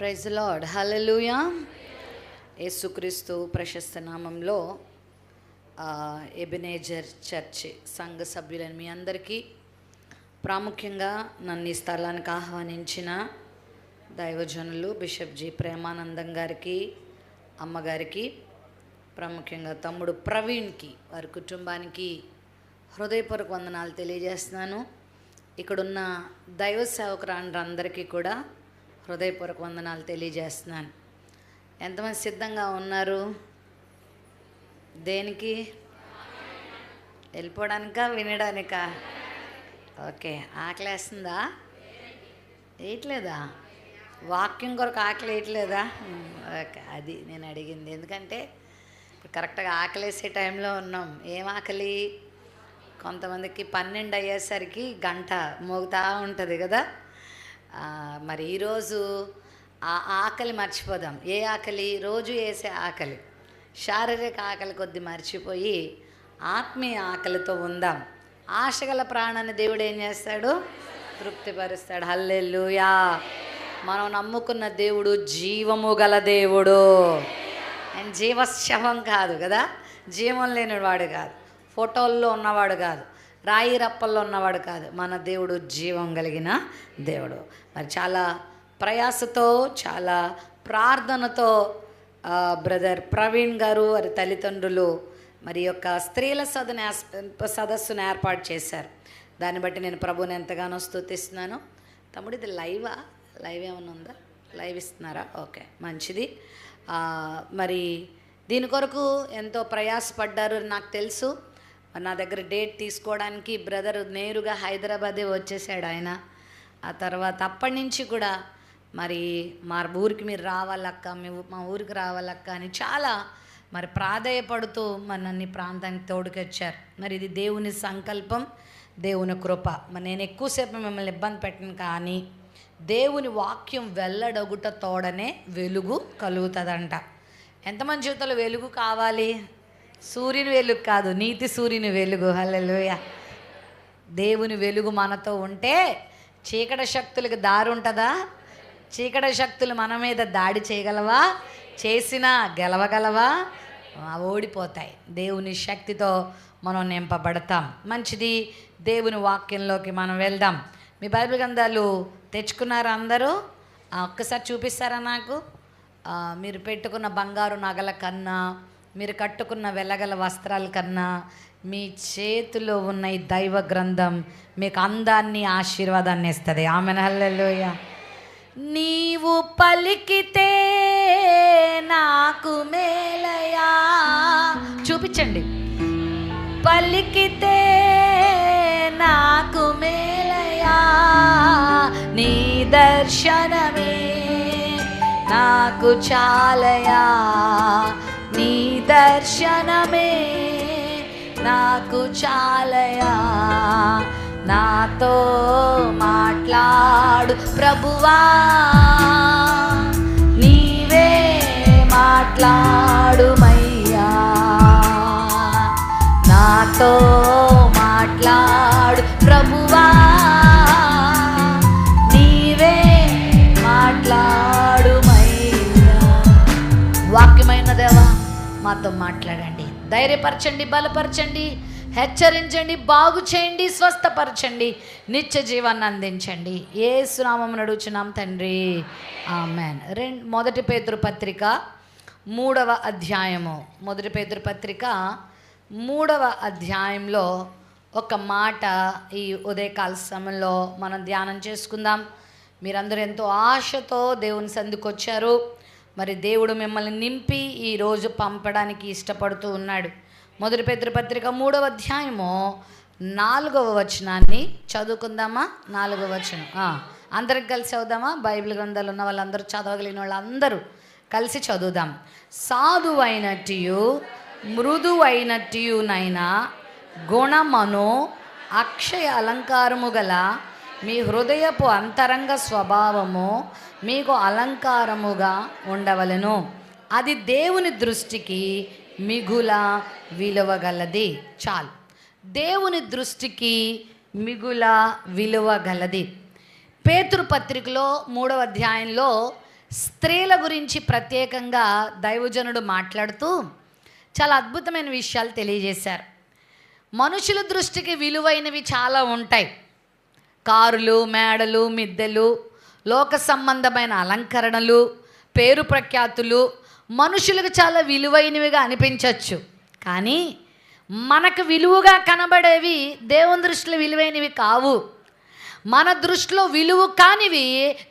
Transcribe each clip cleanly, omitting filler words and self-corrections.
Praise lord, హల్లెలూయా. యేసుక్రీస్తు ప్రశస్త నామంలో ఎబెనేజర్ చర్చ్ సంఘ సభ్యులని మీ అందరికీ, ప్రాముఖ్యంగా నన్ను ఈ స్థలానికి ఆహ్వానించిన దైవజనులు బిషప్ జి ప్రేమానందం గారికి, అమ్మగారికి, ప్రాముఖ్యంగా తమ్ముడు ప్రవీణ్కి, వారి కుటుంబానికి హృదయపూర్వక వందనాలు తెలియజేస్తున్నాను. ఇక్కడున్న దైవ సేవకులందరికీ కూడా హృదయపూర్వక వందనాలు తెలియజేస్తున్నాను. ఎంతమంది సిద్ధంగా ఉన్నారు? దేనికి? వెళ్ళిపోవడానికా, వినడానికా? ఓకే. ఆకలేస్తుందా? వేయట్లేదా? వాక్యం కొరకు ఆకలి వేయట్లేదా? ఓకే, అది నేను అడిగింది. ఎందుకంటే ఇప్పుడు కరెక్ట్గా ఆకలేసే టైంలో ఉన్నాం. ఏం ఆకలి? కొంతమందికి 12 అయ్యేసరికి గంట మోగుతూ ఉంటుంది కదా. మరి ఈరోజు ఆ ఆకలి మర్చిపోదాం. ఏ ఆకలి? రోజు వేసే ఆకలి, శారీరక ఆకలి కొద్ది మర్చిపోయి ఆత్మీయ ఆకలితో ఉందాం. ఆశగల ప్రాణాన్ని దేవుడు ఏం చేస్తాడు? తృప్తిపరుస్తాడు. హల్లెలూయా. మనం నమ్ముకున్న దేవుడు జీవము గల దేవుడు. ఆయన జీవశవం కాదు కదా, జీవం లేనివాడు కాదు, ఫోటోల్లో ఉన్నవాడు కాదు, రాయి రప్పల్లో ఉన్నవాడు కాదు. మన దేవుడు జీవం కలిగిన దేవుడు. మరి చాలా ప్రయాసతో, చాలా ప్రార్థనతో బ్రదర్ ప్రవీణ్ గారు వారి తల్లిదండ్రులు మరి యొక్క స్త్రీల సదస్సును ఏర్పాటు చేశారు. దాన్ని బట్టి నేను ప్రభువుని ఎంతగానో స్తుతిస్తున్నాను. తమ్ముడు, ఇది లైవ్ ఏమైనా ఉందా? లైవ్ ఇస్తున్నారా? ఓకే, మంచిది. మరి దీని కొరకు ఎంతో ప్రయాసపడ్డారు నాకు తెలుసు. నా దగ్గర డేట్ తీసుకోవడానికి బ్రదర్ నేరుగా హైదరాబాదే వచ్చేసాడు ఆయన. ఆ తర్వాత అప్పటి నుంచి కూడా మరి మా ఊరికి మీరు రావాలక్క, మా ఊరికి రావాలక్క అని చాలా మరి ప్రాధేయపడుతూ మరి నన్ను ప్రాంతానికి తోడుకొచ్చారు. మరి ఇది దేవుని సంకల్పం, దేవుని కృప. మరి నేను ఎక్కువసేపు మిమ్మల్ని ఇబ్బంది పెట్టను, కానీ దేవుని వాక్యం వెల్లడగుట తోడనే వెలుగు కలుగుతుందంట. ఎంతమంది జీవితంలో వెలుగు కావాలి? సూర్యుని వెలుగు కాదు, నీతి సూర్యుని వెలుగు. హల్లెలూయా. దేవుని వెలుగు మనతో ఉంటే చీకటి శక్తులకు దారి ఉంటుందా? చీకటి శక్తులు మన మీద దాడి చేయగలవా? చేసినా గెలవగలవా? ఓడిపోతాయి. దేవుని శక్తితో మనం నింపబడతాం. మంచిది. దేవుని వాక్యంలోకి మనం వెళ్దాం. మీ బైబిల్ గ్రంథాలు తెచ్చుకున్నారా అందరూ? ఒక్కసారి చూపిస్తారా నాకు? మీరు పెట్టుకున్న బంగారు నగల కన్నా, మీరు కట్టుకున్న వెలగల వస్త్రాల కన్నా మీ చేతిలో ఉన్న ఈ దైవ గ్రంథం మీకు అందాన్ని, ఆశీర్వాదాన్ని ఇస్తుంది. ఆమెన్. హల్లెలూయా. నీవు పలికితే నాకు మేలయా. చూపించండి. పలికితే నాకు మేలయా, నీ దర్శనమే నాకు చాలయా, నీ దర్శనమే నాకు చాలయా. నాతో మాట్లాడు ప్రభువా, నీవే మాట్లాడుమయ్యా. నాతో మాట్లాడు ప్రభువా, నీవే మాట్లాడుమయ్యా. వాక్యమైన దేవా, మాతో మాట్లాడండి. ధైర్యపరచండి, బలపరచండి, హెచ్చరించండి, బాగు చేయండి, స్వస్థపరచండి, నిత్య జీవాన్ని అందించండి. యేసు నామమున అడుగుచున్నాం తండ్రి, ఆమేన్. మొదటి పేతురు పత్రిక 3వ అధ్యాయము. మొదటి పేతురు పత్రిక 3వ అధ్యాయంలో ఒక మాట ఈ ఉదయకాల సమయంలో మనం ధ్యానం చేసుకుందాం. మీరందరూ ఎంతో ఆశతో దేవుని సందుకు వచ్చారు. మరి దేవుడు మిమ్మల్ని నింపి ఈరోజు పంపడానికి ఇష్టపడుతూ ఉన్నాడు. మొదటి పేతురు పత్రిక 3వ అధ్యాయము 4వ వచనాన్ని చదువుకుందామా? 4వ వచనం అందరికి కలిసి చదువుదామా? బైబిల్ గ్రంథాలు ఉన్న వాళ్ళందరూ, చదవగలిగిన వాళ్ళందరూ కలిసి చదువుదాం. సాధువైనట్టు మృదువైనట్టునైనా గుణమను అక్షయ అలంకారము గల మీ హృదయపు అంతరంగ స్వభావము మీకు అలంకారముగా ఉండవలెను. అది దేవుని దృష్టికి మిగుల విలువగలది. చాలు. దేవుని దృష్టికి మిగుల విలువ గలది. పేతురు పత్రికలో 3వ అధ్యాయంలో స్త్రీల గురించి ప్రత్యేకంగా దైవజనుడు మాట్లాడుతూ చాలా అద్భుతమైన విషయాలు తెలియజేశారు. మనుషుల దృష్టికి విలువైనవి చాలా ఉంటాయి. కారులు, మేడలు, మిద్దెలు, లోక సంబంధమైన అలంకరణలు, పేరు ప్రఖ్యాతులు మనుషులకు చాలా విలువైనవిగా అనిపించవచ్చు. కానీ మనకు విలువగా కనబడేవి దేవుని దృష్టిలో విలువైనవి కావు. మన దృష్టిలో విలువ కానివి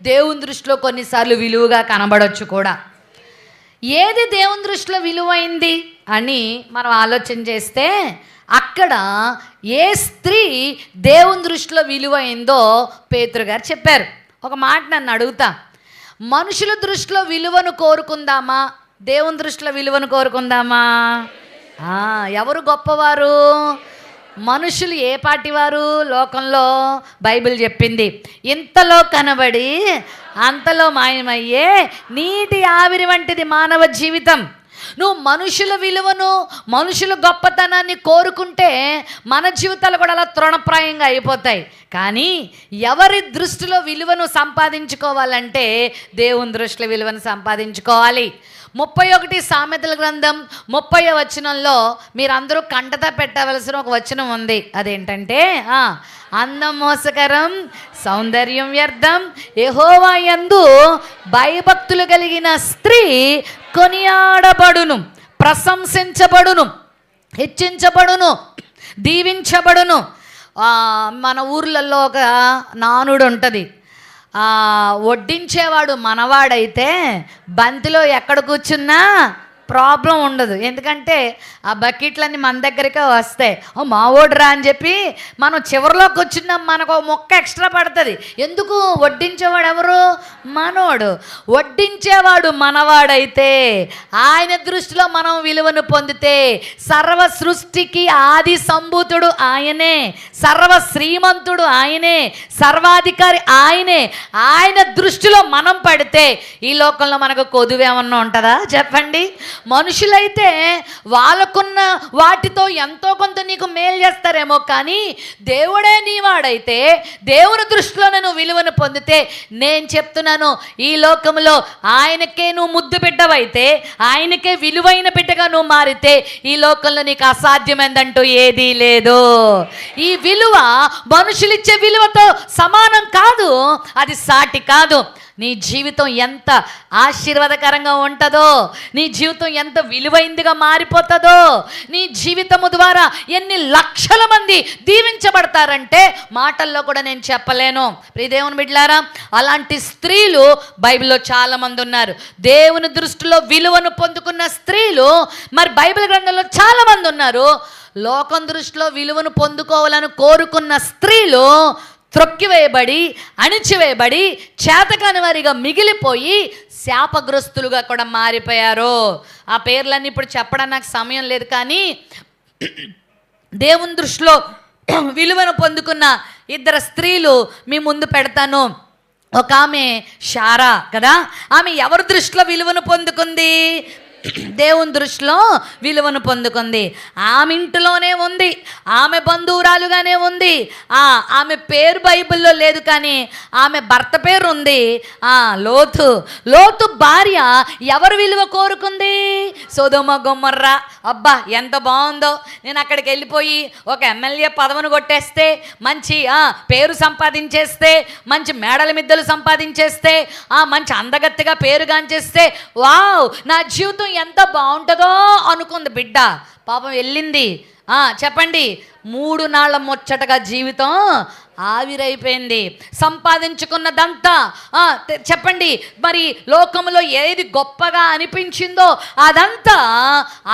దేవుని దృష్టిలో కొన్నిసార్లు విలువగా కనబడవచ్చు కూడా. ఏది దేవుని దృష్టిలో విలువైంది అని మనం ఆలోచన చేస్తే అక్కడ ఏ స్త్రీ దేవుని దృష్టిలో విలువైందో పేతురు గారు చెప్పారు. ఒక మాట నన్ను అడుగుతా, మనుషుల దృష్టిలో విలువను కోరుకుందామా, దేవుని దృష్టిలో విలువను కోరుకుందామా? ఎవరు గొప్పవారు? మనుషులు ఏ పాటి వారు? లోకంలో బైబిల్ చెప్పింది, ఇంతలో కనబడి అంతలో మాయమయ్యే నీటి ఆవిరి వంటిది మానవ జీవితం. నువ్వు మనుషుల విలువను, మనుషుల గొప్పతనాన్ని కోరుకుంటే మన జీవితాలు కూడా అలా తృణప్రాయంగా అయిపోతాయి. కానీ ఎవరి దృష్టిలో విలువను సంపాదించుకోవాలంటే దేవుని దృష్టిలో విలువను సంపాదించుకోవాలి. 31 సామెతల గ్రంథం 30వ వచనంలో మీరందరూ కంటత పెట్టవలసిన ఒక వచనం ఉంది. అదేంటంటే, అందం మోసకరం, సౌందర్యం వ్యర్థం, యెహోవా యందు భయభక్తులు కలిగిన స్త్రీ కొనియాడబడును, ప్రశంసించబడును, హెచ్చించబడును, దీవించబడును. మన ఊర్లలో ఒక నానుడు ఉంటుంది, వడ్డించేవాడు మనవాడైతే బంతిలో ఎక్కడ కూర్చున్నా ప్రాబ్లం ఉండదు. ఎందుకంటే ఆ బకెట్లన్నీ మన దగ్గరికే వస్తాయి. మావోడురా అని చెప్పి మనం చివరిలో కూర్చున్నాం, మనకు ఒక మొక్క ఎక్స్ట్రా పడుతుంది. ఎందుకు? వడ్డించేవాడు ఎవరు? మనోడు. వడ్డించేవాడు మనవాడైతే ఆయన దృష్టిలో మనం విలువను పొందితే, సర్వ సృష్టికి ఆది సంభూతుడు ఆయనే, సర్వ శ్రీమంతుడు ఆయనే, సర్వాధికారి ఆయనే. ఆయన దృష్టిలో మనం పడితే ఈ లోకంలో మనకు కొదువేమన్నా ఉంటుందా చెప్పండి? మనుషులైతే వాళ్ళకున్న వాటితో ఎంతో కొంత నీకు మేలు చేస్తారేమో, కానీ దేవుడే నీవాడైతే, దేవుని దృష్టిలో నువ్వు విలువను పొందితే, నేను చెప్తున్నాను, ఈ లోకంలో ఆయనకే నువ్వు ముద్దు బిడ్డవైతే, ఆయనకే విలువైన బిడ్డగా నువ్వు మారితే ఈ లోకంలో నీకు అసాధ్యమైందంటూ ఏదీ లేదు. ఈ విలువ మనుషులిచ్చే విలువతో సమానం కాదు, అది సాటి కాదు. నీ జీవితం ఎంత ఆశీర్వాదకరంగా ఉంటుందో, నీ జీవితం ఎంత విలువైందిగా మారిపోతుందో, నీ జీవితము ద్వారా ఎన్ని లక్షల మంది దీవించబడతారంటే మాటల్లో కూడా నేను చెప్పలేను. ప్రియదేవుని బిడ్డలారా, అలాంటి స్త్రీలు బైబిల్లో చాలామంది ఉన్నారు. దేవుని దృష్టిలో విలువను పొందుకున్న స్త్రీలు మరి బైబిల్ గ్రంథంలో చాలామంది ఉన్నారు. లోకం దృష్టిలో విలువను పొందుకోవాలని కోరుకున్న స్త్రీలు త్రొక్కివేయబడి, అణిచివేయబడి, చేతకాని వారిగా మిగిలిపోయి శాపగ్రస్తులుగా కూడా మారిపోయారు. ఆ పేర్లన్నీ ఇప్పుడు చెప్పడం నాకు సమయం లేదు, కానీ దేవుని దృష్టిలో విలువను పొందుకున్న 2 స్త్రీలు మీ ముందు పెడతాను. ఒక ఆమె శారా కదా, ఆమె ఎవరి దృష్టిలో విలువను పొందుకుంది? దేవుని దృష్టిలో విలువను పొందుకుంది. ఆమె ఇంటిలోనే ఉంది, ఆమె బంధువురాలుగానే ఉంది. ఆమె పేరు బైబిల్లో లేదు, కానీ ఆమె భర్త పేరు ఉంది. లోతు భార్య ఎవరు విలువ కోరుకుంది? సొదొమ గొమొర్రా. అబ్బా ఎంత బాగుందో, నేను అక్కడికి వెళ్ళిపోయి ఒక ఎమ్మెల్యే పదవిని కొట్టేస్తే, మంచి పేరు సంపాదించేస్తే, మంచి మేడల మిద్దెలు సంపాదించేస్తే, మంచి అందగత్తిగా పేరుగాంచేస్తే, వావ్ నా జీవితం ఎంత బాగుంటుందో అనుకుంది బిడ్డ. పాపం వెళ్ళింది. చెప్పండి, 3 నాళ్ళ ముచ్చటగా జీవితం ఆవిరైపోయింది. సంపాదించుకున్నదంతా చెప్పండి, మరి లోకంలో ఏది గొప్పగా అనిపించిందో అదంతా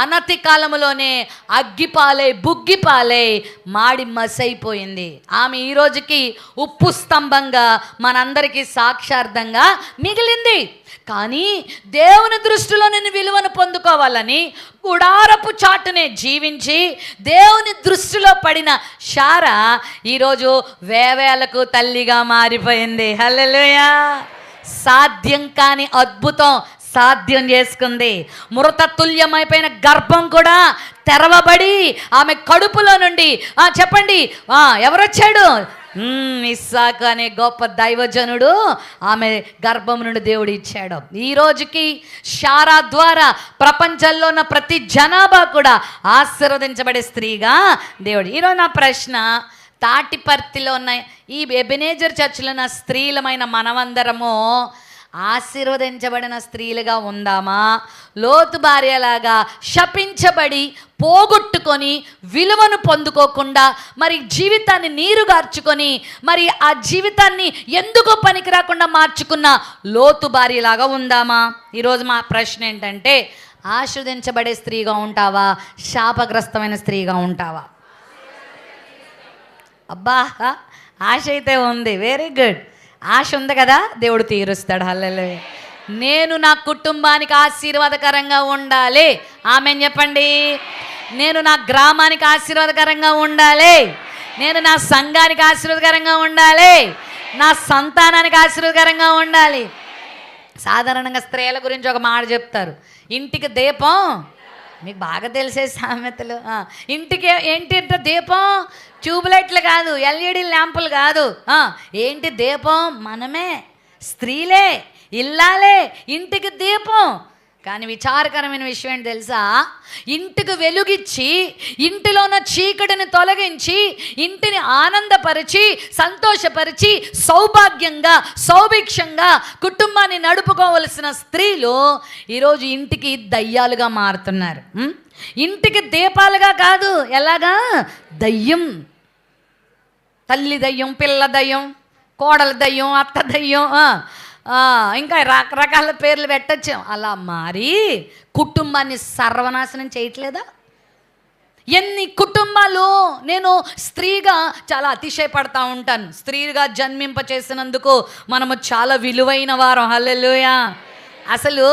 అనతి కాలంలోనే అగ్గిపాలై బుగ్గిపాలై మాడి మసైపోయింది. ఆమె ఈ రోజుకి ఉప్పు స్తంభంగా మనందరికీ సాక్షార్థంగా మిగిలింది. కానీ దేవుని దృష్టిలో నేను విలువను పొందుకోవాలని గుడారపు చాటునే జీవించి దేవుని దృష్టిలో పడిన శారా ఈరోజు వేవేలకు తల్లిగా మారిపోయింది. హల్లెలూయా. సాధ్యం కాని అద్భుతం సాధ్యం చేసుకుంది. మృతతుల్యమైపోయిన గర్భం కూడా తెరవబడి ఆమె కడుపులో నుండి చెప్పండి ఎవరొచ్చాడు? ఇస్సాకు అనే గొప్ప దైవజనుడు ఆమె గర్భం నుండి దేవుడు ఇచ్చాడు. ఈ రోజుకి శారా ద్వారా ప్రపంచంలో ఉన్న ప్రతి జనాభా కూడా ఆశీర్వదించబడే స్త్రీగా దేవుడు. ఈరోజు నా ప్రశ్న, తాటిపర్తిలో ఉన్న ఈ ఎబెనేజర్ చర్చిలో ఉన్న స్త్రీలమైన మనమందరము ఆశీర్వదించబడిన స్త్రీలుగా ఉందామా, లోతు భార్యలాగా శపించబడి పోగొట్టుకొని విలువను పొందుకోకుండా మరి జీవితాన్ని నీరుగార్చుకొని మరి ఆ జీవితాన్ని ఎందుకో పనికి రాకుండా మార్చుకున్న లోతు భార్యలాగా ఉందామా? ఈరోజు మా ప్రశ్న ఏంటంటే, ఆశీర్వదించబడే స్త్రీగా ఉంటావా, శాపగ్రస్తమైన స్త్రీగా ఉంటావా? అబ్బా, ఆశ అయితే ఉంది, వెరీ గుడ్. ఆశ ఉంది కదా, దేవుడు తీరుస్తాడు. హల్లెలూయా. నేను నా కుటుంబానికి ఆశీర్వాదకరంగా ఉండాలి, ఆమేన్ చెప్పండి. నేను నా గ్రామానికి ఆశీర్వాదకరంగా ఉండాలి, నేను నా సంఘానికి ఆశీర్వాదకరంగా ఉండాలి, నా సంతానానికి ఆశీర్వాదకరంగా ఉండాలి. సాధారణంగా స్త్రీల గురించి ఒక మాట చెప్తారు, ఇంటికి దీపం, మీకు బాగా తెలిసే సామెతలు. ఇంటికి ఏంటి దీపం? ట్యూబ్లైట్లు కాదు, ఎల్ఈడి ల్యాంపులు కాదు. ఏంటి దీపం? మనమే, స్త్రీలే, ఇల్లాలే ఇంటికి దీపం. కానీ విచారకరమైన విషయం ఏంటి తెలుసా? ఇంటికి వెలుగిచ్చి ఇంటిలో ఉన్న చీకటిని తొలగించి ఇంటిని ఆనందపరిచి సంతోషపరిచి సౌభాగ్యంగా సౌభిక్షంగా కుటుంబాన్ని నడుపుకోవలసిన స్త్రీలు ఈరోజు ఇంటికి దయ్యాలుగా మారుతున్నారు. ఇంటికి దీపాలుగా కాదు, ఎలాగా? దయ్యం. తల్లి దయ్యం, పిల్ల దయ్యం, కోడల దయ్యం, అత్త దయ్యం, ఇంకా రకరకాల పేర్లు పెట్టచ్చు. అలా మారి కుటుంబాన్ని సర్వనాశనం చేయట్లేదా? ఎన్ని కుటుంబాలు, నేను స్త్రీగా చాలా అతిశయపడతా ఉంటాను. స్త్రీగా జన్మింప చేసినందుకు మనము చాలా విలువైన వారం. హల్లెలూయా. అసలు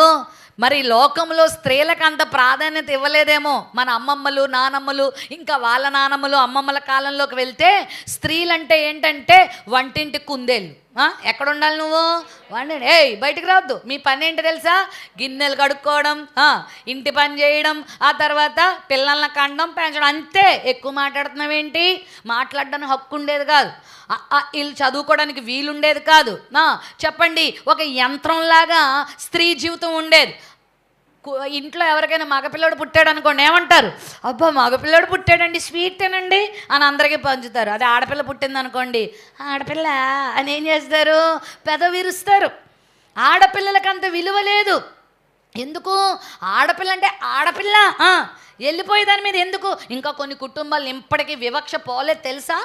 మరి లోకంలో స్త్రీలకు అంత ప్రాధాన్యత ఇవ్వలేదేమో. మన అమ్మమ్మలు నానమ్మలు ఇంకా వాళ్ళ నానమ్మలు అమ్మమ్మల కాలంలోకి వెళ్తే స్త్రీలంటే ఏంటంటే వంటింటి కుందేళ్ళు. ఎక్కడ ఉండాలి నువ్వు? వండి, బయటికి రావద్దు. మీ పని ఏంటి తెలుసా? గిన్నెలు కడుక్కోవడం, ఇంటి పని చేయడం, ఆ తర్వాత పిల్లల్ని కండం పెంచడం, అంతే. ఎక్కువ మాట్లాడుతున్నావేంటి? మాట్లాడడానికి హక్కు ఉండేది కాదు, వీళ్ళు చదువుకోవడానికి వీలుండేది కాదు. చెప్పండి, ఒక యంత్రంలాగా స్త్రీ జీవితం ఉండేది. ఇంట్లో ఎవరికైనా మగపిల్లడు పుట్టాడు అనుకోండి, ఏమంటారు? అబ్బా, మగపిల్లడు పుట్టాడండి, స్వీట్ తినండి అని అందరికీ పంచుతారు. అదే ఆడపిల్ల పుట్టింది అనుకోండి, ఆడపిల్ల అని ఏం చేస్తారు? పెదవి విరుస్తారు. ఆడపిల్లలకి అంత విలువ లేదు. ఎందుకు? ఆడపిల్ల అంటే ఆడపిల్ల, వెళ్ళిపోయే దాని మీద ఎందుకు? ఇంకా కొన్ని కుటుంబాలు ఇప్పటికీ వివక్ష పోలేదు తెలుసా?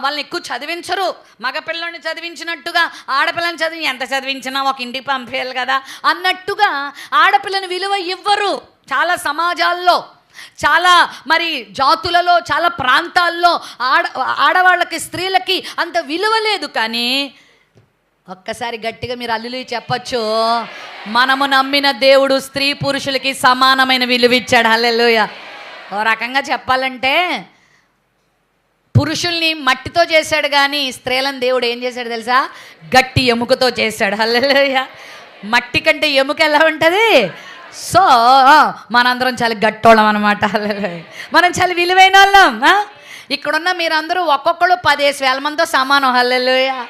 వాళ్ళని ఎక్కువ చదివించరు. మగపిల్లని చదివించినట్టుగా ఆడపిల్లని చదివి ఎంత చదివించినా ఒక ఇంటికి పంపేయాలి కదా అన్నట్టుగా ఆడపిల్లని విలువ ఇవ్వరు. చాలా సమాజాల్లో, చాలా మరి జాతులలో, చాలా ప్రాంతాల్లో ఆడవాళ్ళకి స్త్రీలకి అంత విలువ లేదు. కానీ ఒక్కసారి గట్టిగా మీరు హల్లెలూయా చెప్పచ్చు, మనము నమ్మిన దేవుడు స్త్రీ పురుషులకి సమానమైన విలువ ఇచ్చాడు. హల్లెలూయా. ఓ రకంగా చెప్పాలంటే పురుషుల్ని మట్టితో చేశాడు, కానీ స్త్రీలను దేవుడు ఏం చేశాడు తెలుసా? గట్టి ఎముకతో చేశాడు. హల్లెలూయా. మట్టి కంటే ఎముక ఎలా ఉంటుంది? సో మనందరం చాలా గట్టోళ్ళం అనమాట. హల్లెలూయా. మనం చాలా విలువైన వాళ్ళం. ఇక్కడున్న మీరందరూ ఒక్కొక్కళ్ళు 10,000 మందితో సమానం. హల్లెలూయా.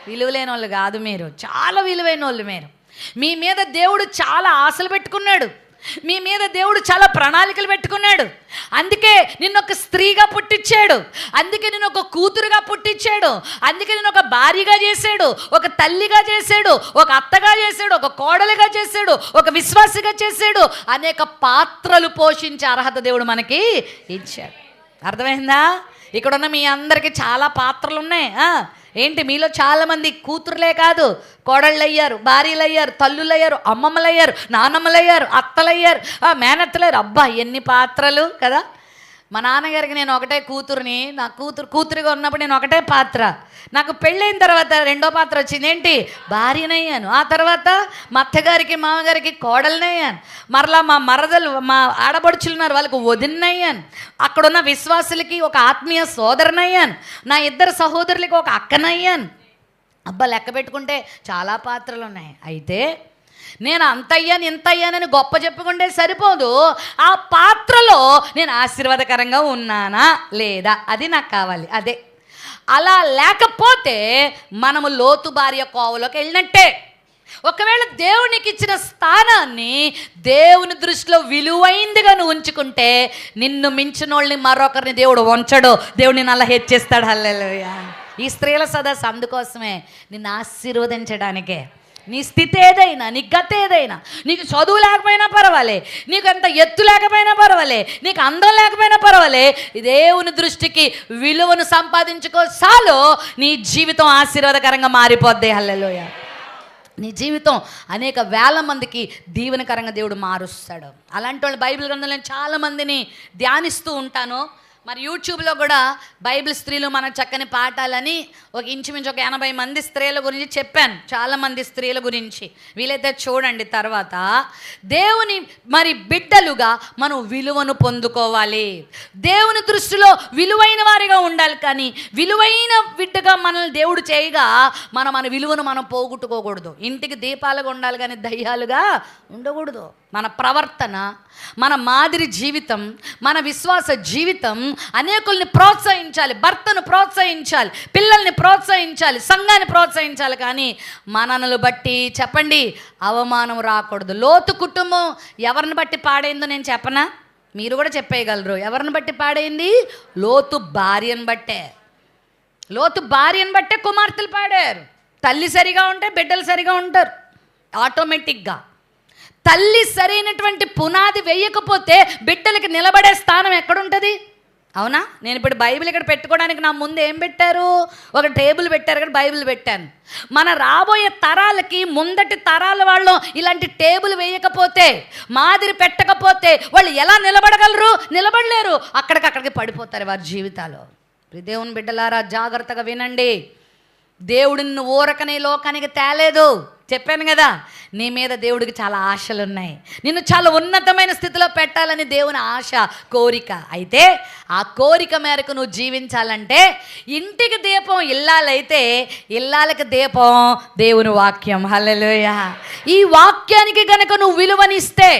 విలువలేని వాళ్ళు కాదు మీరు, చాలా విలువైన వాళ్ళు మీరు. మీ మీద దేవుడు చాలా ఆశలు పెట్టుకున్నాడు, మీ మీద దేవుడు చాలా ప్రణాళికలు పెట్టుకున్నాడు. అందుకే నిన్ను ఒక స్త్రీగా పుట్టించాడు, అందుకే నిన్ను ఒక కూతురుగా పుట్టించాడు, అందుకే నిన్ను ఒక భార్యగా చేశాడు, ఒక తల్లిగా చేశాడు, ఒక అత్తగా చేశాడు, ఒక కోడలుగా చేశాడు, ఒక విశ్వాసిగా చేశాడు. అనేక పాత్రలు పోషించే అర్హత దేవుడు మనకి ఇచ్చాడు. అర్థమైందా? ఇక్కడున్న మీ అందరికీ చాలా పాత్రలు ఉన్నాయి. ఏంటి, మీలో చాలామంది కూతురులే కాదు, కోడళ్ళు అయ్యారు, భార్యలు అయ్యారు, తల్లులు అయ్యారు, అమ్మమ్మలు అయ్యారు, నాన్నమ్మలు అయ్యారు, అత్తలు అయ్యారు, మేనత్తలేరు. అబ్బా, ఎన్ని పాత్రలు కదా. మా నాన్నగారికి నేను ఒకటే కూతురుని, నా కూతురుగా ఉన్నప్పుడు నేను ఒకటే పాత్ర. నాకు పెళ్ళైన తర్వాత రెండో పాత్ర వచ్చింది, ఏంటి? భార్యనయ్యాను. ఆ తర్వాత మా అత్తగారికి మామగారికి కోడలనయ్యాను. మరలా మా మరదలు, మా ఆడబడుచులున్నారు, వాళ్ళకి వదినయ్యాను. అక్కడున్న విశ్వాసులకి ఒక ఆత్మీయ సోదరునయ్యాను. నా 2 సహోదరులకి ఒక అక్కనయ్యాను. అబ్బా, లెక్క పెట్టుకుంటే చాలా పాత్రలు ఉన్నాయి. అయితే నేను అంత అయ్యాను ఇంత అయ్యానని గొప్ప చెప్పుకుంటే సరిపోదు, ఆ పాత్రలో నేను ఆశీర్వాదకరంగా ఉన్నానా లేదా, అది నాకు కావాలి. అదే అలా లేకపోతే మనము లోతు భార్య కోవలోకి వెళ్ళినట్టే. ఒకవేళ దేవునికి ఇచ్చిన స్థానాన్ని దేవుని దృష్టిలో విలువైందిగా నువ్వు ఉంచుకుంటే నిన్ను మించినోళ్ళని మరొకరిని దేవుడు ఉంచడు, దేవుడు నిన్ను అలా హెచ్చిస్తాడు. హల్లెలూయా. ఈ స్త్రీల సదస్సు అందుకోసమే, నిన్ను ఆశీర్వదించడానికే. నీ స్థితి ఏదైనా, నీ గత ఏదైనా, నీకు చదువు లేకపోయినా పర్వాలే, నీకు అంత ఎత్తు లేకపోయినా పర్వాలే, నీకు అందం లేకపోయినా పర్వాలే, దేవుని దృష్టికి విలువను సంపాదించుకో చాలు, నీ జీవితం ఆశీర్వాదకరంగా మారిపోద్ది. హల్లెలూయా. నీ జీవితం అనేక వేల మందికి దీవెనకరంగా దేవుడు మారుస్తాడు. అలాంటి వాళ్ళు బైబిల్ గ్రంథంలో నేను చాలామందిని ధ్యానిస్తూ ఉంటాను. మరి యూట్యూబ్లో కూడా బైబిల్ స్త్రీలు మన చక్కని పాఠాలని ఇంచుమించు ఒక 80 మంది స్త్రీల గురించి చెప్పాను, చాలామంది స్త్రీల గురించి. వీలైతే చూడండి. తర్వాత దేవుని మరి బిడ్డలుగా మనం విలువను పొందుకోవాలి, దేవుని దృష్టిలో విలువైన వారిగా ఉండాలి. కానీ విలువైన బిడ్డగా మనల్ని దేవుడు చేయగా మన విలువను మనం పోగొట్టుకోకూడదు. ఇంటికి దీపాలుగా ఉండాలి కానీ దయ్యాలుగా ఉండకూడదు. మన ప్రవర్తన, మన మాదిరి జీవితం, మన విశ్వాస జీవితం అనేకుల్ని ప్రోత్సహించాలి, భర్తను ప్రోత్సహించాలి, పిల్లల్ని ప్రోత్సహించాలి, సంఘాన్ని ప్రోత్సహించాలి. కానీ మనల్ని బట్టి చెప్పండి అవమానం రాకూడదు. లోతు కుటుంబం ఎవరిని బట్టి పాడైందో నేను చెప్పనా? మీరు కూడా చెప్పేయగలరు. ఎవరిని బట్టి పాడైంది? లోతు భార్యను బట్టే. లోతు భార్యను బట్టే కుమార్తెలు పాడారు. తల్లి సరిగా ఉంటే బిడ్డలు సరిగా ఉంటారు ఆటోమేటిక్గా. తల్లి సరైనటువంటి పునాది వేయకపోతే బిడ్డలకి నిలబడే స్థానం ఎక్కడుంటుంది? అవునా? నేను ఇప్పుడు బైబిల్ ఇక్కడ పెట్టుకోవడానికి నా ముందు ఏం పెట్టారు? ఒక టేబుల్ పెట్టారు, కానీ బైబిల్ పెట్టాను. మన రాబోయే తరాలకి, ముందటి తరాల వాళ్ళు ఇలాంటి టేబుల్ వేయకపోతే, మాదిరి పెట్టకపోతే వాళ్ళు ఎలా నిలబడగలరు? నిలబడలేరు. అక్కడికి పడిపోతారు వారి జీవితాలు. దేవుని బిడ్డలారా జాగ్రత్తగా వినండి. దేవుడు నిన్ను ఊరకనే లోకానికి తేలేదు. చెప్పాను కదా, నీ మీద దేవుడికి చాలా ఆశలు ఉన్నాయి. నిన్ను చాలా ఉన్నతమైన స్థితిలో పెట్టాలని దేవుని ఆశ, కోరిక. అయితే ఆ కోరిక మేరకు నువ్వు జీవించాలంటే ఇంటికి దీపం ఇల్లాలైతే ఇల్లాలకి దీపం దేవుని వాక్యం. హల్లెలూయా. ఈ వాక్యానికి గనక నువ్వు విలువనిస్తే,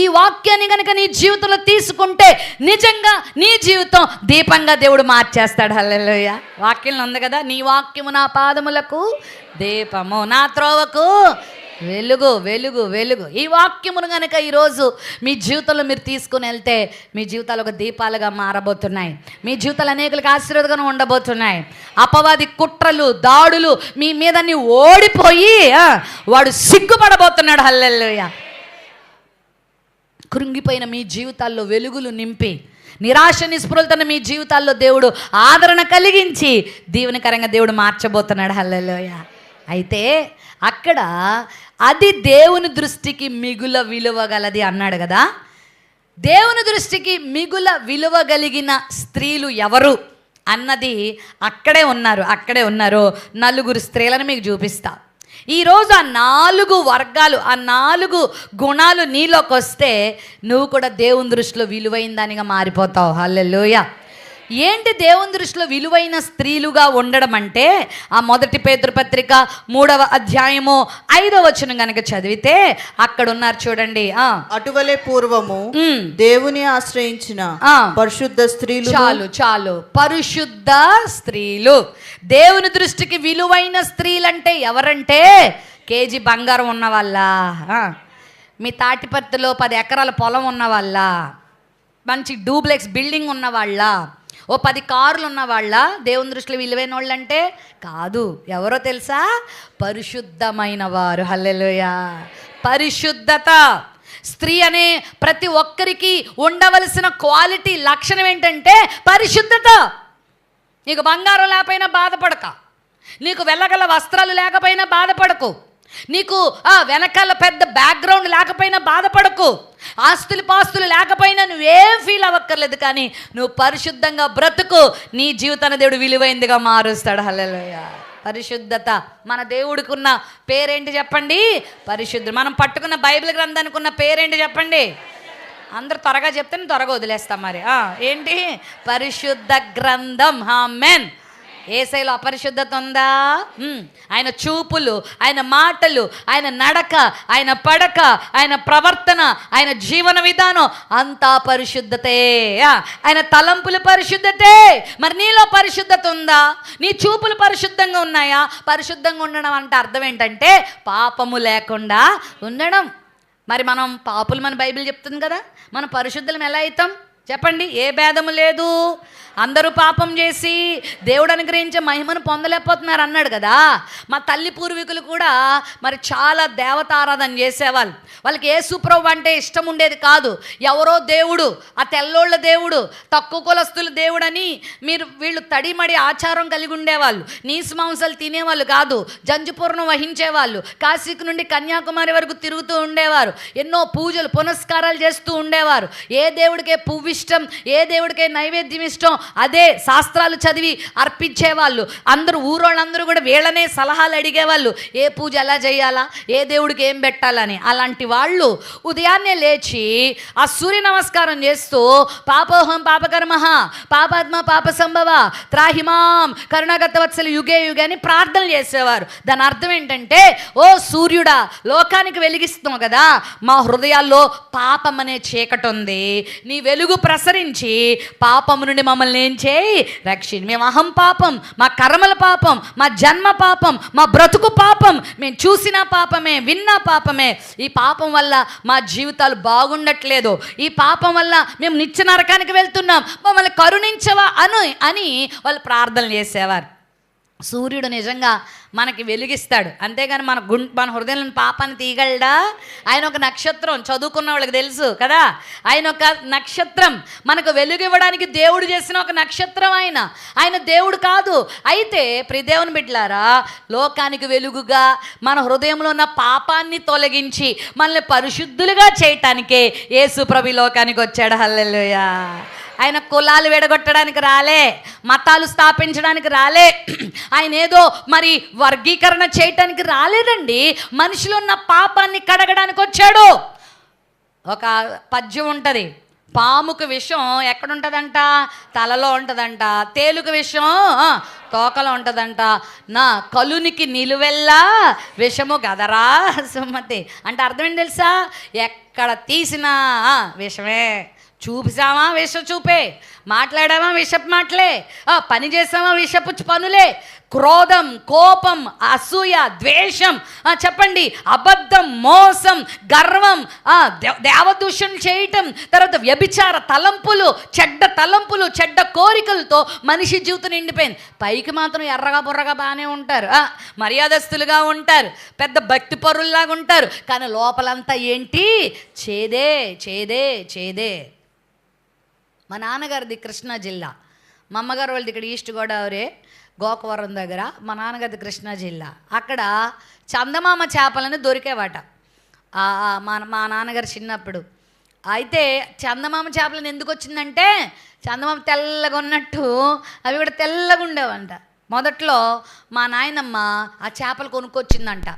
ఈ వాక్యాన్ని గనక నీ జీవితంలో తీసుకుంటే నిజంగా నీ జీవితం దీపంగా దేవుడు మార్చేస్తాడు. హల్లెలూయా. వాక్యంలో ఉంది కదా, నీ వాక్యము నా పాదములకు దీపము, నా త్రోవకు వెలుగు. వెలుగు వెలుగు ఈ వాక్యమును కనుక ఈరోజు మీ జీవితంలో మీరు తీసుకుని వెళ్తే మీ జీవితాలు ఒక దీపాలుగా మారబోతున్నాయి. మీ జీవితాలు అనేకులకు ఆశీర్వాదంగా ఉండబోతున్నాయి. అపవాది కుట్రలు, దాడులు మీ మీదన్ని ఓడిపోయి వాడు సిగ్గుపడబోతున్నాడు. హల్లెలూయా. కృంగిపోయిన మీ జీవితాల్లో వెలుగులు నింపి, నిరాశ నిస్పృహలతో మీ జీవితాల్లో దేవుడు ఆదరణ కలిగించి దీవెనకరంగా దేవుడు మార్చబోతున్నాడు. హల్లెలూయా. అయితే అక్కడ అది దేవుని దృష్టికి మిగుల విలువ గలది అన్నాడు కదా. దేవుని దృష్టికి మిగుల విలువ కలిగిన స్త్రీలు ఎవరు అన్నది అక్కడే ఉన్నారు. 4 స్త్రీలను మీకు చూపిస్తా. ఈరోజు ఆ 4 వర్గాలు, ఆ 4 గుణాలు నీలోకి వస్తే నువ్వు కూడా దేవుని దృష్టిలో విలువైన దానిగా మారిపోతావు. హల్లెలూయా. ఏంటి దేవుని దృష్టిలో విలువైన స్త్రీలుగా ఉండడం అంటే, ఆ 1 పేతురు పత్రిక 3వ అధ్యాయము 5వ వచనం కనుక చదివితే అక్కడ ఉన్నారు చూడండి. అటువలే పూర్వము దేవుని ఆశ్రయించిన పరిశుద్ధ స్త్రీలు. చాలు పరిశుద్ధ స్త్రీలు. దేవుని దృష్టికి విలువైన స్త్రీలంటే ఎవరంటే, కేజీ బంగారం ఉన్న వాళ్ళ, మీ తాటిపత్తిలో 10 ఎకరాల పొలం ఉన్న వాళ్ళ, మంచి డూప్లెక్స్ బిల్డింగ్ ఉన్న వాళ్ళ, ఓ 10 కార్లు ఉన్న వాళ్ళ దేవుని దృష్టిలో విలువైన వాళ్ళు అంటే కాదు. ఎవరో తెలుసా? పరిశుద్ధమైన వారు. హల్లెలూయా. పరిశుద్ధత. స్త్రీ అనే ప్రతి ఒక్కరికి ఉండవలసిన క్వాలిటీ, లక్షణం ఏంటంటే పరిశుద్ధత. నీకు బంగారం లేకపోయినా బాధపడక, నీకు వెళ్ళగల వస్త్రాలు లేకపోయినా బాధపడకు, నీకు వెనకాల పెద్ద బ్యాక్గ్రౌండ్ లేకపోయినా బాధపడకు, ఆస్తులు పాస్తులు లేకపోయినా నువ్వేం ఫీల్ అవ్వక్కర్లేదు. కానీ నువ్వు పరిశుద్ధంగా బ్రతుకు, నీ జీవితాన్ని దేవుడు విలువైందిగా మారుస్తాడు. హల్లెలూయా. పరిశుద్ధత. మన దేవుడికి ఉన్న పేరేంటి చెప్పండి? పరిశుద్ధుడు. మనం పట్టుకున్న బైబిల్ గ్రంథానికి ఉన్న పేరేంటి చెప్పండి? అందరూ త్వరగా చెప్తే నేను త్వరగా వదిలేస్తాం. మరి ఏంటి? పరిశుద్ధ గ్రంథం. ఆమేన్. యేసయ్యలో అపరిశుద్ధత ఉందా? ఆయన చూపులు, ఆయన మాటలు, ఆయన నడక, ఆయన పడక, ఆయన ప్రవర్తన, ఆయన జీవన విధానం అంతా పరిశుద్ధతే. ఆయన తలంపులు పరిశుద్ధతే. మరి నీలో పరిశుద్ధత ఉందా? నీ చూపులు పరిశుద్ధంగా ఉన్నాయా? పరిశుద్ధంగా ఉండడం అంటే అర్థం ఏంటంటే పాపము లేకుండా ఉండడం. మరి మనం పాపులు, మన బైబిల్ చెప్తుంది కదా, మనం పరిశుద్ధులం ఎలా అవుతాం చెప్పండి? ఏ భేదము లేదు, అందరూ పాపం చేసి దేవుడు అనుగ్రహించే మహిమను పొందలేకపోతున్నారు అన్నాడు కదా. మా తల్లి పూర్వీకులు కూడా మరి చాలా దేవతారాధన చేసేవాళ్ళు. వాళ్ళకి యేసుప్రభు అంటే ఇష్టం ఉండేది కాదు. ఎవరో దేవుడు, ఆ తెల్లోళ్ళ దేవుడు, తక్కువ కులస్తుల దేవుడని వీళ్ళు తడిమడి ఆచారం కలిగి ఉండేవాళ్ళు. నీసు మాంసాలు తినేవాళ్ళు కాదు, జంజుపూర్ణం వహించేవాళ్ళు. కాశీకి నుండి కన్యాకుమారి వరకు తిరుగుతూ ఉండేవారు. ఎన్నో పూజలు పునస్కారాలు చేస్తూ ఉండేవారు. ఏ దేవుడికే పువ్వు ఇష్టం, ఏ దేవుడికే నైవేద్యం ఇష్టం, అదే శాస్త్రాలు చదివి అర్పించేవాళ్ళు. ఊరోళ్ళందరూ కూడా వీళ్ళనే సలహాలు అడిగేవాళ్ళు, ఏ పూజ ఎలా చేయాలా, ఏ దేవుడికి ఏం పెట్టాలని. అలాంటి వాళ్ళు ఉదయాన్నే లేచి ఆ సూర్య నమస్కారం చేస్తూ పాపోహం పాపకర్మః పాపాత్మ పాప సంభవ త్రాహిమాం కరుణాగత వత్సల యుగే యుగే అని ప్రార్థన చేసేవారు. దాని అర్థం ఏంటంటే, ఓ సూర్యుడా, లోకానికి వెలిగిస్తున్నావు కదా, మా హృదయాల్లో పాపం అనే చీకటి ఉంది, నీ వెలుగు ప్రసరించి పాపము నుండి మమ్మల్ని ఏం చేయి, రక్షించి. మేము అహం పాపం, మా కర్మల పాపం, మా జన్మ పాపం, మా బ్రతుకు పాపం, మేము చూసిన పాపమే, విన్న పాపమే. ఈ పాపం వల్ల మా జీవితాలు బాగుండట్లేదు, ఈ పాపం వల్ల మేము నిత్య నరకానికి వెళ్తున్నాం, మమ్మల్ని కరుణించవా అని వాళ్ళు ప్రార్థనలు చేసేవారు. సూర్యుడు నిజంగా మనకి వెలిగిస్తాడు, అంతేగాని మన హృదయంలో పాపాన్ని తీయగలడా? ఆయన ఒక నక్షత్రం, చదువుకున్న వాళ్ళకి తెలుసు కదా, ఆయన ఒక నక్షత్రం, మనకు వెలుగు ఇవ్వడానికి దేవుడు చేసిన ఒక నక్షత్రం. ఆయన దేవుడు కాదు. అయితే ప్రియదేవుని బిడ్డలారా, లోకానికి వెలుగుగా మన హృదయంలో ఉన్న పాపాన్ని తొలగించి మనల్ని పరిశుద్ధులుగా చేయటానికే యేసు ప్రభు లోకానికి వచ్చాడు. హల్లెలూయా. ఆయన కులాలు విడగొట్టడానికి రాలే, మతాలు స్థాపించడానికి రాలే, ఆయన ఏదో మరి వర్గీకరణ చేయటానికి రాలేదండి. మనిషిలో ఉన్న పాపాన్ని కడగడానికి వచ్చాడు. ఒక పద్యం ఉంటుంది, పాముకు విషం ఎక్కడుంటుందంట? తలలో ఉంటుందంట. తేలుకు విషం తోకలో ఉంటుందంట. నా కలునికి నిలువెల్లా విషము గదరా సుమతి అంటే అర్థం ఏంటి తెలుసా? ఎక్కడ తీసినా విషమే. చూపిసామా విష చూపే, మాట్లాడామా విషపు మాటలే, పని చేసామా విషపు పనులే. క్రోధం, కోపం, అసూయ, ద్వేషం, చెప్పండి, అబద్ధం, మోసం, గర్వం, దేవదూషణ చేయటం, తర్వాత వ్యభిచార తలంపులు, చెడ్డ కోరికలతో మనిషి జీవితం నిండిపోయింది. పైకి మాత్రం ఎర్రగా బుర్రగా బాగానే ఉంటారు, మర్యాదస్తులుగా ఉంటారు, పెద్ద భక్తి పరుల్లాగా ఉంటారు, కానీ లోపలంతా ఏంటి? చేదే చేదే చేదే. మా నాన్నగారిది కృష్ణా జిల్లా, మా అమ్మగారు వాళ్ళది ఇక్కడ ఈస్ట్ గోదావరి గోకవరం దగ్గర. మా నాన్నగారిది కృష్ణా జిల్లా. అక్కడ చందమామ చేపలని దొరికేవాట మా నాన్నగారు చిన్నప్పుడు. అయితే చందమామ చేపలను ఎందుకు వచ్చిందంటే, చందమామ తెల్లగా ఉన్నట్టు అవి కూడా తెల్లగా ఉండేవంట. మొదట్లో మా నాయనమ్మ ఆ చేపలు కొనుక్కొచ్చిందంట.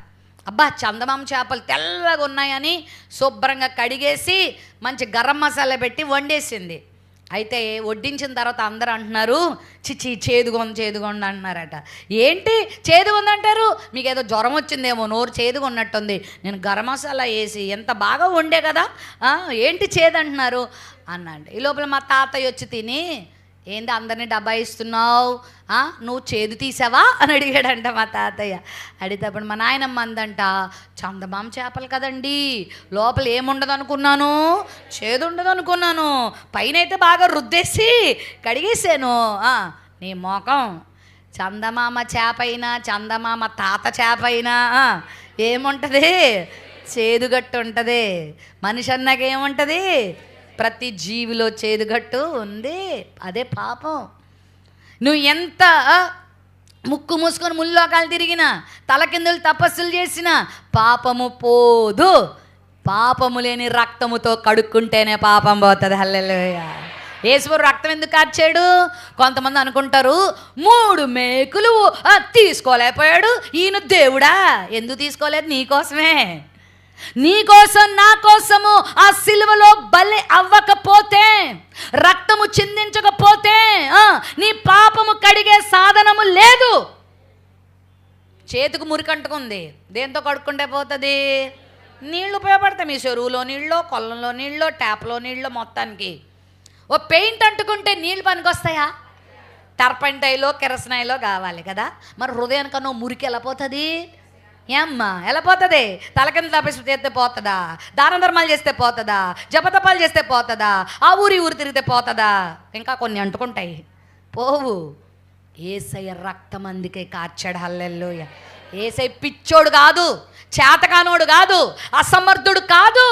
అబ్బా, చందమామ చేపలు తెల్లగా ఉన్నాయని శుభ్రంగా కడిగేసి మంచి గరం మసాలా పెట్టి వండేసింది. అయితే వడ్డించిన తర్వాత అందరూ అంటున్నారు, చిచి చేదుగొంది అంటున్నారట. ఏంటి చేదుగొంది అంటారు? మీకు ఏదో జ్వరం వచ్చిందేమో, నోరు చేదుగా ఉన్నట్టుంది, నేను గరం మసాలా వేసి ఎంత బాగా వండే కదా, ఏంటి చేదు అంటున్నారు అన్నాడు. ఈ లోపల మా తాతయ్య వచ్చి తిని, ఏంది అందరినీ డబ్బా ఇస్తున్నావు, నువ్వు చేదు తీసావా అని అడిగాడంట మా తాతయ్య. అడిగేటప్పుడు మా నాయనమ్మ అందంట, చందమామ చేపలు కదండి, లోపల ఏముండదు అనుకున్నాను, చేదు ఉండదు అనుకున్నాను, పైన అయితే బాగా రుద్దేసి కడిగేసాను. నీ మోకం, చందమామ చేప అయినా చందమామ తాత చేప అయినా ఏముంటుంది? చేదుగట్టు ఉంటుంది. మనిషి అన్నాక ఏముంటుంది? ప్రతి జీవిలో చేదుగట్టు ఉంది, అదే పాపం. నువ్వు ఎంత ముక్కు మూసుకొని ముల్లోకాలు తిరిగినా, తలకిందులు తపస్సులు చేసినా పాపము పోదు. పాపము లేని రక్తముతో కడుక్కుంటేనే పాపం పోతుంది. హల్లెలూయా. యేసువారు రక్తం ఎందుకు కార్చాడు? కొంతమంది అనుకుంటారు 3 మేకులు తీసుకోలేకపోయాడు ఈయన దేవుడా. ఎందుకు తీసుకోలేదు? నీకోసమే. నీ కోసం నా కోసము ఆ సిలువలో బలి అవ్వకపోతే, రక్తము చిందించకపోతే నీ పాపము కడిగే సాధనము లేదు. చేతికి మురికంటుకుంది, దేంతో కడుక్కుంటే పోతుంది? నీళ్లు ఉపయోగపడతాయి. మీ చెరువులో నీళ్ళు, కొల్లంలో నీళ్ళు, ట్యాప్లో నీళ్ళు, మొత్తానికి ఓ పెయింట్ అంటుకుంటే నీళ్ళు పనికొస్తాయా? టర్పంటైలో కిరసనాయిలో కావాలి కదా. మరి హృదయానికన్నా మురికి ఎలా పోతుంది? ఏమ్మా ఎలా పోతుంది? తలకింద తపస్సు చేస్తే పోతుందా? దాన ధర్మాలు చేస్తే పోతుందా? జపతపాలు చేస్తే పోతుందా? ఆ ఊరి తిరిగితే పోతుందా? ఇంకా కొన్ని అంటుకుంటాయి, పోవు. ఏసయ్య రక్తం అందుకే కార్చాడు. హల్లెలూయా. ఏసయ్య పిచ్చోడు కాదు, చేతకానోడు కాదు, అసమర్థుడు కాదు.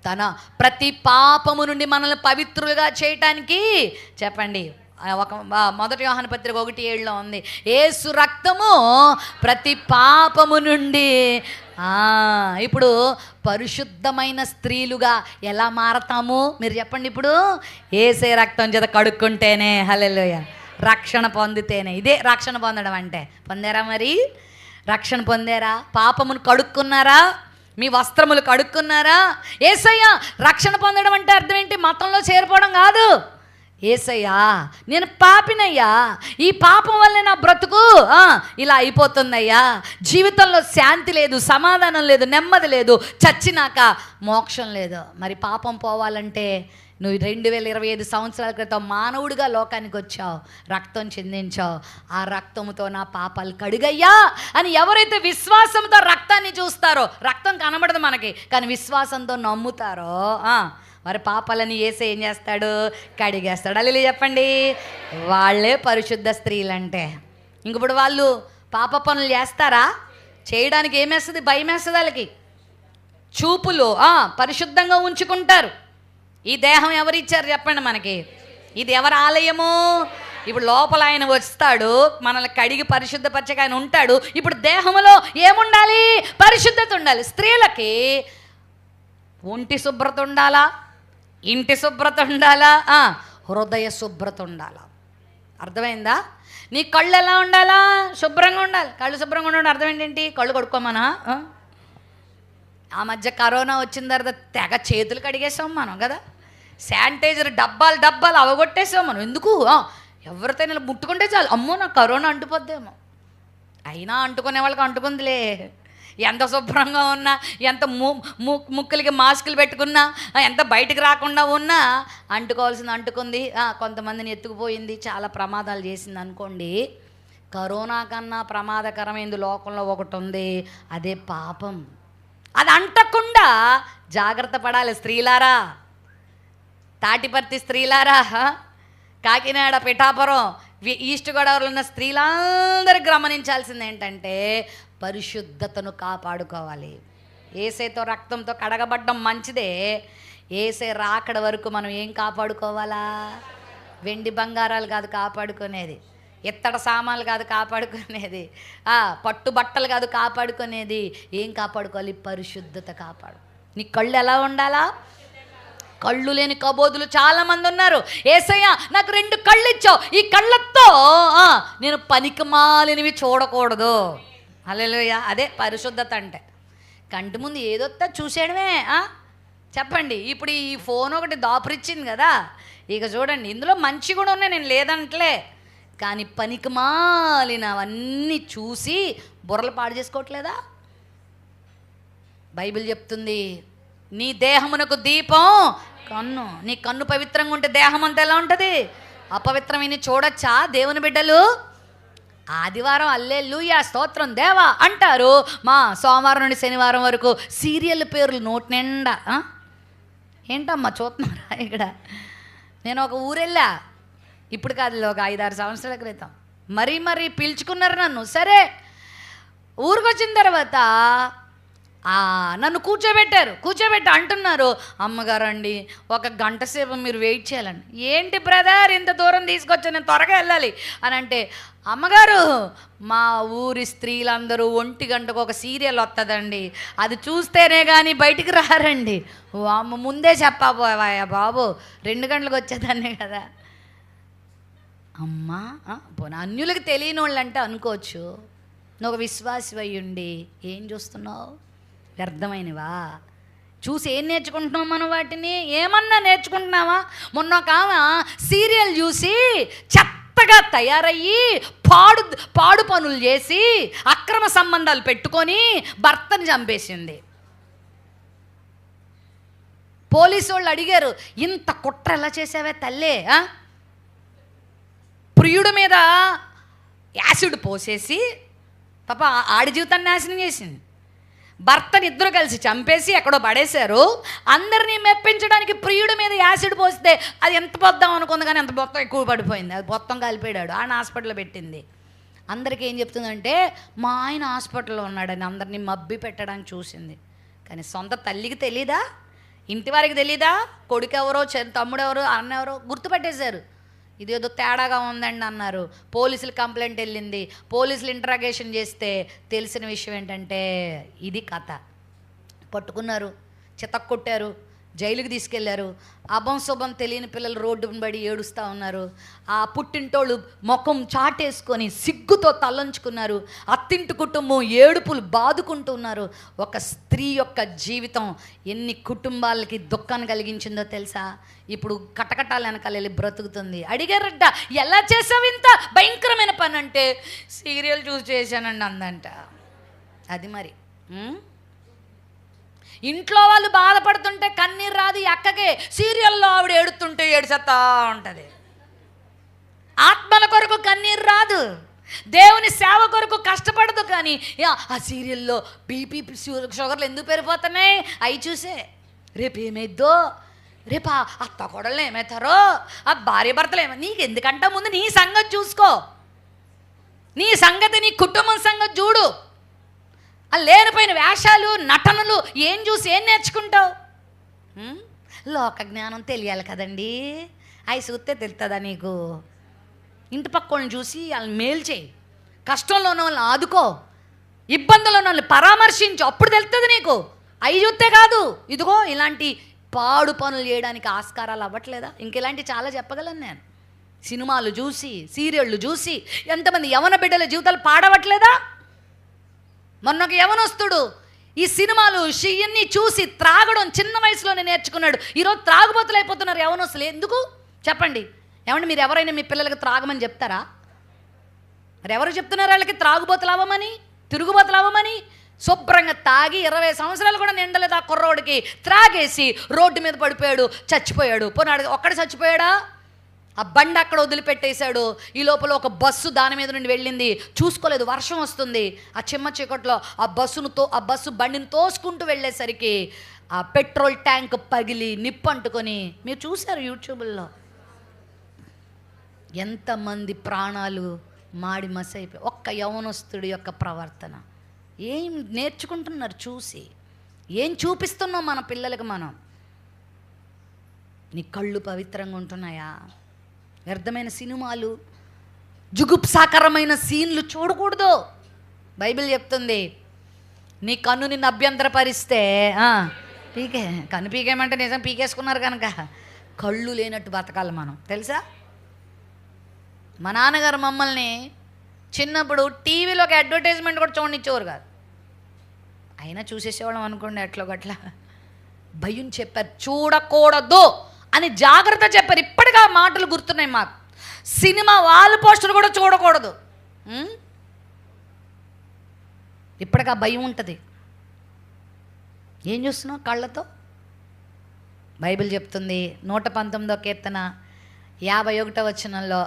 తన ప్రతి పాపము నుండి మనల్ని పవిత్రులుగా చేయటానికి చెప్పండి. ఒక 1 యోహాను పత్రిక 1:7 ఉంది, యేసు రక్తము ప్రతి పాపము నుండి. ఇప్పుడు పరిశుద్ధమైన స్త్రీలుగా ఎలా మారతాము మీరు చెప్పండి. ఇప్పుడు యేసే రక్తం చేత కడుక్కుంటేనే, హల్లెలూయా, రక్షణ పొందితేనే. ఇదే రక్షణ పొందడం అంటే. పొందారా? మరి రక్షణ పొందారా? పాపమును కడుక్కున్నారా? మీ వస్త్రములు కడుక్కున్నారా? యేసయ్య రక్షణ పొందడం అంటే అర్థం ఏంటి? మతంలో చేరిపోవడం కాదు. యేసయ్యా నేను పాపినయ్యా, ఈ పాపం వల్లే నా బ్రతుకు ఇలా అయిపోతుందయ్యా, జీవితంలో శాంతి లేదు, సమాధానం లేదు, నెమ్మది లేదు, చచ్చినాక మోక్షం లేదు. మరి పాపం పోవాలంటే నువ్వు 2025 సంవత్సరాల క్రితం మానవుడిగా లోకానికి వచ్చావు, రక్తం చిందించావు, ఆ రక్తంతో నా పాపాలు కడిగయ్యా అని ఎవరైతే విశ్వాసంతో రక్తాన్ని చూస్తారో, రక్తం కనబడదు మనకి, కానీ విశ్వాసంతో నమ్ముతారో వారి పాపాలని యేసే ఏం చేస్తాడు? కడిగేస్తాడు. హల్లెలూయా చెప్పండి. వాళ్ళే పరిశుద్ధ స్త్రీలంటే. ఇంకప్పుడు వాళ్ళు పాప పనులు చేస్తారా? చేయడానికి ఏమేస్తుంది? భయం వేస్తుంది వాళ్ళకి. చూపులు పరిశుద్ధంగా ఉంచుకుంటారు. ఈ దేహం ఎవరిచ్చారు చెప్పండి మనకి? ఇది ఎవరి ఆలయము? ఇప్పుడు లోపల ఆయన వస్తాడు, మనల్ని కడిగి పరిశుద్ధపరచగా ఆయన ఉంటాడు. ఇప్పుడు దేహంలో ఏముండాలి? పరిశుద్ధత ఉండాలి. స్త్రీలకి ఒంటి శుభ్రత ఉండాలా, ఇంటి శుభ్రత ఉండాలా, హృదయ శుభ్రత ఉండాలా. అర్థమైందా? నీ కళ్ళు ఎలా ఉండాలా? శుభ్రంగా ఉండాలి. కళ్ళు శుభ్రంగా ఉండాలి. అర్థం ఏంటి? కళ్ళు కడుక్కోమనా? ఆ మధ్య కరోనా వచ్చిన తర్వాత తెగ చేతులు కడిగేసాం మనం కదా. శానిటైజర్ డబ్బాలు అవగొట్టేసాం మనం. ఎందుకు? ఎవరితో ముట్టుకుంటే చాలు, అమ్మో నాకు కరోనా అంటుపోద్దేమో. అయినా అంటుకునే వాళ్ళకి అంటుకుందిలే. ఎంత శుభ్రంగా ఉన్నా, ఎంత ముక్కులకి మాస్కులు పెట్టుకున్నా, ఎంత బయటికి రాకుండా ఉన్నా అంటుకోవాల్సింది అంటుకుంది. కొంతమందిని ఎత్తుకుపోయింది, చాలా ప్రమాదాలు చేసింది అనుకోండి. కరోనా కన్నా ప్రమాదకరమైంది లోకంలో ఒకటి ఉంది, అదే పాపం. అది అంటకుండా జాగ్రత్త పడాలి స్త్రీలారా, తాటిపర్తి స్త్రీలారా, కాకినాడ, పిఠాపురం, ఈస్ట్ గోదావరిలో ఉన్న స్త్రీలందరూ గమనించాల్సింది ఏంటంటే పరిశుద్ధతను కాపాడుకోవాలి. ఏసైతో రక్తంతో కడగబడ్డం మంచిదే. ఏసై రాకడ వరకు మనం ఏం కాపాడుకోవాలా? వెండి బంగారాలు కాదు కాపాడుకునేది, ఇత్తడి సామాన్లు కాదు కాపాడుకునేది, పట్టు బట్టలు కాదు కాపాడుకునేది. ఏం కాపాడుకోవాలి? పరిశుద్ధత కాపాడు. నీ కళ్ళు ఎలా ఉండాలా? కళ్ళు లేని కబోదులు చాలామంది ఉన్నారు. యేసయ్య నాకు 2 కళ్ళు ఇచ్చావు, ఈ కళ్ళతో నేను పనికిమాలినవి చూడకూడదు. హల్లెలూయా. అదే పరిశుద్ధత అంటే. కంటి ముందు ఏదొత్తా చూసేయడమే. చెప్పండి. ఇప్పుడు ఈ ఫోన్ ఒకటి దాపురిచ్చింది కదా, ఇక చూడండి, ఇందులో మంచి కూడా ఉన్నాయి, నేను లేదంటలే, కానీ పనికిమాలినవన్నీ చూసి బుర్రలు పాడు చేసుకోవట్లేదా? బైబిల్ చెప్తుంది, నీ దేహమునకు దీపం కన్ను. నీ కన్ను పవిత్రంగా ఉంటే దేహం అంతా ఎలా ఉంటుంది? అపవిత్రమైన చూడొచ్చా దేవుని బిడ్డలు? ఆదివారం హల్లెలూయా స్తోత్రం దేవా అంటారు, మా సోమవారం నుండి శనివారం వరకు సీరియల్ పేర్లు నోటి నిండా. ఏంటమ్మా చూస్తున్నారా ఇక్కడ? నేను ఒక ఊరెళ్ళా, ఇప్పుడు కాదు, ఒక 5-6 సంవత్సరాల క్రితం. మరీ పిలుచుకున్నారు నన్ను. సరే, ఊరికి వచ్చిన తర్వాత నన్ను కూర్చోబెట్టి అంటున్నారు, అమ్మగారు అండి 1 గంట సేపు మీరు వెయిట్ చేయాలండి. ఏంటి బ్రదర్ ఇంత దూరం తీసుకొచ్చా, నేను త్వరగా వెళ్ళాలి అని అంటే, అమ్మగారు మా ఊరి స్త్రీలందరూ 1 గంటకు ఒక సీరియల్ వస్తుందండి, అది చూస్తేనే కానీ బయటికి రారండి. అమ్మ ముందే చెప్పబోయా బాబు, 2 గంటలకు వచ్చేదాన్నే కదా. అమ్మా పోనీ అన్యులకి తెలియని వాళ్ళు అంటే అనుకోవచ్చు, నువ్వు ఒక విశ్వాసి అయ్యుండి ఏం చూస్తున్నావు? వ్యర్థమైనవా? చూసి ఏం నేర్చుకుంటున్నాం మనం? వాటిని ఏమన్నా నేర్చుకుంటున్నావా? మొన్న ఒక ఆమె సీరియల్ చూసి చెత్తగా తయారయ్యి పాడు పనులు చేసి అక్రమ సంబంధాలు పెట్టుకొని భర్తని చంపేసింది. పోలీసు వాళ్ళు అడిగారు, ఇంత కుట్ర ఎలా చేసావే తల్లే? ప్రియుడి మీద యాసిడ్ పోసేసి పాప ఆడి జీవితాన్ని నాశనం చేసింది. భర్తని ఇద్దరు కలిసి చంపేసి ఎక్కడో పడేశారు. అందరినీ మెప్పించడానికి ప్రియుడి మీద యాసిడ్ పోస్తే అది ఎంత పొద్దాం అనుకుంది, కానీ ఎంత మొత్తం ఎక్కువ పడిపోయింది. అది మొత్తం కలిపాడు. ఆయన హాస్పిటల్లో పెట్టింది. అందరికీ ఏం చెప్తుందంటే, మా ఆయన హాస్పిటల్లో ఉన్నాడని అందరినీ మబ్బి పెట్టడానికి చూసింది. కానీ సొంత తల్లికి తెలీదా? ఇంటి వారికి తెలీదా? కొడుకు ఎవరో, తమ్ముడు ఎవరో, అన్న ఎవరో గుర్తుపట్టేశారు. ఇదేదో తేడాగా ఉందండి అన్నారు. పోలీసులు కంప్లైంట్ వెళ్ళింది. పోలీసులు ఇంటరాగేషన్ చేస్తే తెలిసిన విషయం ఏంటంటే ఇది కథ. పట్టుకున్నారు, చితక్కొట్టారు, జైలుకి తీసుకెళ్లారు. అభం శుభం తెలియని పిల్లలు రోడ్డుని పడి ఏడుస్తూ ఉన్నారు. ఆ పుట్టింటోళ్ళు ముఖం చాటేసుకొని సిగ్గుతో తలంచుకున్నారు. అత్తింటి కుటుంబం ఏడుపులు బాదుకుంటూ ఉన్నారు. ఒక స్త్రీ యొక్క జీవితం ఎన్ని కుటుంబాలకి దుఃఖాన్ని కలిగించిందో తెలుసా? ఇప్పుడు కటకటాలు వెనకాల వెళ్ళి బ్రతుకుతుంది. అడిగారట, ఎలా చేసావు ఇంత భయంకరమైన పని అంటే, సీరియల్ చూసి చేశానండి అందంట. అది మరి ఇంట్లో వాళ్ళు బాధపడుతుంటే కన్నీరు రాదు ఈ అక్కకే, సీరియల్లో ఆవిడ ఏడుతుంటే ఏడుసేస్తా ఉంటుంది. ఆత్మల కొరకు కన్నీరు రాదు, దేవుని సేవ కొరకు కష్టపడదు. కానీ ఆ సీరియల్లో బీపీ షుగర్లు ఎందుకు పెరిగిపోతున్నాయి అవి చూసే. రేపు ఏమైద్దో, రేపు అత్త కొడలు ఏమవుతారో, ఆ భార్య భర్తలు నీకు ఎందుకంటే ముందు నీ సంగతి చూసుకో. నీ సంగతి, నీ కుటుంబం సంగతి చూడు. ఆ లేనిపోయిన వేషాలు, నటనలు ఏం చూసి ఏం నేర్చుకుంటావు? లోక జ్ఞానం తెలియాలి కదండి. అవి చూస్తే తెలుస్తుందా నీకు? ఇంటి పక్క వాళ్ళని చూసి వాళ్ళని మేలు చేయి, కష్టంలో ఉన్న వాళ్ళని ఆదుకో, ఇబ్బందుల్లో ఉన్న వాళ్ళని పరామర్శించు, అప్పుడు తెలుస్తుంది నీకు. అవి చూస్తే కాదు, ఇదిగో ఇలాంటి పాడు పనులు చేయడానికి ఆస్కారాలు అవ్వట్లేదా? ఇంకెలాంటి చాలా చెప్పగలను నేను. సినిమాలు చూసి, సీరియళ్ళు చూసి ఎంతమంది యవన బిడ్డల జీవితాలు పాడవట్లేదా? మొన్నొక యవనొస్తుడు ఈ సినిమాలు ఇవన్నీ చూసి త్రాగడం చిన్న వయసులోనే నేర్చుకున్నాడు. ఈరోజు త్రాగుబోతులు అయిపోతున్నారు యవనస్తులు. ఎందుకు చెప్పండి? ఏమంటే మీరు ఎవరైనా మీ పిల్లలకి త్రాగమని చెప్తారా? మరి ఎవరు చెప్తున్నారు వాళ్ళకి త్రాగుబోతులు అవ్వమని, తిరుగుబోతులు అవ్వమని? శుభ్రంగా తాగి 20 సంవత్సరాలు కూడా నిండలేదు ఆ కుర్రోడికి, త్రాగేసి రోడ్డు మీద పడిపోయాడు, చచ్చిపోయాడు. పోనాడు ఒక్కడ చచ్చిపోయాడా? ఆ బండి అక్కడ వదిలిపెట్టేశాడు. ఈ లోపల ఒక బస్సు దాని మీద నుండి వెళ్ళింది, చూసుకోలేదు, వర్షం వస్తుంది. ఆ చిమ్మ చీకట్లో ఆ బస్సు బండిని తోసుకుంటూ వెళ్ళేసరికి ఆ పెట్రోల్ ట్యాంక్ పగిలి నిప్పు అంటుకొని, మీరు చూశారు యూట్యూబ్లో ఎంతమంది ప్రాణాలు మాడి మసైపోయి. ఒక్క యవనస్తుడి యొక్క ప్రవర్తన. ఏం నేర్చుకుంటున్నారు చూసి? ఏం చూపిస్తున్నాం మన పిల్లలకి మనం? నీ కళ్ళు పవిత్రంగా ఉంటున్నాయా? వ్యర్థమైన సినిమాలు, జుగుప్సాకరమైన సీన్లు చూడకూడదు. బైబిల్ చెప్తుంది, నీ కన్ను నిన్ను అభ్యంతరపరిస్తే కన్ను పీకేయమంటే నిజం పీకేసుకున్నారు కనుక కళ్ళు లేనట్టు బతకాలి మనం, తెలుసా? మా నాన్నగారు మమ్మల్ని చిన్నప్పుడు టీవీలో ఒక అడ్వర్టైజ్మెంట్ కూడా చూడనిచ్చేవారు కాదు. అయినా చూసేసేవాళ్ళం అనుకోండి, ఎట్లో గట్లా భయం చెప్పారు, చూడకూడదు అని జాగ్రత్త చెప్పారు. ఇప్పటికీ ఆ మాటలు గుర్తున్నాయి మాకు. సినిమా వాల్ పోస్టర్ కూడా చూడకూడదు. ఇప్పటికీ ఆ భయం ఉంటుంది. ఏం చూస్తున్నావు కళ్ళతో? బైబిల్ చెప్తుంది 119వ కీర్తన 51వ వచనంలో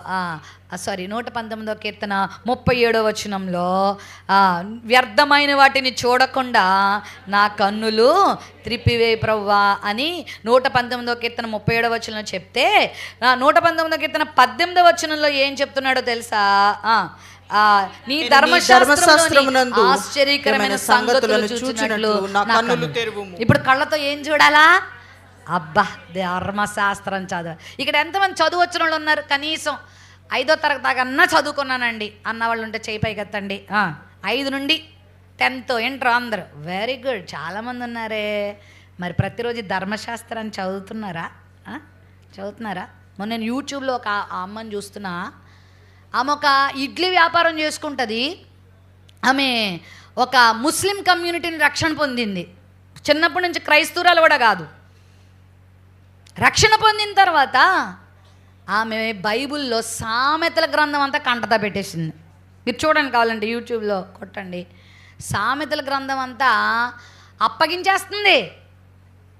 119వ కీర్తన 37వ వచనంలో, వ్యర్థమైన వాటిని చూడకుండా నా కన్నులు త్రిప్పివేయి ప్రభువా అని 119వ కీర్తన 37వ వచనంలో చెప్తే, 119వ కీర్తన 18వ వచనంలో ఏం చెప్తున్నాడో తెలుసా? నీ ధర్మశాస్త్రమునందు ఆశ్చర్యకరమైన సంగతులను చూచినట్లు నా కన్నులు తెరువుము. ఇప్పుడు కళ్ళతో ఏం చూడాలా? అబ్బా, ధర్మశాస్త్రం చదువు. ఇక్కడ ఎంతమంది చదువు వచ్చిన వాళ్ళు ఉన్నారు? కనీసం 5వ తరగతి దాకా అన్నా చదువుకున్నానండి అన్నవాళ్ళు ఉంటే చేయి పైకెత్తండి. 5 నుండి 10th ఇంటర్ అందరు వెరీ గుడ్, చాలామంది ఉన్నారే. మరి ప్రతిరోజు ధర్మశాస్త్రాన్ని చదువుతున్నారా? మొన్న నేను యూట్యూబ్లో ఒక అమ్మని చూస్తున్నా. ఆమె ఒక ఇడ్లీ వ్యాపారం చేసుకుంటుంది. ఆమె ఒక ముస్లిం కమ్యూనిటీని రక్షణ పొందింది. చిన్నప్పటి నుంచి క్రైస్తవురాలు కూడా కాదు. రక్షణ పొందిన తర్వాత ఆమె బైబిల్లో సామెతల గ్రంథం అంతా కంటతా పెట్టేసింది. మీరు చూడండి, కావాలంటే యూట్యూబ్లో కొట్టండి. సామెతల గ్రంథం అంతా అప్పగించేస్తుంది.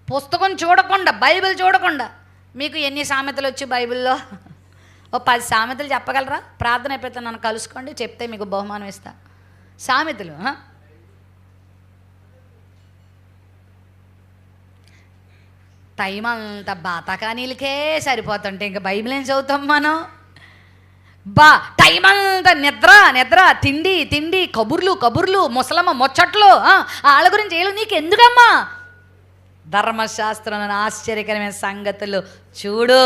పుస్తకం చూడకుండా, బైబిల్ చూడకుండా. మీకు ఎన్ని సామెతలు వచ్చి బైబిల్లో? ఓ 10 సామెతలు చెప్పగలరా? ప్రార్థన అయిపోతే నన్ను కలుసుకోండి, చెప్తే మీకు బహుమానం ఇస్తా. సామెతలు టైం అంతా బాతకానీలకే సరిపోతుంటే ఇంకా బైబిల్ ఏం చదువుతాం మనం? టైం అంతా నిద్ర, తిండి, కబుర్లు, ముసలమ్మ ముచ్చట్లు, వాళ్ళ గురించి ఏళ్ళు నీకు ఎందుకమ్మా? ధర్మశాస్త్రంలో ఆశ్చర్యకరమైన సంగతులు చూడు,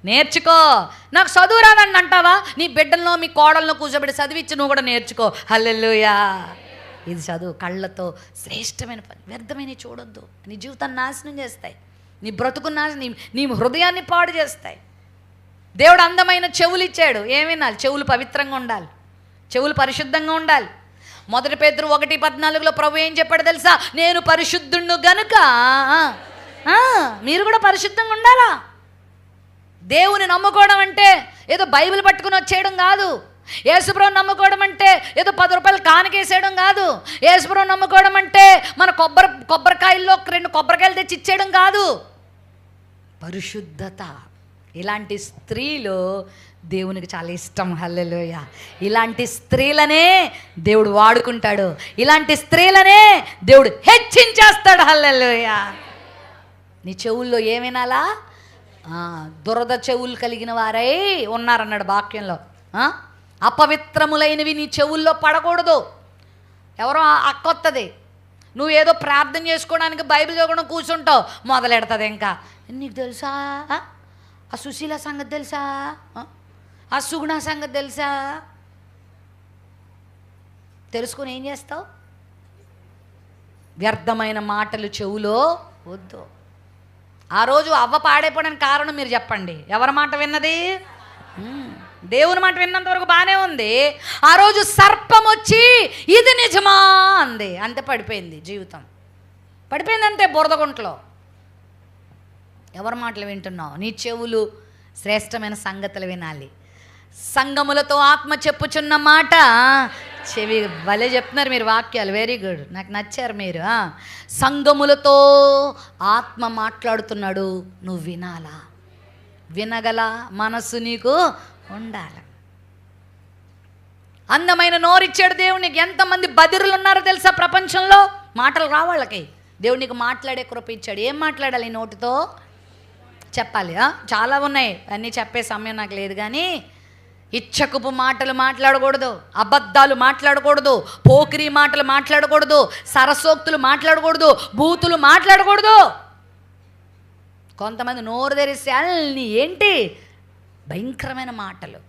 నేర్చుకో. నాకు చదువు రాదండి అంటావా? నీ బిడ్డలను మీ కోడలను కూర్చోబెట్టి చదివించి నువ్వు కూడా నేర్చుకో. హల్లెలూయా. ఇది చదువు. కళ్ళతో శ్రేష్టమైన పని, వ్యర్థమైన చూడొద్దు. నీ జీవితాన్ని నాశనం చేస్తాయి, నీ బ్రతుకు నీ హృదయాన్ని పాడు చేస్తాయి. దేవుడు అందమైన చెవులు ఇచ్చాడు. ఏం వినాలి? చెవులు పవిత్రంగా ఉండాలి, చెవులు పరిశుద్ధంగా ఉండాలి. 1 పేతురు 1:14 ప్రభు ఏం చెప్పాడు తెలుసా? నేను పరిశుద్ధుణ్ణు గనుక మీరు కూడా పరిశుద్ధంగా ఉండాలా. దేవుని నమ్ముకోవడం అంటే ఏదో బైబిల్ పట్టుకుని వచ్చేయడం కాదు. యేసుప్రభుని నమ్ముకోవడం అంటే ఏదో 10 రూపాయలు కానుకేసేయడం కాదు. యేసుప్రభుని నమ్ముకోవడం అంటే మన కొబ్బరికాయల్లో 2 కొబ్బరికాయలు తెచ్చి ఇచ్చేయడం కాదు. పరిశుద్ధత. ఇలాంటి స్త్రీలు దేవునికి చాలా ఇష్టం. హల్లెలూయా. ఇలాంటి స్త్రీలనే దేవుడు వాడుకుంటాడు, ఇలాంటి స్త్రీలనే దేవుడు హెచ్చించేస్తాడు. హల్లెలూయా. నీ చెవుల్లో ఏం వినాలా? దురద చెవులు కలిగిన వారై ఉన్నారన్నాడు వాక్యంలో. అపవిత్రములైనవి నీ చెవుల్లో పడకూడదు. ఎవరో అక్కొత్తది, నువ్వు ఏదో ప్రార్థన చేసుకోవడానికి బైబిల్ చదవడం కూర్చుంటావు, మొదలెడుతుంది. ఇంకా నీకు తెలుసా ఆ సుశీల సంగతి తెలుసా? ఆ సుగుణ సంగతి తెలుసా? తెలుసుకుని ఏం చేస్తావు? వ్యర్థమైన మాటలు చెవులో వద్దు. ఆ రోజు అవ్వ పాడైపోవడానికి కారణం మీరు చెప్పండి. ఎవరి మాట విన్నది? దేవుని మాట విన్నంత వరకు బాగానే ఉంది. ఆ రోజు సర్పం వచ్చి ఇది నిజమా అంది, అంతే పడిపోయింది జీవితం. పడిపోయింది అంతే బురదగుంట్లో. ఎవరి మాటలు వింటున్నావు? నీ చెవులు శ్రేష్టమైన సంగతులు వినాలి. సంగములతో ఆత్మ చెప్పుచున్న మాట చెవి. భలే చెప్తున్నారు మీరు వాక్యాలు, వెరీ గుడ్, నాకు నచ్చారు మీరు. సంగములతో ఆత్మ మాట్లాడుతున్నాడు, నువ్వు వినాలా. వినగల మనసు నీకు ఉండాలి. అందమైన నోరిచ్చాడు దేవుడు నీకు. ఎంతమంది బదిరులు ఉన్నారో తెలుసా ప్రపంచంలో? మాటలు రావాళ్ళకి దేవుడు నీకు మాట్లాడే కృప ఇచ్చాడు. ఏం మాట్లాడాలి? నోటితో చెప్పాలి. చాలా ఉన్నాయి, అన్నీ చెప్పే సమయం నాకు లేదు. కానీ ఇచ్చకపు మాటలు మాట్లాడకూడదు, అబద్ధాలు మాట్లాడకూడదు, పోకిరి మాటలు మాట్లాడకూడదు, సరసోక్తులు మాట్లాడకూడదు, బూతులు మాట్లాడకూడదు. కొంతమంది నోరు తెరిస్తే అన్ని ఏంటి భయంకరమైన మాటలు,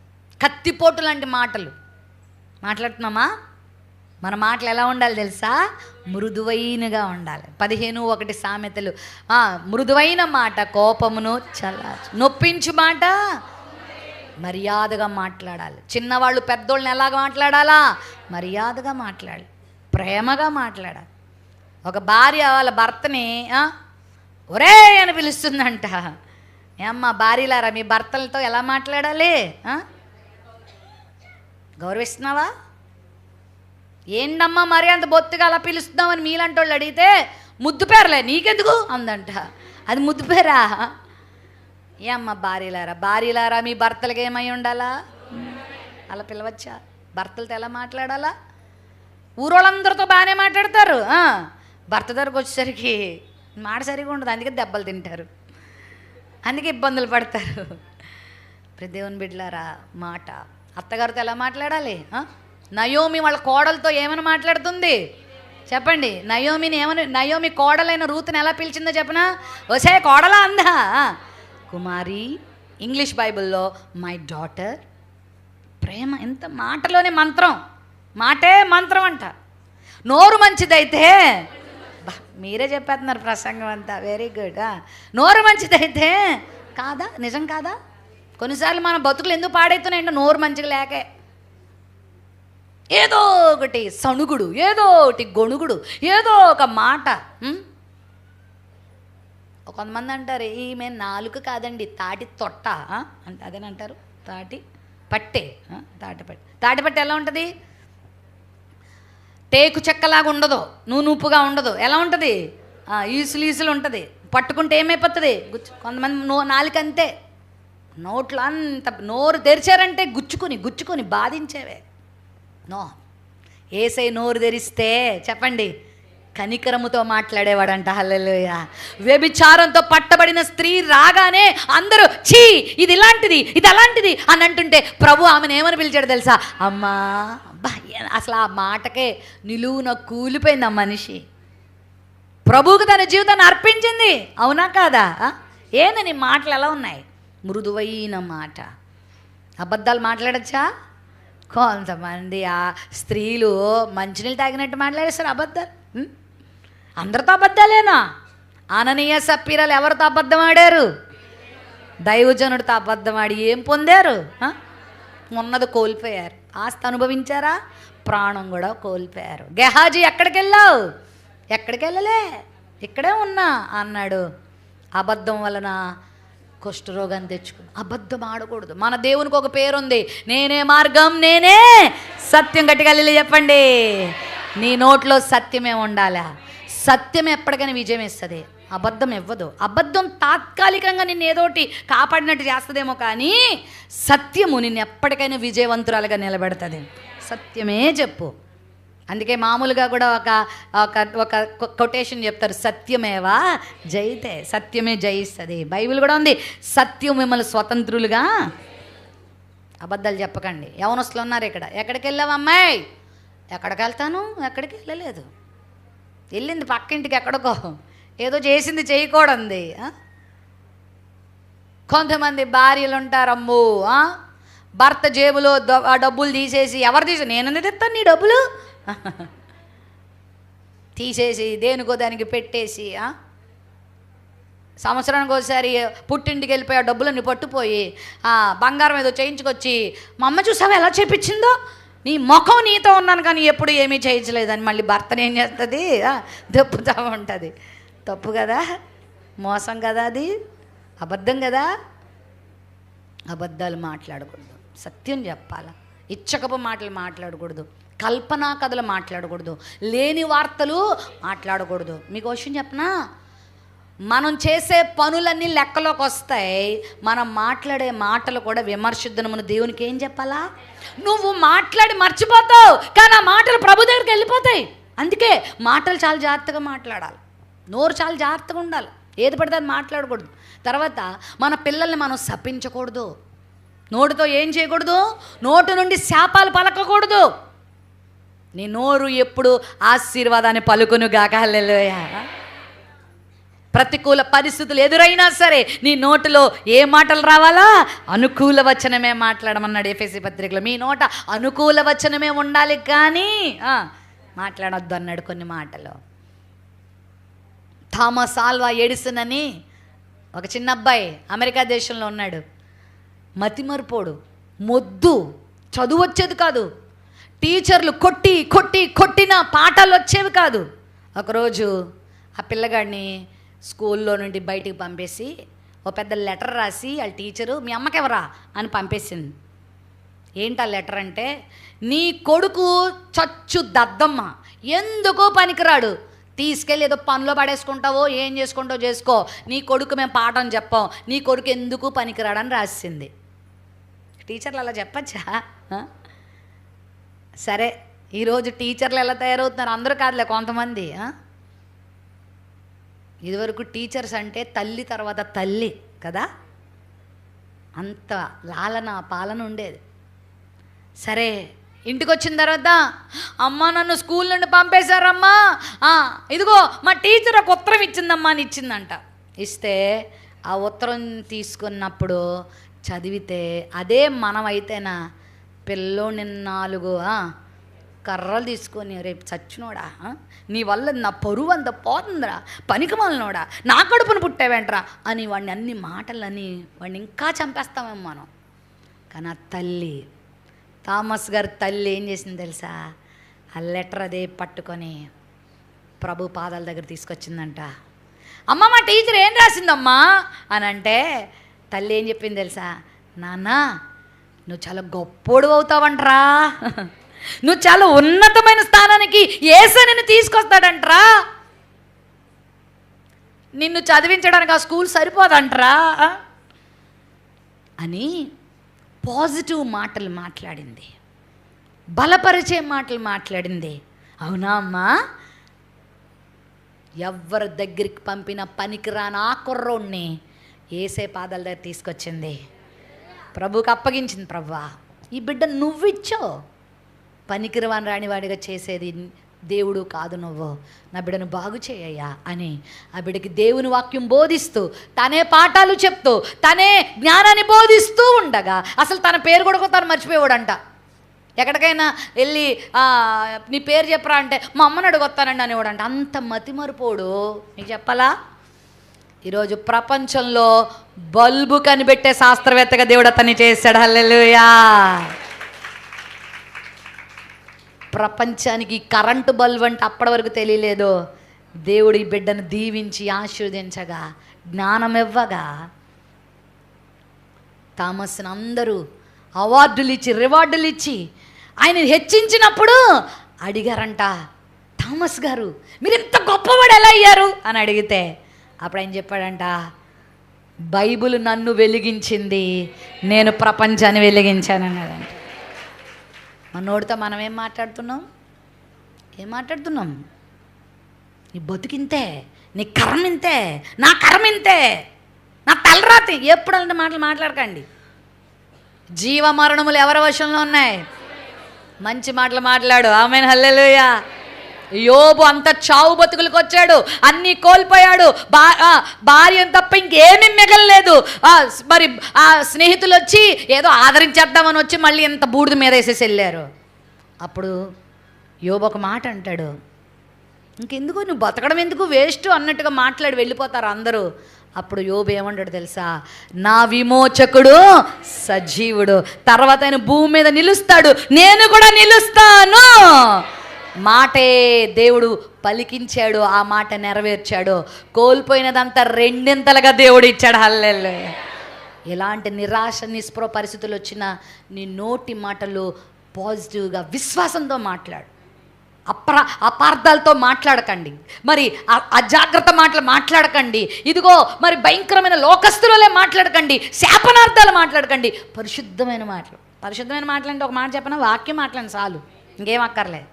కత్తిపోటు లాంటి మాటలు మాట్లాడుతున్నామా? మన మాటలు ఎలా ఉండాలి తెలుసా? మృదువైనగా ఉండాలి. 15:1 సామెతలు. మృదువైన మాట కోపమును చల్లార్చు, నొప్పించు మాట మర్యాదగా మాట్లాడాలి. చిన్నవాళ్ళు పెద్దోళ్ళని ఎలాగ మాట్లాడాలా? మర్యాదగా మాట్లాడాలి, ప్రేమగా మాట్లాడాలి. ఒక భార్య వాళ్ళ భర్తని ఒరే అని పిలుస్తుందంట. ఏమ్మా భార్యలారా, మీ భర్తలతో ఎలా మాట్లాడాలి? గౌరవిస్తున్నావా? ఏంటమ్మా మరి అంత బొత్తుగా అలా పిలుస్తున్నామని మీలాంటి వాళ్ళు అడిగితే ముద్దు పేర్లే నీకెందుకు అందంట. అది ముద్దు పేరా? ఏమ్మా భార్యలారా మీ భర్తలకి ఏమై ఉండాలా? అలా పిలవచ్చా? భర్తలతో ఎలా మాట్లాడాలా? ఊరోళ్ళందరితో బాగానే మాట్లాడతారు, భర్త దగ్గరకు వచ్చేసరికి మాట సరిగా ఉండదు, అందుకే దెబ్బలు తింటారు, అందుకే ఇబ్బందులు పడతారు. దేవుని బిడ్డలారా, మాట అత్తగారితో ఎలా మాట్లాడాలి? నయోమి వాళ్ళ కోడలతో ఏమని మాట్లాడుతుంది చెప్పండి? నయోమి కోడలైన రూతుని ఎలా పిలిచిందో చెప్పనా? వసే కోడలా అందా? కుమారి. ఇంగ్లీష్ బైబిల్లో మై డాటర్. ప్రేమ. ఎంత మాటలోనే మంత్రం, మాటే మంత్రం అంట. నోరు మంచిదైతే, మీరే చెప్పేస్తున్నారు ప్రసంగం అంతా, వెరీ గుడ్. నోరు మంచిదైతే కాదా? నిజం కాదా? కొన్నిసార్లు మన బతుకులు ఎందుకు పాడైతున్నాయంటే నోరు మంచిగా లేకే. ఏదో ఒకటి సణుగుడు, ఏదో ఒకటి గొణుగుడు, ఏదో ఒక మాట. కొంతమంది అంటారు ఈమె నాలుక కాదండి తాటి తొట్ట అంటే అదేనంటారు తాటి పట్టే తాటి పట్టే ఎలా ఉంటుంది? టేకు చెక్కలాగా ఉండదు, నూనూపుగా ఉండదు. ఎలా ఉంటుంది? ఈసులు ఉంటుంది. పట్టుకుంటే ఏమైపోతుంది? కొంతమంది నాలుక అంతే, నోట్లో అంత నోరు తెరిచారంటే గుచ్చుకుని బాధించేవే. నో, ఏసై నోరు తెరిస్తే చెప్పండి కనికరముతో మాట్లాడేవాడంట. హల్లెలూయా. వ్యభిచారంతో పట్టబడిన స్త్రీ రాగానే అందరూ ఛీ ఇది ఇలాంటిది ఇది అలాంటిది అని అంటుంటే ప్రభు ఆమెను ఏమని పిలిచాడు తెలుసా? అమ్మా. అసలు ఆ మాటకే నిలువున కూలిపోయింది ఆ మనిషి. ప్రభువుకు తన జీవితాన్ని అర్పించింది. అవునా కాదా? ఏందని మాటలు ఎలా ఉన్నాయి? మృదువైన మాట. అబద్ధాలు మాట్లాడచ్చా? కొంతమంది ఆ స్త్రీలు మంచినీళ్ళు తాగినట్టు మాట్లాడేస్తారు అబద్ధాలు. అందరితో అబద్ధాలేనా? అననీయ సప్పీరాలు ఎవరితో అబద్ధం ఆడారు? దైవజనుడితో అబద్ధం ఆడి ఏం పొందారు? ఉన్నది కోల్పోయారు. ఆస్తి అనుభవించారా? ప్రాణం కూడా కోల్పోయారు. గెహాజీ ఎక్కడికి వెళ్ళావు? ఎక్కడికి వెళ్ళలే, ఇక్కడే ఉన్నా అన్నాడు. అబద్ధం వలన కుష్ఠరోగాన్ని తెచ్చుకుని. అబద్ధం ఆడకూడదు. మన దేవునికి ఒక పేరుంది, నేనే మార్గం నేనే సత్యం. గట్టిగా వెళ్ళి చెప్పండి. నీ నోట్లో సత్యమే ఉండాలా. సత్యం ఎప్పటికైనా విజయం ఇస్తుంది, అబద్ధం ఇవ్వదు. అబద్ధం తాత్కాలికంగా నిన్ను ఏదోటి కాపాడినట్టు చేస్తుందేమో, కానీ సత్యము నిన్ను ఎప్పటికైనా విజయవంతురాలుగా నిలబెడుతుంది. సత్యమే చెప్పు. అందుకే మామూలుగా కూడా ఒక కొటేషన్ చెప్తారు, సత్యమేవా జయితే. సత్యమే జయిస్తుంది. బైబిల్ కూడా ఉంది, సత్యం మిమ్మల్ని స్వతంత్రులుగా. అబద్ధాలు చెప్పకండి. యవనస్తులు ఉన్నారు ఇక్కడ. ఎక్కడికి వెళ్ళావు అమ్మాయి? ఎక్కడికి వెళ్తాను, ఎక్కడికి వెళ్ళలేదు. వెళ్ళింది పక్కింటికి ఎక్కడికో, ఏదో చేసింది చేయకూడంది. కొంతమంది భార్యలు ఉంటారు, అమ్మో భర్త జేబులో డబ్బులు తీసేసి, ఎవరు తీసి నేనెందుకు తెస్తాను నీ డబ్బులు తీసేసి దేనికో దానికి పెట్టేసి, సంవత్సరానికి ఒకసారి పుట్టింటికి వెళ్ళిపోయి ఆ డబ్బులన్నీ పట్టుపోయి బంగారం ఏదో చేయించుకొచ్చి, మా అమ్మ చూసావా ఎలా చేపించిందో, నీ ముఖం నీతో ఉన్నాను కానీ ఎప్పుడు ఏమీ చేయించలేదని మళ్ళీ భర్తను ఏం చేస్తుంది? దెప్పుతూ ఉంటుంది. తప్పు కదా, మోసం కదా, అది అబద్ధం కదా. అబద్ధాలు మాట్లాడకూడదు, సత్యం చెప్పాలా. ఇచ్చకపు మాటలు మాట్లాడకూడదు, కల్పనా కథలు మాట్లాడకూడదు, లేని వార్తలు మాట్లాడకూడదు. మీకు విషయం చెప్పనా, మనం చేసే పనులన్నీ లెక్కలోకి వస్తాయి. మనం మాట్లాడే మాటలు కూడా విమర్శిద్దాము. దేవునికి ఏం చెప్పాలా? నువ్వు మాట్లాడి మర్చిపోతావు, కానీ ఆ మాటలు ప్రభు దగ్గరికి వెళ్ళిపోతాయి. అందుకే మాటలు చాలా జాగ్రత్తగా మాట్లాడాలి, నోరు చాలా జాగ్రత్తగా ఉండాలి, ఏది పడితే అది మాట్లాడకూడదు. తర్వాత మన పిల్లల్ని మనం శపించకూడదు. నోటితో ఏం చేయకూడదు? నోటి నుండి శాపాలు పలకకూడదు. నీ నోరు ఎప్పుడు ఆశీర్వాదాన్ని పలుకునుగాక. హల్లెలూయా. ప్రతికూల పరిస్థితులు ఎదురైనా సరే నీ నోటిలో ఏ మాటలు రావాలా? అనుకూల వచనమే మాట్లాడమన్నాడు ఎఫెసీ పత్రికలో. మీ నోట అనుకూల వచనమే ఉండాలి, కానీ మాట్లాడొద్దు అన్నాడు కొన్ని మాటలు. థామస్ ఆల్వా ఎడిసన్ అని ఒక చిన్న అబ్బాయి అమెరికా దేశంలో ఉన్నాడు. మతిమరుపోడు, మొద్దు, చదువు వచ్చేది కాదు, టీచర్లు కొట్టిన పాఠాలు వచ్చేవి కాదు. ఒకరోజు ఆ పిల్లగాడిని స్కూల్లో నుండి బయటికి పంపేసి ఓ పెద్ద లెటర్ రాసి వాళ్ళ టీచరు మీ అమ్మకెవరా అని పంపేసింది. ఏంటి ఆ లెటర్ అంటే, నీ కొడుకు చచ్చు దద్దమ్మ, ఎందుకో పనికిరాడు, తీసుకెళ్ళి ఏదో పనిలో పడేసుకుంటావో ఏం చేసుకుంటావో చేసుకో, నీ కొడుకు మేము పాఠం చెప్పాం, నీ కొడుకు ఎందుకు పనికిరాడని రాసింది. టీచర్లు అలా చెప్పచ్చా? సరే, ఈరోజు టీచర్లు ఎలా తయారవుతున్నారు? అందరూ కాదులే, కొంతమంది. ఇదివరకు టీచర్స్ అంటే తల్లి తర్వాత తల్లి కదా, అంత లాలన పాలన ఉండేది. సరే, ఇంటికి వచ్చిన తర్వాత అమ్మ నన్ను స్కూల్ నుండి పంపేశారమ్మా, ఇదిగో మా టీచర్ ఒక ఉత్తరం ఇచ్చిందమ్మా అని ఇచ్చిందంట. ఇస్తే ఆ ఉత్తరం తీసుకున్నప్పుడు చదివితే అదే మనమైతేనా పిల్లోని 4 కర్రలు తీసుకొని, రేపు చచ్చినోడా, నీ వల్ల నా పరువు అంత పోతుందిరా, పనికిమాలినోడా, నా కడుపును పుట్టావేంట్రా అని వాడిని అన్ని మాటలని వాడిని ఇంకా చంపేస్తామేమో మనం. కానీ ఆ తల్లి, థామస్ గారి తల్లి ఏం చేసింది తెలుసా? ఆ లెటర్ అదే పట్టుకొని ప్రభు పాదాల దగ్గర తీసుకొచ్చిందంట. అమ్మ మా టీచర్ ఏం రాసిందమ్మా అని అంటే తల్లి ఏం చెప్పింది తెలుసా? నాన్న నువ్వు చాలా గొప్పోడు అవుతావంటరా, నువ్వు చాలా ఉన్నతమైన స్థానానికి యేసు నిన్ను తీసుకొస్తాడంటరా, నిన్ను చదివించడానికి ఆ స్కూల్ సరిపోదంటరా అని పాజిటివ్ మాటలు మాట్లాడింది, బలపరిచే మాటలు మాట్లాడింది. అవునా అమ్మా? ఎవరి దగ్గరికి పంపిన పనికిరాని ఆ కుర్రోడిని యేసే పాదాల దగ్గర తీసుకొచ్చింది, ప్రభువుకి అప్పగించింది. ప్రభువా ఈ బిడ్డ నువ్విచ్చావు, పనికిరాని రానివాడిగా చేసేది దేవుడు కాదు, నువ్వు నా బిడ్డను బాగు చేయయ్యా అని ఆ బిడ్డకి దేవుని వాక్యం బోధిస్తూ, తనే పాఠాలు చెప్తూ, తనే జ్ఞానాన్ని బోధిస్తూ ఉండగా అసలు తన పేరు కూడా తను మర్చిపోయాడంట. ఎక్కడికైనా వెళ్ళి నీ పేరు చెప్పరా అంటే మా అమ్మని అడుగొస్తానండి అనేవాడంట. అంత మతిమరుపోడు. మీకు చెప్పాలా? ఈరోజు ప్రపంచంలో బల్బు కనిపెట్టే శాస్త్రవేత్తగా దేవుడు అతన్ని చేశాడు. హల్లెలూయా. ప్రపంచానికి కరెంటు బల్బు అంటే అప్పటి వరకు తెలియలేదు. దేవుడు ఈ బిడ్డను దీవించి ఆశీర్వదించగా, జ్ఞానం ఇవ్వగా, థామస్ని అందరూ అవార్డులు ఇచ్చి రివార్డులు ఇచ్చి ఆయన హెచ్చించినప్పుడు అడిగారంట, థామస్ గారు మీరు ఇంత గొప్పవాడు ఎలా అయ్యారు అని అడిగితే అప్పుడు ఆయన చెప్పాడంట, బైబిల్ నన్ను వెలిగించింది, నేను ప్రపంచాన్ని వెలిగించాను అన్నాడంట. మనోడితో మనం ఏం మాట్లాడుతున్నాం? నీ బతుకింతే, నీ కర్మ ఇంతే, నా కర్మ ఇంతే, నా తలరాతి. ఎప్పుడంటే మాటలు మాట్లాడకండి. జీవ మరణములు ఎవరి వశంలో ఉన్నాయి? మంచి మాటలు మాట్లాడు. ఆమేన్, హల్లెలూయా. యోబు అంత చావు బతుకులకు వచ్చాడు, అన్నీ కోల్పోయాడు, భార్యను తప్ప ఇంకేమీ మిగలలేదు. మరి ఆ స్నేహితులు వచ్చి ఏదో ఆదరించేద్దామని వచ్చి మళ్ళీ ఎంత బూడిద మీద వేసేసి వెళ్ళారు. అప్పుడు యోబు ఒక మాట అంటాడు, ఇంకెందుకు నువ్వు బతకడం ఎందుకు, వేస్ట్ అన్నట్టుగా మాట్లాడి వెళ్ళిపోతారు అందరూ. అప్పుడు యోబు ఏమంటాడు తెలుసా? నా విమోచకుడు సజీవుడు, తర్వాత ఆయన భూమి మీద నిలుస్తాడు, నేను కూడా నిలుస్తాను. మాటే దేవుడు పలికించాడు, ఆ మాట నెరవేర్చాడు. కోల్పోయినదంతా రెండింతలుగా దేవుడు ఇచ్చాడు. హల్లెలూయా. ఎలాంటి నిరాశ నిస్పృహ పరిస్థితులు వచ్చినా నీ నోటి మాటలు పాజిటివ్గా విశ్వాసంతో మాట్లాడు. అపార్థాలతో మాట్లాడకండి, మరి అజాగ్రత్త మాటలు మాట్లాడకండి. ఇదిగో మరి భయంకరమైన లోకస్తులే మాట్లాడకండి, శాపనార్థాలు మాట్లాడకండి. పరిశుద్ధమైన మాటలు అంటే ఒక మాట చెప్పిన వాక్యం మాట్లాడండి చాలు, ఇంకేం అక్కర్లేదు.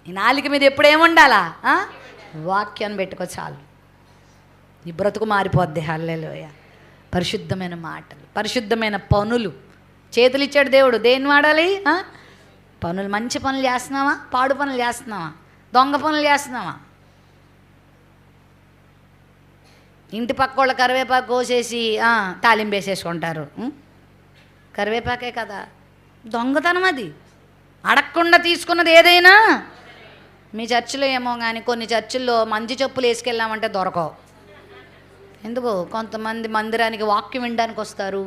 ఈ నాలుక మీద ఎప్పుడు ఏముండాలా? వాక్యాన్ని పెట్టుకో చాలు, నీ బ్రతుకు మారిపోద్ది. హల్లెలూయా. పరిశుద్ధమైన మాటలు, పరిశుద్ధమైన పనులు. చేతులు ఇచ్చాడు దేవుడు, దేన్ని వాడాలి? పనులు. మంచి పనులు చేస్తున్నావా? పాడు పనులు చేస్తున్నావా? దొంగ పనులు చేస్తున్నావా? ఇంటి పక్క వాళ్ళ కరివేపాకు కోసేసి తాలింపు వేసేసుకుంటారు. కరివేపాకే కదా, దొంగతనం అది. అడగకుండా తీసుకున్నది ఏదైనా. మీ చర్చిలో ఏమో కానీ కొన్ని చర్చిల్లో మంచి చెప్పులు వేసుకెళ్ళామంటే దొరకవు. ఎందుకు? కొంతమంది మందిరానికి వాక్యం వినడానికి వస్తారు,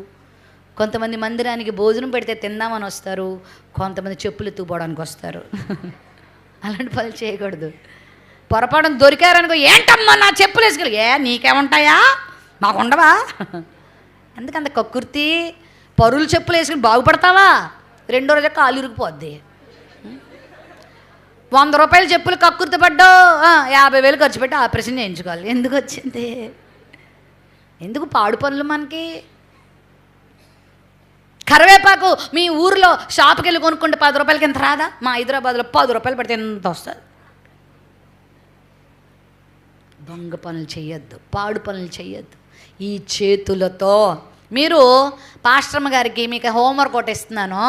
కొంతమంది మందిరానికి భోజనం పెడితే తిందామని వస్తారు, కొంతమంది చెప్పులు ఎత్తుకుపోవడానికి వస్తారు. అలాంటి పనులు చేయకూడదు. పొరపాటున దొరికారనుకో, ఏంటమ్మా నా చెప్పులు వేసుకెళ్ళి, నీకేముంటాయా, మాకు ఉండవా? ఎందుకంత కక్కుర్తి? పరులు చెప్పులు వేసుకుని బాగుపడతావా? రెండో రోజు కాలు ఇరిగిపోద్ది. 100 రూపాయల చెప్పులు కక్కుర్తి పడ్డావు, 50,000 ఖర్చు పెట్టి ఆపరేషన్ చేయించుకోవాలి. ఎందుకు వచ్చింది? ఎందుకు పాడు పనులు మనకి? కరివేపాకు మీ ఊరిలో షాప్కి వెళ్ళి కొనుక్కుంటే 10 రూపాయలకి ఎంత రాదా? మా హైదరాబాద్లో 10 రూపాయలు పడితే ఎంత వస్తుంది? దొంగ పనులు చెయ్యొద్దు, పాడు పనులు చెయ్యొద్దు. ఈ చేతులతో మీరు పాస్టర్మ గారికి మీకు హోంవర్క్ ఒకటి ఇస్తున్నాను.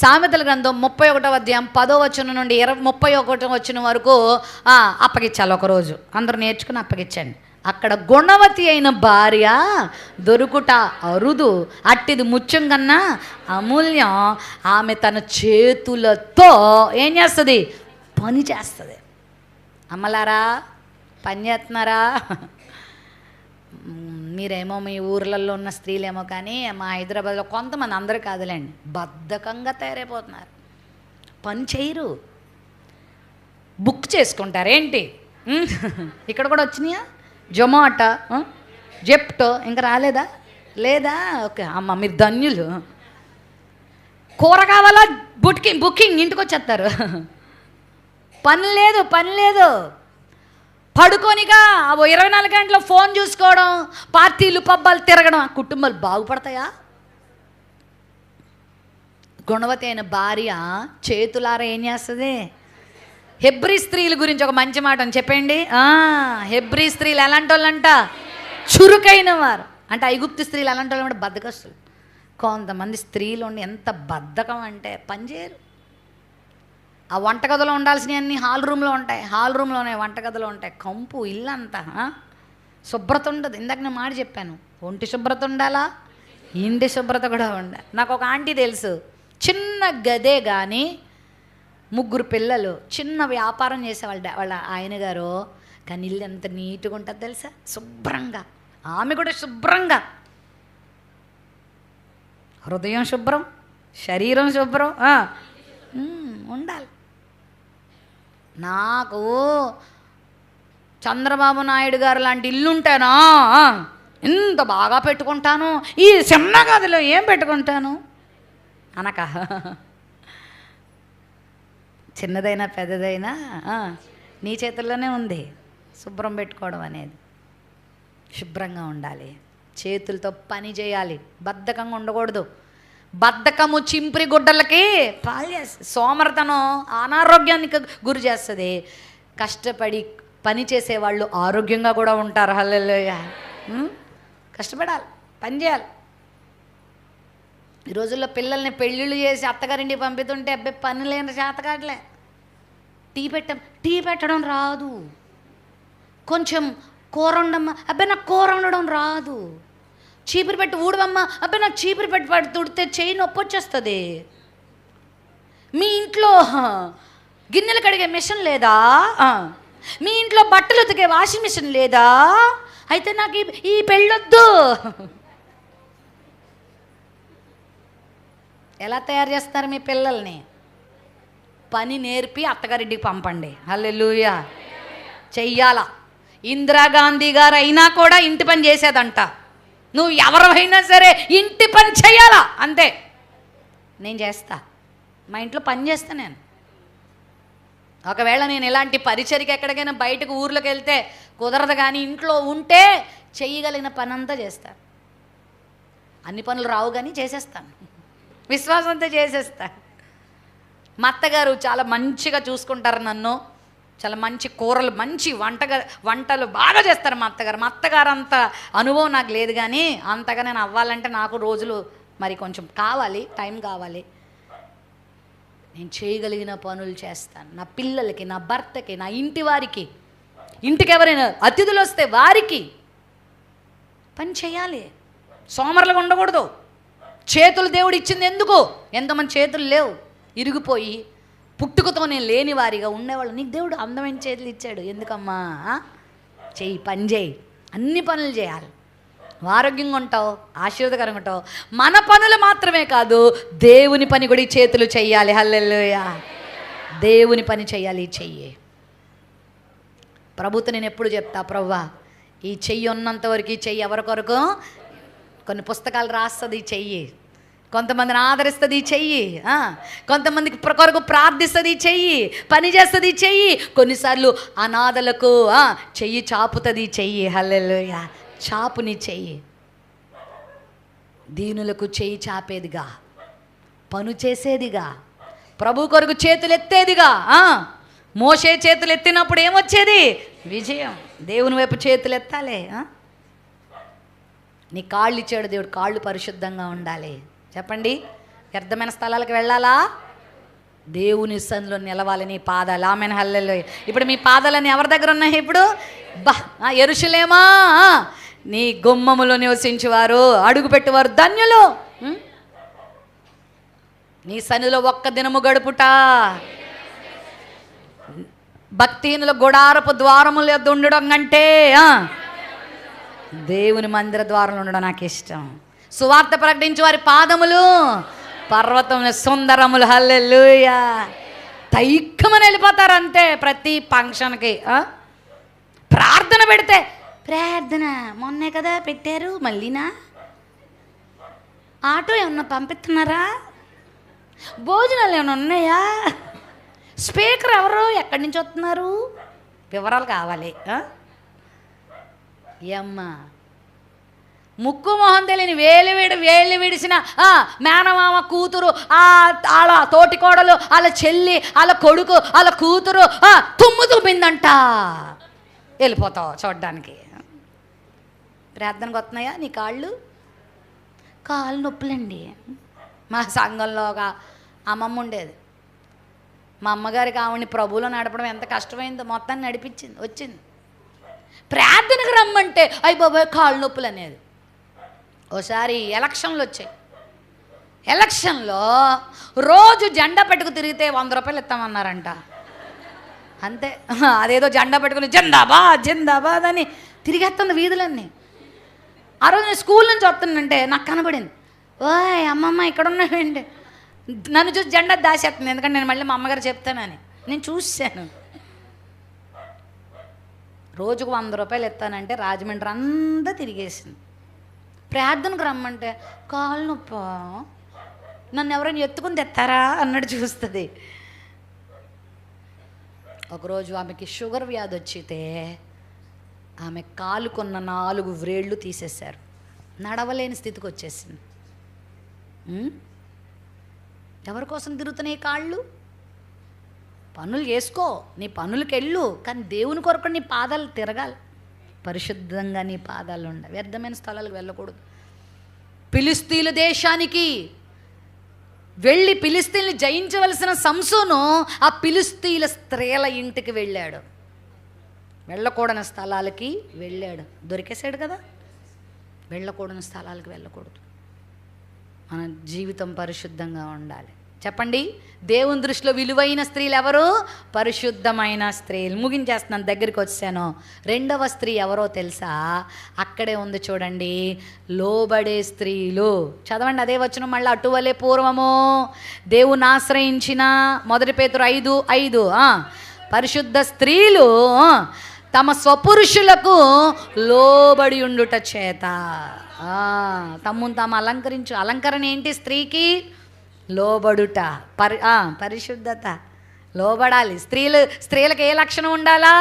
సామెతల గ్రంథం 31వ అధ్యాయం 10వ వచనం నుండి 31వ వచనం వరకు అప్పగించాలి. ఒకరోజు అందరూ నేర్చుకుని అప్పగించండి. అక్కడ గుణవతి అయిన భార్య దొరుకుట అరుదు, అట్టిది ముత్యం కన్నా అమూల్యం. ఆమె తన చేతులతో ఏం చేస్తుంది? పని చేస్తుంది. అమ్మలారా పని చేస్తున్నారా? మీరేమో మీ ఊర్లలో ఉన్న స్త్రీలేమో కానీ మా హైదరాబాద్లో కొంతమంది, అందరూ కాదులేండి, బద్ధకంగా తయారైపోతున్నారు. పని చేయరు, బుక్ చేసుకుంటారు. ఏంటి? ఇక్కడ కూడా వచ్చినాయా? జొమాటో, జెప్టో ఇంకా రాలేదా? లేదా? ఓకే అమ్మ మీరు ధన్యులు. కూర కావాలా? బుకింగ్ ఇంటికి వచ్చేస్తారు. పని లేదు. పడుకోనిగా 24 గంటలు ఫోన్ చూసుకోవడం, పార్టీలు పబ్బాలు తిరగడం. కుటుంబాలు బాగుపడతాయా? గుణవతి అయిన భార్య చేతులారా ఏం చేస్తుంది? హెబ్రీ స్త్రీల గురించి ఒక మంచి మాట అని చెప్పండి. హెబ్రీ స్త్రీలు ఎలాంటి వాళ్ళంట? చురుకైన వారు. అంటే ఐగుప్తు స్త్రీలు ఎలాంటి వాళ్ళు అంటే బద్ధకస్తులు. కొంతమంది స్త్రీలు ఉండి ఎంత బద్ధకం అంటే పనిచేయరు. ఆ వంటగదిలో ఉండాల్సినవన్నీ హాల్ రూమ్లో ఉంటాయి, హాల్ రూమ్లోనే వంటగదిలో ఉంటాయి. కంపు ఇల్లంతా శుభ్రత ఉండదు. ఇందాక నేను మాట చెప్పాను, ఒంటి శుభ్రత ఉండాలా, ఇంటి శుభ్రత కూడా ఉండాలి. నాకు ఒక ఆంటీ తెలుసు, చిన్న గదే కానీ 3 పిల్లలు, చిన్న వ్యాపారం చేసేవాళ్ళ వాళ్ళ ఆయన గారు. కానీ ఇల్లు ఎంత నీట్గా ఉంటుంది తెలుసా, శుభ్రంగా. ఆమె కూడా శుభ్రంగా, హృదయం శుభ్రం, శరీరం శుభ్రం ఉండాలి. నాకు చంద్రబాబు నాయుడు గారు లాంటి ఇల్లు ఉంటేనా ఇంత బాగా పెట్టుకుంటాను, ఈ చిన్న గదిలో ఏం పెట్టుకుంటాను అనక. చిన్నదైనా పెద్దదైనా నీ చేతుల్లోనే ఉంది శుభ్రం పెట్టుకోవడం అనేది. శుభ్రంగా ఉండాలి, చేతులతో పని చేయాలి, బద్ధకంగా ఉండకూడదు. బద్ధకము చింపిరి గుడ్డలకి సోమరతనం అనారోగ్యానికి గురి చేస్తుంది. కష్టపడి పని చేసేవాళ్ళు ఆరోగ్యంగా కూడా ఉంటారు. హల్లెలూయా. కష్టపడాలి, పని చేయాలి. ఈ రోజుల్లో పిల్లల్ని పెళ్ళిళ్ళు చేసి అత్తగారింటికి పంపిస్తుంటే అబ్బాయి పని లేని చేత కావట్లే. టీ పెట్టడం రాదు, కొంచెం కూర వండమ్మా, అబ్బాయి నాకు కూర వండడం రాదు. చీపురు పెట్టి ఊడవమ్మా, అబ్బాయి నాకు చీపురు పెట్టి తుడితే చెయ్యి నొప్పి వచ్చేస్తుంది. మీ ఇంట్లో గిన్నెలు కడిగే మిషన్ లేదా? మీ ఇంట్లో బట్టలు ఉతికే వాషింగ్ మిషన్ లేదా? అయితే నాకు ఈ పెళ్ళొద్దు. ఎలా తయారు చేస్తారు మీ పిల్లల్ని? పని నేర్పి అత్తగారింటికి పంపండి. హల్లెలూయా. చెయ్యాలా. ఇందిరాగాంధీ గారు అయినా కూడా ఇంటి పని చేసేదంట. నువ్వు ఎవరైనా సరే ఇంటి పని చేయాలా అంతే. నేను చేస్తా, మా ఇంట్లో పని చేస్తా నేను. ఒకవేళ నేను ఇలాంటి పరిచర్కి ఎక్కడికైనా బయటకు ఊర్లోకి వెళ్తే కుదరదు, కానీ ఇంట్లో ఉంటే చెయ్యగలిగిన పని అంతా చేస్తాను. అన్ని పనులు రావు కానీ చేసేస్తాను, విశ్వాసంతో చేసేస్తాను. మా అత్తగారు చాలా మంచిగా చూసుకుంటారు నన్ను. చాలా మంచి కూరలు, మంచి వంటలు బాగా చేస్తారు మా అత్తగారు. మా అత్తగారు అంత అనుభవం నాకు లేదు, కానీ అంతగా నేను అవ్వాలంటే నాకు రోజులు మరి కొంచెం కావాలి, టైం కావాలి. నేను చేయగలిగిన పనులు చేస్తాను. నా పిల్లలకి, నా భర్తకి, నా ఇంటి వారికి, ఇంటికి ఎవరైనా అతిథులు వస్తే వారికి పని చేయాలి. సోమరులుగా ఉండకూడదు. చేతులు దేవుడు ఇచ్చింది ఎందుకు? ఎంతమంది చేతులు లేవు, ఇరిగిపోయి పుట్టుకతోనే లేని వారిగా ఉండేవాళ్ళు. నీకు దేవుడు అందమైన చేతులు ఇచ్చాడు, ఎందుకమ్మా? చెయ్యి, పని చేయి, అన్ని పనులు చేయాలి. ఆరోగ్యంగా ఉంటావు, ఆశీర్వాదకరంగా ఉంటావు. మన పనులు మాత్రమే కాదు, దేవుని పని కూడా ఈ చేతులు చెయ్యాలి. హల్లెలూయా. దేవుని పని చెయ్యాలి. చెయ్యి. ప్రభుతో నేను ఎప్పుడు చెప్తా, ప్రభువా ఈ చెయ్యి ఉన్నంత వరకు ఈ చెయ్యి ఎవరి కొరకు? కొన్ని పుస్తకాలు రాస్తుంది ఈ చెయ్యి, కొంతమందిని ఆదరిస్తుంది చెయ్యి, కొంతమందికి కొరకు ప్రార్థిస్తుంది చెయ్యి, పని చేస్తుంది చెయ్యి, కొన్నిసార్లు అనాథలకు చెయ్యి చాపుతుంది చెయ్యి. హల్లెలూయా. చాపుని చెయ్యి. దీనులకు చెయ్యి చాపేదిగా, పను చేసేదిగా, ప్రభు కొరకు చేతులు ఎత్తేదిగా. మోషే చేతులు ఎత్తినప్పుడు ఏమొచ్చేది? విజయం. దేవుని వైపు చేతులు ఎత్తాలి. నీ కాళ్ళు ఇచ్చాడు దేవుడు, కాళ్ళు పరిశుద్ధంగా ఉండాలి. చెప్పండి, వ్యర్థమైన స్థలాలకు వెళ్ళాలా? దేవుని సన్నిధిలో నిలవాలి నీ పాదాలు. ఆమెన్. హల్లెలూయా. ఇప్పుడు మీ పాదాలన్నీ ఎవరి దగ్గర ఉన్నాయి? ఇప్పుడు యెరూషలేమా, నీ గుమ్మములో నివసించేవారు, అడుగుపెట్టేవారు ధన్యులు. నీ సన్నిధిలో ఒక్క దినము గడుపుట, భక్తిహీనుల గుడారపు ద్వారముల యొద్ద ఉండడం కంటే దేవుని మందిర ద్వారంలో ఉండడం నాకు ఇష్టం. సువార్త ప్రకటించే వారి పాదములు పర్వతములు సుందరములు. హల్లెలూయా. తైక్కమని వెళ్ళిపోతారు అంతే. ప్రతి ఫంక్షన్కి ప్రార్థన పెడితే ప్రార్థన మొన్నే కదా పెట్టారు, మళ్ళీనా? ఆటో ఏమన్నా పంపిస్తున్నారా? భోజనాలు ఏమైనా ఉన్నాయా? స్పీకర్ ఎవరు, ఎక్కడి నుంచి వస్తున్నారు? వివరాలు కావాలి. ఏమ్మా ముక్కు మొహం తెలియని వేలు విడిసిన మేనమామ కూతురు, వాళ్ళ తోటి కోడలు, వాళ్ళ చెల్లి, వాళ్ళ కొడుకు, వాళ్ళ కూతురు తుమ్మిందంట, వెళ్ళిపోతావు చూడ్డానికి. ప్రార్థనకు వస్తున్నాయా నీ కాళ్ళు నొప్పులండి. మా సంఘంలో ఒక అమ్మమ్మ ఉండేది. మా అమ్మగారికి ఆవిడని ప్రభువులో నడపడం ఎంత కష్టమైందో మొత్తాన్ని నడిపించింది, వచ్చింది. ప్రార్థనకు రమ్మంటే అయ్య బాబాయ్ కాళ్ళు నొప్పులు అనేది. ఓసారి ఎలక్షన్లు వచ్చాయి. ఎలక్షన్లో రోజు జెండా పెట్టుకు తిరిగితే 100 రూపాయలు ఇస్తామన్నారంట. అంతే, అదేదో జెండా పెట్టుకుని జిందాబాద్ అని తిరిగేస్తుంది వీధులన్నీ. ఆ రోజు నేను స్కూల్ నుంచి వస్తున్నానంటే నాకు కనబడింది. ఓయ్ అమ్మమ్మ ఇక్కడ ఉన్నావేంటి? నన్ను చూసి జెండా దాచేస్తుంది, ఎందుకంటే నేను మళ్ళీ మా అమ్మగారు చెప్తానని. నేను చూశాను. రోజుకు 100 రూపాయలు ఇస్తానంటే రాజమండ్రి అంతా తిరిగేసింది. ప్రార్థనకు రమ్మంటే కాళ్ళు నొప్పి, నన్ను ఎవరైనా ఎత్తుకుని తెస్తారా అన్నట్టు చూస్తుంది. ఒకరోజు ఆమెకి షుగర్ వ్యాధి వచ్చితే ఆమె కాలుకున్న 4 వ్రేళ్ళు తీసేశారు. నడవలేని స్థితికి వచ్చేసింది. ఎవరి కోసం తిరుగుతున్నాయి కాళ్ళు? పనులు చేసుకో, నీ పనులకి వెళ్ళు, కానీ దేవుని కొరకు నీ పాదాలు తిరగాలి. పరిశుద్ధంగా నీ పాదాలు ఉండాలి. వ్యర్థమైన స్థలాలకు వెళ్ళకూడదు. ఫిలిష్తీయుల దేశానికి వెళ్ళి ఫిలిష్తీయుల్ని జయించవలసిన సంసోను ఆ ఫిలిష్తీయుల స్త్రీల ఇంటికి వెళ్ళాడు. వెళ్ళకూడని స్థలాలకి వెళ్ళాడు. దొరికేశాడు కదా. వెళ్ళకూడని స్థలాలకు వెళ్ళకూడదు. మన జీవితం పరిశుద్ధంగా ఉండాలి. చెప్పండి, దేవుని దృష్టిలో విలువైన స్త్రీలు ఎవరు? పరిశుద్ధమైన స్త్రీలు. ముగించేస్తున్నాను, దగ్గరికి వచ్చాను. 2వ స్త్రీ ఎవరో తెలుసా? అక్కడే ఉంది చూడండి, లోబడే స్త్రీలు. చదవండి అదే వచనం మళ్ళీ. అటువలే పూర్వము దేవుని ఆశ్రయించిన 1 పేతురు 5:5 పరిశుద్ధ స్త్రీలు తమ స్వపురుషులకు లోబడి ఉండుట చేత తమ్మును తాము అలంకరణ ఏంటి? స్త్రీకి లోబడుట, పరిశుద్ధత, లోబడాలి. స్త్రీలకు ఏ లక్షణం ఉండాలా?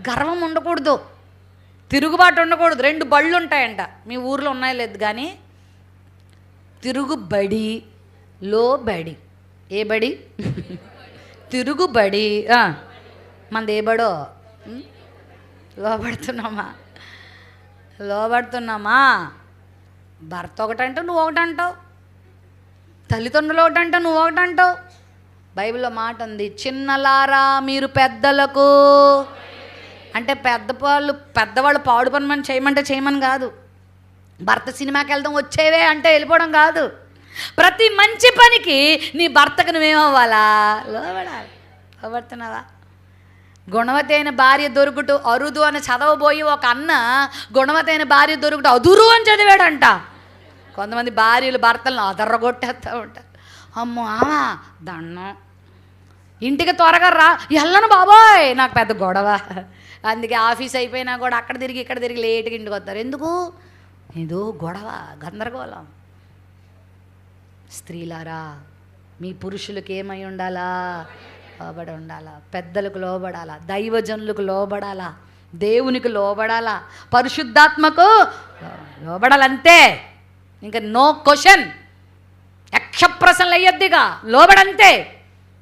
గర్వం ఉండకూడదు, తిరుగుబాటు ఉండకూడదు. 2 బళ్ళు ఉంటాయంట, మీ ఊర్లో ఉన్నాయో లేదు కానీ. తిరుగుబడి, లోబడి. ఏ బడి? తిరుగుబడి. మనది ఏ బడో? లోబడుతున్నామా? భర్త ఒకటంటావు, నువ్వు ఒకటంటావు. తల్లిదండ్రులు ఒకటంటావు, నువ్వు ఒకటంటావు. బైబిల్లో మాట ఉంది, చిన్నలారా మీరు పెద్దలకు. అంటే పెద్దవాళ్ళు పాడు పని చేయమంటే చేయమని కాదు. భర్త సినిమాకి వెళ్దాం వచ్చేవే అంటే వెళ్ళిపోవడం కాదు. ప్రతి మంచి పనికి నీ భర్తకు నువ్వేమవ్వాలా? లోబడాలి. లోబడుతున్నావా? గుణవతైన భార్య దొరుకుట అరుదు అని చదవబోయి ఒక అన్న గుణవతైన భార్య దొరుకుట అదురు అని చదివాడంట. కొంతమంది భార్యలు భర్తలను అదర్రగొట్టేస్తూ ఉంటారు. అమ్మో దండం, ఇంటికి త్వరగా రా, వెళ్ళను బాబోయ్, నాకు పెద్ద గొడవ. అందుకే ఆఫీస్ అయిపోయినా కూడా అక్కడ తిరిగి ఇక్కడ తిరిగి లేట్గా ఇంటికి వస్తారు. ఎందుకు? ఏదో గొడవ, గందరగోళం. స్త్రీలారా మీ పురుషులకు ఏమై ఉండాలా? లోబడి ఉండాలా. పెద్దలకు లోబడాలా, దైవజనులకు లోబడాలా, దేవునికి లోబడాలా, పరిశుద్ధాత్మకు లోబడాలంతే. ఇంకా నో క్వశ్చన్, యక్షప్రశ్నలు అయ్యొద్దిగా, లోబడంతే.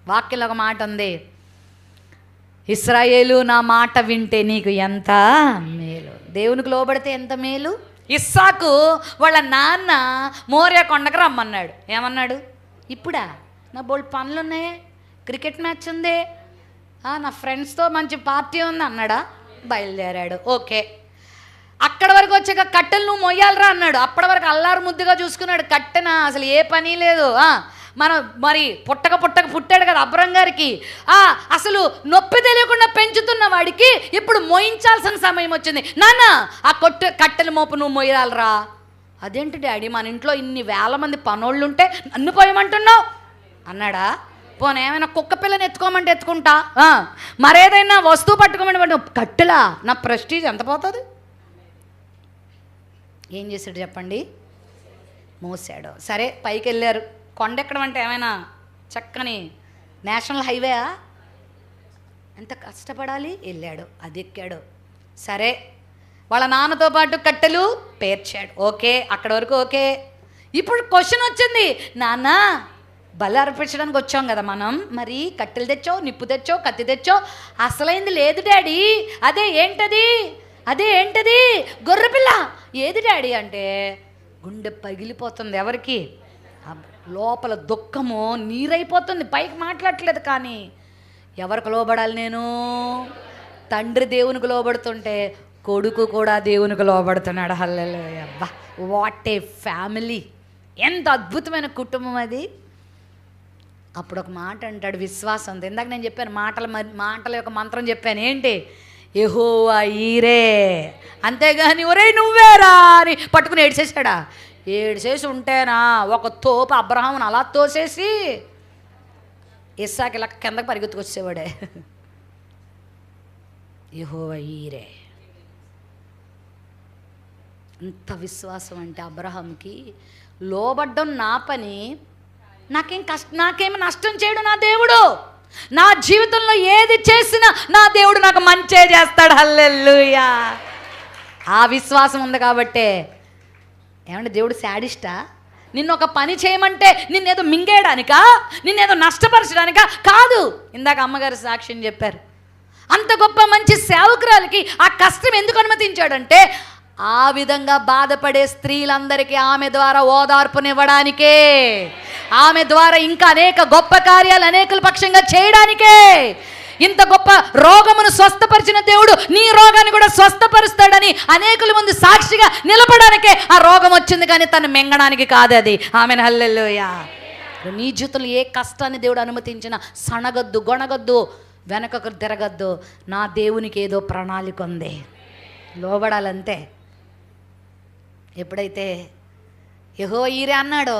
వాక్యంలో ఒక మాట ఉంది, ఇశ్రాయేలు నా మాట వింటే నీకు ఎంత మేలు. దేవునికి లోబడితే ఎంత మేలు. ఇస్సాకు వాళ్ళ నాన్న మోరియా కొండకు రమ్మన్నాడు. ఏమన్నాడు? ఇప్పుడా? నా బోల్డ్ పనులు ఉన్నాయి, క్రికెట్ మ్యాచ్ ఉంది, నా ఫ్రెండ్స్తో మంచి పార్టీ ఉంది అన్నాడా? బయలుదేరాడు. ఓకే, అక్కడ వరకు వచ్చాక కట్టెలు నువ్వు మొయ్యాలరా అన్నాడు. అప్పటి వరకు అల్లారు ముద్దుగా చూసుకున్నాడు. కట్టెన అసలు ఏ పని లేదు. మరి పుట్టాడు కదా అబ్రం గారికి. అసలు నొప్పి తెలియకుండా పెంచుతున్న వాడికి ఇప్పుడు మోయించాల్సిన సమయం వచ్చింది. నాన్న ఆ కట్టెల మోపు నువ్వు మొయ్యాలరా. అదేంటి డాడీ, మన ఇంట్లో ఇన్ని వేల మంది పనోళ్ళు ఉంటే నన్ను పోయమంటున్నావు అన్నాడా? పోనీ ఏమైనా కుక్క పిల్లని ఎత్తుకోమంటే ఎత్తుకుంటా, మరేదైనా వస్తువు పట్టుకోమంటే కట్టెలా, నా ప్రెస్టీజ్ ఎంత పోతుంది? ఏం చేశాడు చెప్పండి? మోసాడు. సరే పైకి వెళ్ళారు. కొండెక్కడం అంటే ఏమైనా చక్కని నేషనల్ హైవేయా? ఎంత కష్టపడాలి. వెళ్ళాడు, అది ఎక్కాడు. సరే వాళ్ళ నాన్నతో పాటు కట్టెలు పేర్చాడు. ఓకే, అక్కడ వరకు ఓకే. ఇప్పుడు క్వశ్చన్ వచ్చింది, నాన్న బలి అర్పించడానికి వచ్చాం కదా మనం, మరి కట్టెలు తెచ్చో, నిప్పు తెచ్చో, కత్తి తెచ్చో, అసలైంది లేదు డాడీ. అదే ఏంటది? గొర్రెపిల్ల. ఏది డాడీ అంటే గుండె పగిలిపోతుంది. ఎవరికి? లోపల దుఃఖము నీరైపోతుంది. పైకి మాట్లాడట్లేదు. కానీ ఎవరికి లోబడాలి నేను? తండ్రి దేవునికి లోబడుతుంటే కొడుకు కూడా దేవునికి లోబడుతున్నాడు. హల్లెలూయా. అబ్బా, వాట్ ఏ ఫ్యామిలీ! ఎంత అద్భుతమైన కుటుంబం అది. అప్పుడు ఒక మాట అంటాడు విశ్వాసంతో. ఇందాక నేను చెప్పాను మాటల యొక్క మంత్రం చెప్పాను. ఏంటి? యెహోవా ఈరే. అంతేగాని ఒరే నువ్వేరా అని పట్టుకుని ఏడ్చేసాడా? ఏడ్చేసి ఉంటేనా ఒక తోపు అబ్రహామును అలా తోసేసి ఇస్సాకు ఇలా కిందకి పరిగెత్తుకొచ్చేవాడే. యెహోవా ఈరే. అంత విశ్వాసం అంటే అబ్రహాంకి. లోబడ్డం నా పని, నాకేమి నష్టం చేయడు నా దేవుడు. నా జీవితంలో ఏది చేసినా నా దేవుడు నాకు మంచే చేస్తాడు. హల్లెలూయా. ఆ విశ్వాసం ఉంది కాబట్టే. ఏమంటే దేవుడు శాడిస్టా? నిన్ను ఒక పని చేయమంటే నిన్నేదో మింగేయడానికా, నిన్నేదో నష్టపరచడానికా? కాదు. ఇందాక అమ్మగారు సాక్ష్యం చెప్పారు. అంత గొప్ప మంచి సేవకురాలికి ఆ కష్టం ఎందుకు అనుమతించాడంటే ఆ విధంగా బాధపడే స్త్రీలందరికీ ఆమె ద్వారా ఓదార్పునివ్వడానికే, ఆమె ద్వారా ఇంకా అనేక గొప్ప కార్యాలు అనేకుల పక్షంగా చేయడానికే. ఇంత గొప్ప రోగమును స్వస్థపరిచిన దేవుడు నీ రోగాన్ని కూడా స్వస్థపరుస్తాడని అనేకుల ముందు సాక్షిగా నిలబడానికే ఆ రోగం వచ్చింది, కానీ తను మింగడానికి కాదు అది. ఆమెను. హల్లెలూయా. నీ జీవితంలో ఏ కష్టాన్ని దేవుడు అనుమతించినా సణగొద్దు, గొణగొద్దు, వెనకకు తిరగద్దు. నా దేవునికి ఏదో ప్రణాళిక ఉంది. లోబడాలంతే. ఎప్పుడైతే యెహోవా ఈరే అన్నాడో,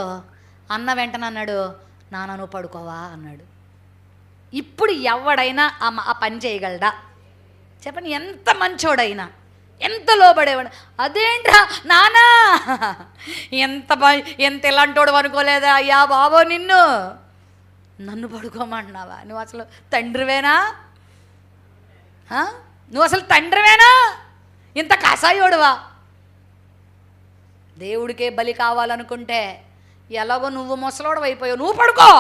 అన్న వెంటనే అన్నాడు, నాన్న నువ్వు పడుకోవా అన్నాడు. ఇప్పుడు ఎవడైనా ఆ పని చేయగలడా చెప్పండి? ఎంత మంచోడైనా, ఎంత లోబడేవాడు. అదేంట్రా నానా, ఎంత ఇలాంటోడు అనుకోలేదా? అయ్యా బాబో, నన్ను పడుకోమంటున్నావా? నువ్వు అసలు తండ్రివేనా? నువ్వు అసలు తండ్రివేనా? ఇంత కసాయోడువా? దేవుడికే బలి కావాలనుకుంటే ఎలాగో నువ్వు ముసలోడు అయిపోయావు, నువ్వు పడుకో,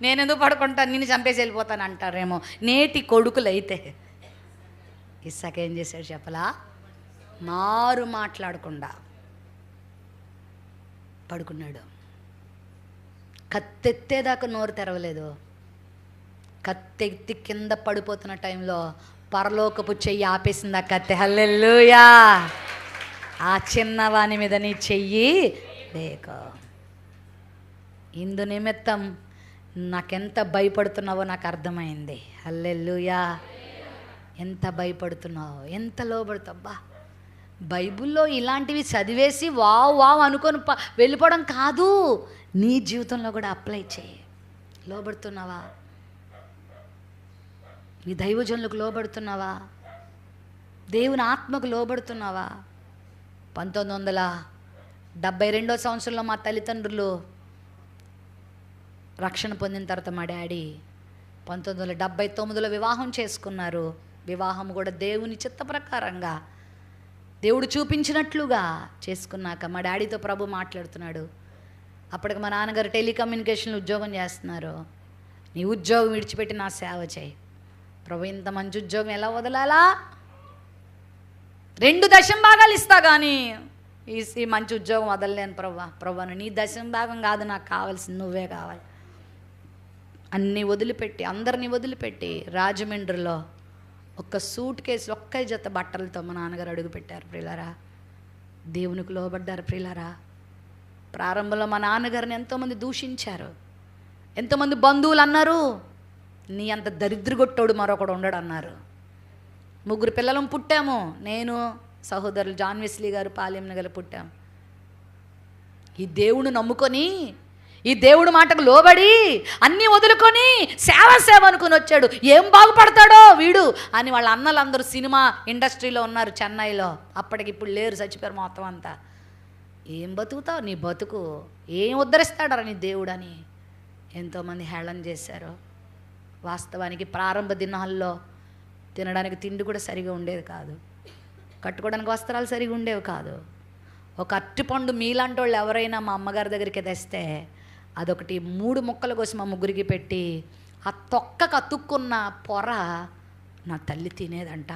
నేనెందుకు పడుకుంటాను, నిన్ను చంపేసి వెళ్ళిపోతాను అంటారేమో నేటి కొడుకులైతే. ఇస్సాకు ఏం చేశాడు చెప్పలా? మారు మాట్లాడకుండా పడుకున్నాడు. కత్తెత్తేదాకా నోరు తెరవలేదు. కత్తెత్తి కింద పడిపోతున్న టైంలో పరలోకపు చెయ్యి ఆపేసింది ఆ కత్తె. హల్లెలూయా. ఆ చిన్నవాని మీద నీ చెయ్యి వేకో. ఇందు నిమిత్తం నాకెంత భయపడుతున్నావో నాకు అర్థమైంది. హల్లెలూయా. ఎంత భయపడుతున్నావో, ఎంత లోబడుతావా. బైబిల్లో ఇలాంటివి చదివేసి వావ్ అనుకొని వెళ్ళిపోవడం కాదు, నీ జీవితంలో కూడా అప్లై చేయి. లోబడుతున్నావా? నీ దైవజనులకు లోబడుతున్నావా? దేవుని ఆత్మకు లోబడుతున్నావా? 1972 సంవత్సరంలో మా తల్లిదండ్రులు రక్షణ పొందిన తర్వాత మా డాడీ 1979లో వివాహం చేసుకున్నారు. వివాహం కూడా దేవుని చిత్త ప్రకారంగా దేవుడు చూపించినట్లుగా చేసుకున్నాక మా డాడీతో ప్రభు మాట్లాడుతున్నాడు. అప్పటికి మా నాన్నగారు టెలికమ్యూనికేషన్లో ఉద్యోగం చేస్తున్నారు. నీ ఉద్యోగం విడిచిపెట్టి నా సేవ చేయి. ప్రభు, ఇంత మంచి ఉద్యోగం ఎలా వదలాలా? 2 దశంభాగాలు ఇస్తా కానీ ఈ మంచి ఉద్యోగం వదలలేను ప్రభు. నీ దశంభాగం కాదు నాకు కావాల్సింది, నువ్వే కావాలి. అన్నీ వదిలిపెట్టి, అందరినీ వదిలిపెట్టి రాజమండ్రిలో ఒక్క సూట్ కేసులో ఒక్క జత బట్టలతో మా నాన్నగారు అడుగుపెట్టారు. ప్రియులారా, దేవునికి లోబడ్డారు. ప్రియులారా, ప్రారంభంలో మా నాన్నగారిని ఎంతోమంది దూషించారు. ఎంతోమంది బంధువులు అన్నారు, నీ అంత దరిద్రగొట్టోడు మరొకడు ఉండడు అన్నారు. 3 పిల్లలం పుట్టాము. నేను, సహోదరులు జాన్ వెస్లీ గారు, పాలెం నగర్ పుట్టాము. ఈ దేవుని నమ్ముకొని ఈ దేవుడి మాటకు లోబడి అన్నీ వదులుకొని సేవ అనుకుని వచ్చాడు. ఏం బాగుపడతాడో వీడు అని వాళ్ళ అన్నలందరూ సినిమా ఇండస్ట్రీలో ఉన్నారు చెన్నైలో. అప్పటికి ఇప్పుడు లేరు, చచ్చిపోయారు మొత్తం అంతా. ఏం బతుకుతావు నీ బతుకు, ఏం ఉద్ధరిస్తాడరా నీ దేవుడని ఎంతోమంది హేళన చేశారు. వాస్తవానికి ప్రారంభ దినాల్లో తినడానికి తిండి కూడా సరిగా ఉండేది కాదు, కట్టుకోవడానికి వస్త్రాలు సరిగా ఉండేవి కాదు. ఒక అరటిపండు మీలాంటి వాళ్ళు ఎవరైనా మా అమ్మగారి దగ్గరికి తెస్తే అదొకటి 3 ముక్కలు కోసి మా ముగ్గురికి పెట్టి ఆ తొక్కకు అతుక్కున్న పొర నా తల్లి తినేదంట.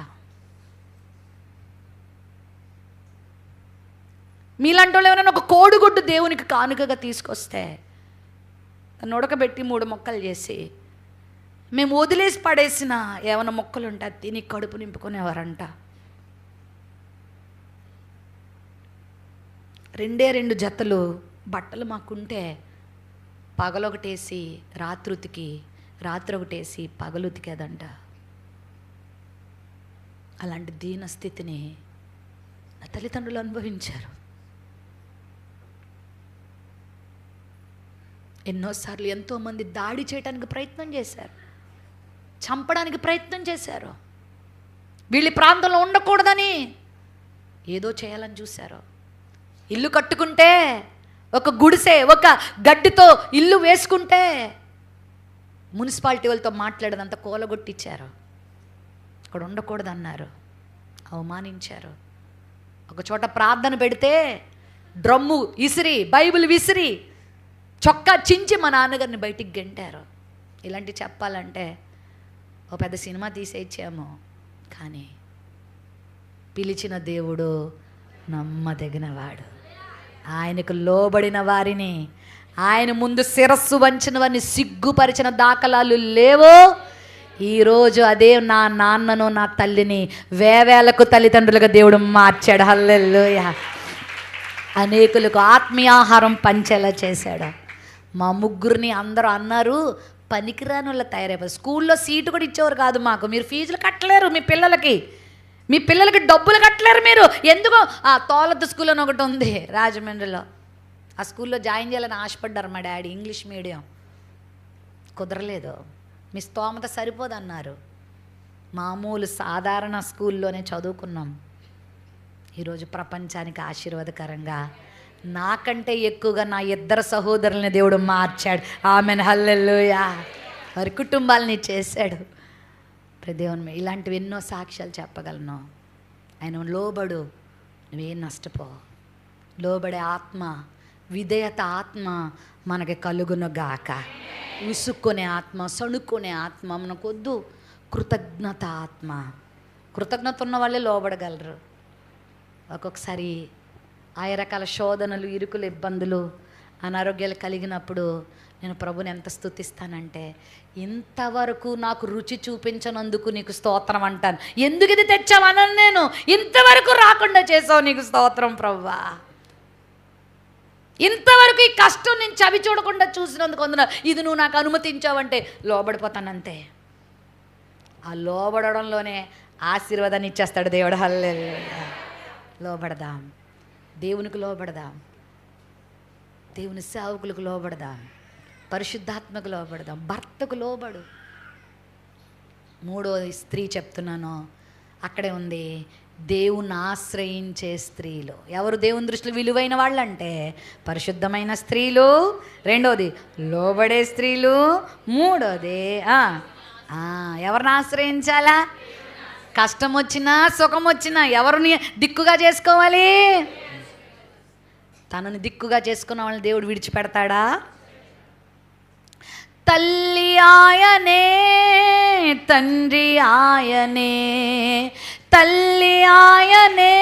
మీలాంటి వాళ్ళు ఎవరైనా ఒక కోడిగుడ్డు దేవునికి కానుకగా తీసుకొస్తే దాన్ని ఉడకబెట్టి 3 ముక్కలు చేసి మేము వదిలేసి పడేసిన ఏమైనా మొక్కలు ఉంటే అది తిని కడుపు నింపుకునేవారంట. 2 జతలు బట్టలు మాకుంటే పగలొకటేసి రాత్రి ఉతికి, రాత్రి ఒకటేసి పగలు ఉతికేదంట. అలాంటి దీన స్థితిని నా తల్లిదండ్రులు అనుభవించారు. ఎన్నోసార్లు ఎంతోమంది దాడి చేయడానికి ప్రయత్నం చేశారు, చంపడానికి ప్రయత్నం చేశారు. వీళ్ళ ప్రాంతంలో ఉండకూడదని ఏదో చేయాలని చూశారు. ఇల్లు కట్టుకుంటే ఒక గుడిసె, ఒక గడ్డితో ఇల్లు వేసుకుంటే మున్సిపాలిటీ వాళ్ళతో మాట్లాడదంతా కూలగొట్టించారు. అక్కడ ఉండకూడదన్నారు, అవమానించారు. ఒక చోట ప్రార్థన పెడితే డ్రమ్ము విసిరి, బైబిల్ విసిరి, చొక్కా చించి మా నాన్నగారిని బయటికి గెంటారు. ఇలాంటివి చెప్పాలంటే ఓ పెద్ద సినిమా తీసేచ్చాము. కానీ పిలిచిన దేవుడు నమ్మదగినవాడు. ఆయనకు లోబడిన వారిని, ఆయన ముందు శిరస్సు వంచిన వారిని సిగ్గుపరిచిన దాఖలాలు లేవు. ఈరోజు అదే నా నాన్నను, నా తల్లిని వేవేలకు తల్లిదండ్రులుగా దేవుడు మార్చాడు. హల్లెలూయా. అనేకులకు ఆత్మీయాహారం పంచేలా చేశాడు. మా ముగ్గురిని అందరూ అన్నారు పనికిరాని వాళ్ళ తయారైపోయి. స్కూల్లో సీటు కూడా ఇచ్చేవారు కాదు మాకు. మీరు ఫీజులు కట్టలేరు, మీ పిల్లలకి డబ్బులు కట్టలేరు మీరు. ఎందుకో ఆ తోలద్దు స్కూల్ అని ఒకటి ఉంది రాజమండ్రిలో, ఆ స్కూల్లో జాయిన్ చేయాలని ఆశపడ్డారు మా డాడీ. ఇంగ్లీష్ మీడియం కుదరలేదు, మీ స్తోమత సరిపోదన్నారు. మామూలు సాధారణ స్కూల్లోనే చదువుకున్నాం. ఈరోజు ప్రపంచానికి ఆశీర్వాదకరంగా నాకంటే ఎక్కువగా నా 2 సహోదరులని దేవుడు మార్చాడు. ఆమెన్, హల్లెలూయా. వారి కుటుంబాలని చేశాడు. దేవుని ఇలాంటివి ఎన్నో సాక్ష్యాలు చెప్పగలను. ఆయన లోబడు, నువ్వేం నష్టపో. లోబడే ఆత్మ, విధేయత ఆత్మ మనకి కలుగును గాక. విసుక్కునే ఆత్మ, సణుక్కునే ఆత్మ మనకొద్దు. కృతజ్ఞత ఆత్మ. కృతజ్ఞత ఉన్న వాళ్ళే లోబడగలరు. ఒక్కొక్కసారి ఆయా రకాల శోధనలు, ఇరుకులు, ఇబ్బందులు, అనారోగ్యాలు కలిగినప్పుడు నేను ప్రభుని ఎంత స్తుతిస్తానంటే, ఇంతవరకు నాకు రుచి చూపించనందుకు నీకు స్తోత్రం అంటాను. ఎందుకు ఇది తెచ్చావనని నేను, ఇంతవరకు రాకుండా చేసావు నీకు స్తోత్రం ప్రభువా. ఇంతవరకు ఈ కష్టం నేను చవి చూడకుండా చూసినందుకు వందన. ఇది నువ్వు నాకు అనుమతించావంటే లోబడిపోతానంతే. ఆ లోబడడంలోనే ఆశీర్వాదాన్ని ఇచ్చేస్తాడు దేవుడు. హల్లెలూయా. లోబడదాం, దేవునికి లోబడదాం, దేవుని సేవకులకు లోబడదాం, పరిశుద్ధాత్మకు లోబడదాం, భర్తకు లోబడు. 3వ స్త్రీ చెప్తున్నాను, అక్కడే ఉంది. దేవుని ఆశ్రయించే స్త్రీలు. ఎవరు దేవుని దృష్టిలో విలువైన వాళ్ళు అంటే పరిశుద్ధమైన స్త్రీలు. 2వది లోబడే స్త్రీలు. 3వది ఎవరిని ఆశ్రయించాలా? కష్టం వచ్చినా సుఖం వచ్చినా ఎవరిని దిక్కుగా చేసుకోవాలి? తనని దిక్కుగా చేసుకున్న వాళ్ళని దేవుడు విడిచిపెడతాడా? తల్లి ఆయనే, తండ్రి ఆయనే, తల్లి ఆయనే,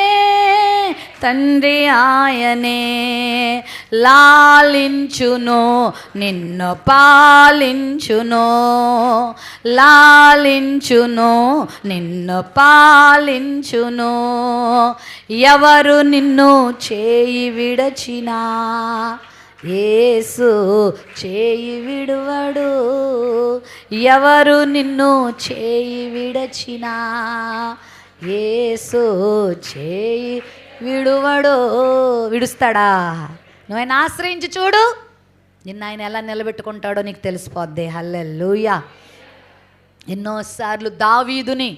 తండ్రి ఆయనే, లాలించును నిన్ను పాలించును, లాలించును నిన్ను పాలించును. ఎవరు నిన్ను చేయి విడచినా యేసు చేయి విడువడు. ఎవరు నిన్ను చేయి విడచినా యేసు చేయి విడువడు. విడుస్తాడా? నువ్వైనా ఆశ్రయించి చూడు, నిన్ను ఆయన ఎలా నిలబెట్టుకుంటాడో నీకు తెలిసిపోద్ది. హల్లెలూయా. ఎన్నోసార్లు దావీదుని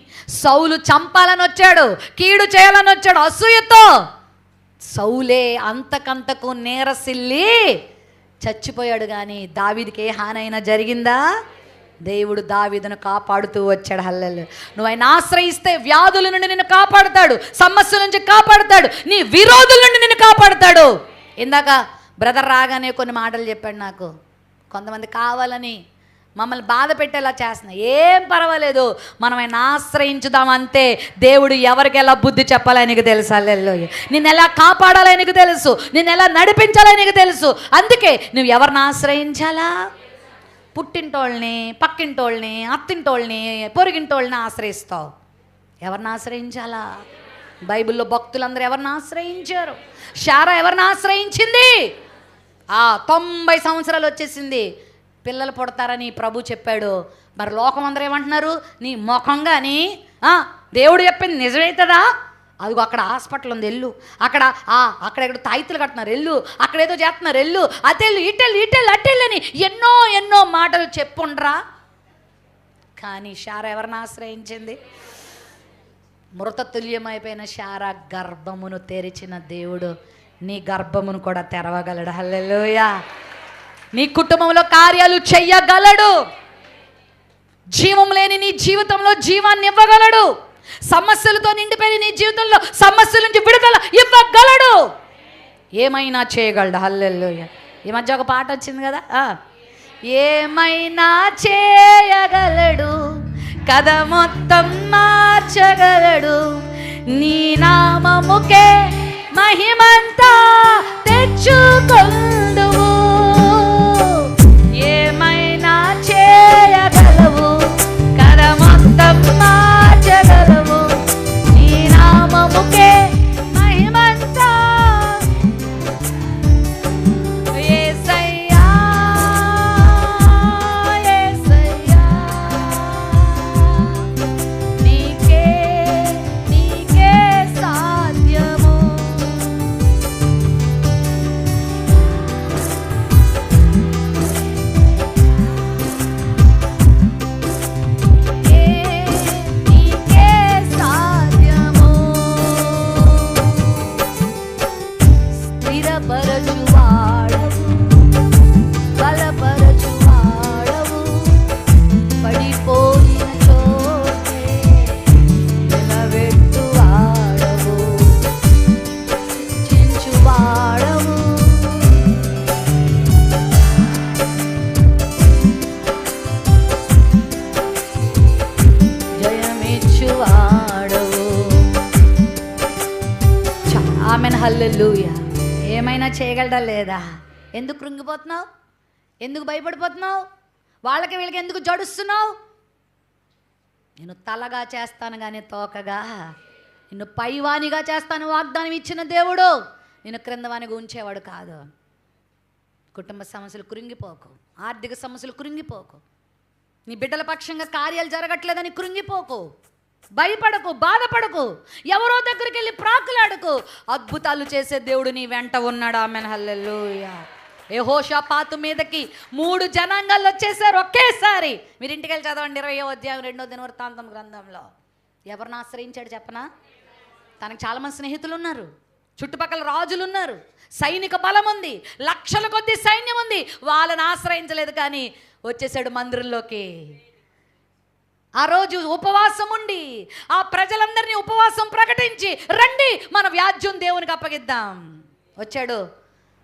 సౌలు చంపాలని వచ్చాడు, కీడు చేయాలని వచ్చాడు అసూయతో. సౌలే అంతకంతకు నేరసిల్లి చచ్చిపోయాడు. కానీ దావీదుకి ఏ హానైనా జరిగిందా? దేవుడు దావీదును కాపాడుతూ వచ్చాడు. హల్లెలూయా. నువ్వు ఆయన ఆశ్రయిస్తే వ్యాధుల నుండి నిన్ను కాపాడుతాడు, సమస్యల నుంచి కాపాడుతాడు, నీ విరోధుల నుండి నిన్ను కాపాడుతాడు. ఇందాక బ్రదర్ రాగానే కొన్ని మాటలు చెప్పాడు నాకు. కొంతమంది కావాలని మమ్మల్ని బాధ పెట్టేలా చేస్తున్నా. ఏం పర్వాలేదు, మనం ఆయన ఆశ్రయించుదామంతే. దేవుడు ఎవరికి ఎలా బుద్ధి చెప్పాలో నీకు తెలుసు. హల్లెలూయా. నిన్ను ఎలా కాపాడాలో నీకు తెలుసు, నిన్ను ఎలా నడిపించాలో నీకు తెలుసు. అందుకే నువ్వు ఎవరిని ఆశ్రయించాలా? పుట్టింటోళ్ళని, పక్కింటోళ్ళని, అత్తింటోళ్ళని, పొరిగింటోళ్ళని ఆశ్రయిస్తావు. ఎవరిని ఆశ్రయించాలా? బైబిల్లో భక్తులందరూ ఎవరిని ఆశ్రయించారు? శారా ఎవరిని ఆశ్రయించింది? 90 సంవత్సరాలు వచ్చేసింది, పిల్లలు పుడతారని ప్రభు చెప్పాడు. మరి లోకం అందరూ ఏమంటున్నారు? నీ ముఖం కానీ దేవుడు చెప్పింది నిజమవుతుందా? అదిగో అక్కడ హాస్పిటల్ ఉంది, వెళ్ళు. అక్కడ తాయితులు కడుతున్నారు, వెళ్ళు. అక్కడేదో చేస్తున్నారు, వెళ్ళు. అటెళ్ళు, ఇటెళ్ళు, అటెళ్ళు అని ఎన్నో మాటలు చెప్పుండ్రా. కానీ శారా ఎవరిని ఆశ్రయించింది? మృతతుల్యమైపోయిన శారా గర్భమును తెరిచిన దేవుడు నీ గర్భమును కూడా తెరవగలడు. హల్లెలూయా. నీ కుటుంబంలో కార్యాలు చెయ్యగలడు. జీవం లేని నీ జీవితంలో జీవాన్ని ఇవ్వగలడు. సమస్యలతో నిండిపోయిన నీ జీవితంలో సమస్యల నుంచి విడుదల ఇవ్వగలడు. ఏమైనా చేయగలడు. హల్లెలూయా. ఈ మధ్య ఒక పాట వచ్చింది కదా, ఏమైనా చేయగలడు, కథ మొత్తం మార్చగలడు, నీ నామముకే మహిమంతా తెచ్చుకొందువు. ఏమైనా చేయగలవు, కథ మొత్తం మార్చగలవు, నీ నామముకే మహిమంతా. యేసయ్యా, యేసయ్యా, నీకే సాధ్యము. స్థిరపరచువాడవు, బలపరచువాడవు, పడిపోయిన చోటే నిలబెట్టువాడవు, చించువాడవు. జయమిచ్చువాడవు. ఆమెన్. హల్లెలూయా. ఏమైనా చేయగలడా లేదా? ఎందుకు కృంగిపోతున్నావు? ఎందుకు భయపడిపోతున్నావు? వాళ్ళకి వీళ్ళకి ఎందుకు జడుస్తున్నావు? నేను తలగా చేస్తాను కానీ తోకగా, నిన్ను పైవానిగా చేస్తాను వాగ్దానం ఇచ్చిన దేవుడు నిన్ను క్రిందవానిగా ఉంచేవాడు కాదు. కుటుంబ సమస్యలు కృంగిపోకు, ఆర్థిక సమస్యలు కృంగిపోకు, నీ బిడ్డల పక్షంగా కార్యాలు జరగట్లేదని కృంగిపోకు, భయపడకు, బాధపడకు, ఎవరో దగ్గరికి వెళ్ళి ప్రాకులాడకు. అద్భుతాలు చేసే దేవుడు నీ వెంట ఉన్నాడు. ఆమెన్. హల్లెలూయా. యెహోషాపాతు మీదకి 3 జనాంగాలు వచ్చేసారు ఒకేసారి. మీరు ఇంటికి వెళ్ళి చదవండి 20వ అధ్యాయం 2వ దినవృత్తాంతం గ్రంథంలో. ఎవరిని ఆశ్రయించాడు చెప్పనా? తనకు చాలామంది స్నేహితులు ఉన్నారు, చుట్టుపక్కల రాజులు ఉన్నారు, సైనిక బలం ఉంది, లక్షల కొద్ది సైన్యం ఉంది. వాళ్ళని ఆశ్రయించలేదు కానీ వచ్చేసాడు మందిరంలోకి. ఆ రోజు ఉపవాసం ఉండి ఆ ప్రజలందరినీ ఉపవాసం ప్రకటించి, రండి మన వ్యాజ్యం దేవునికి అప్పగిద్దాం. వచ్చాడు,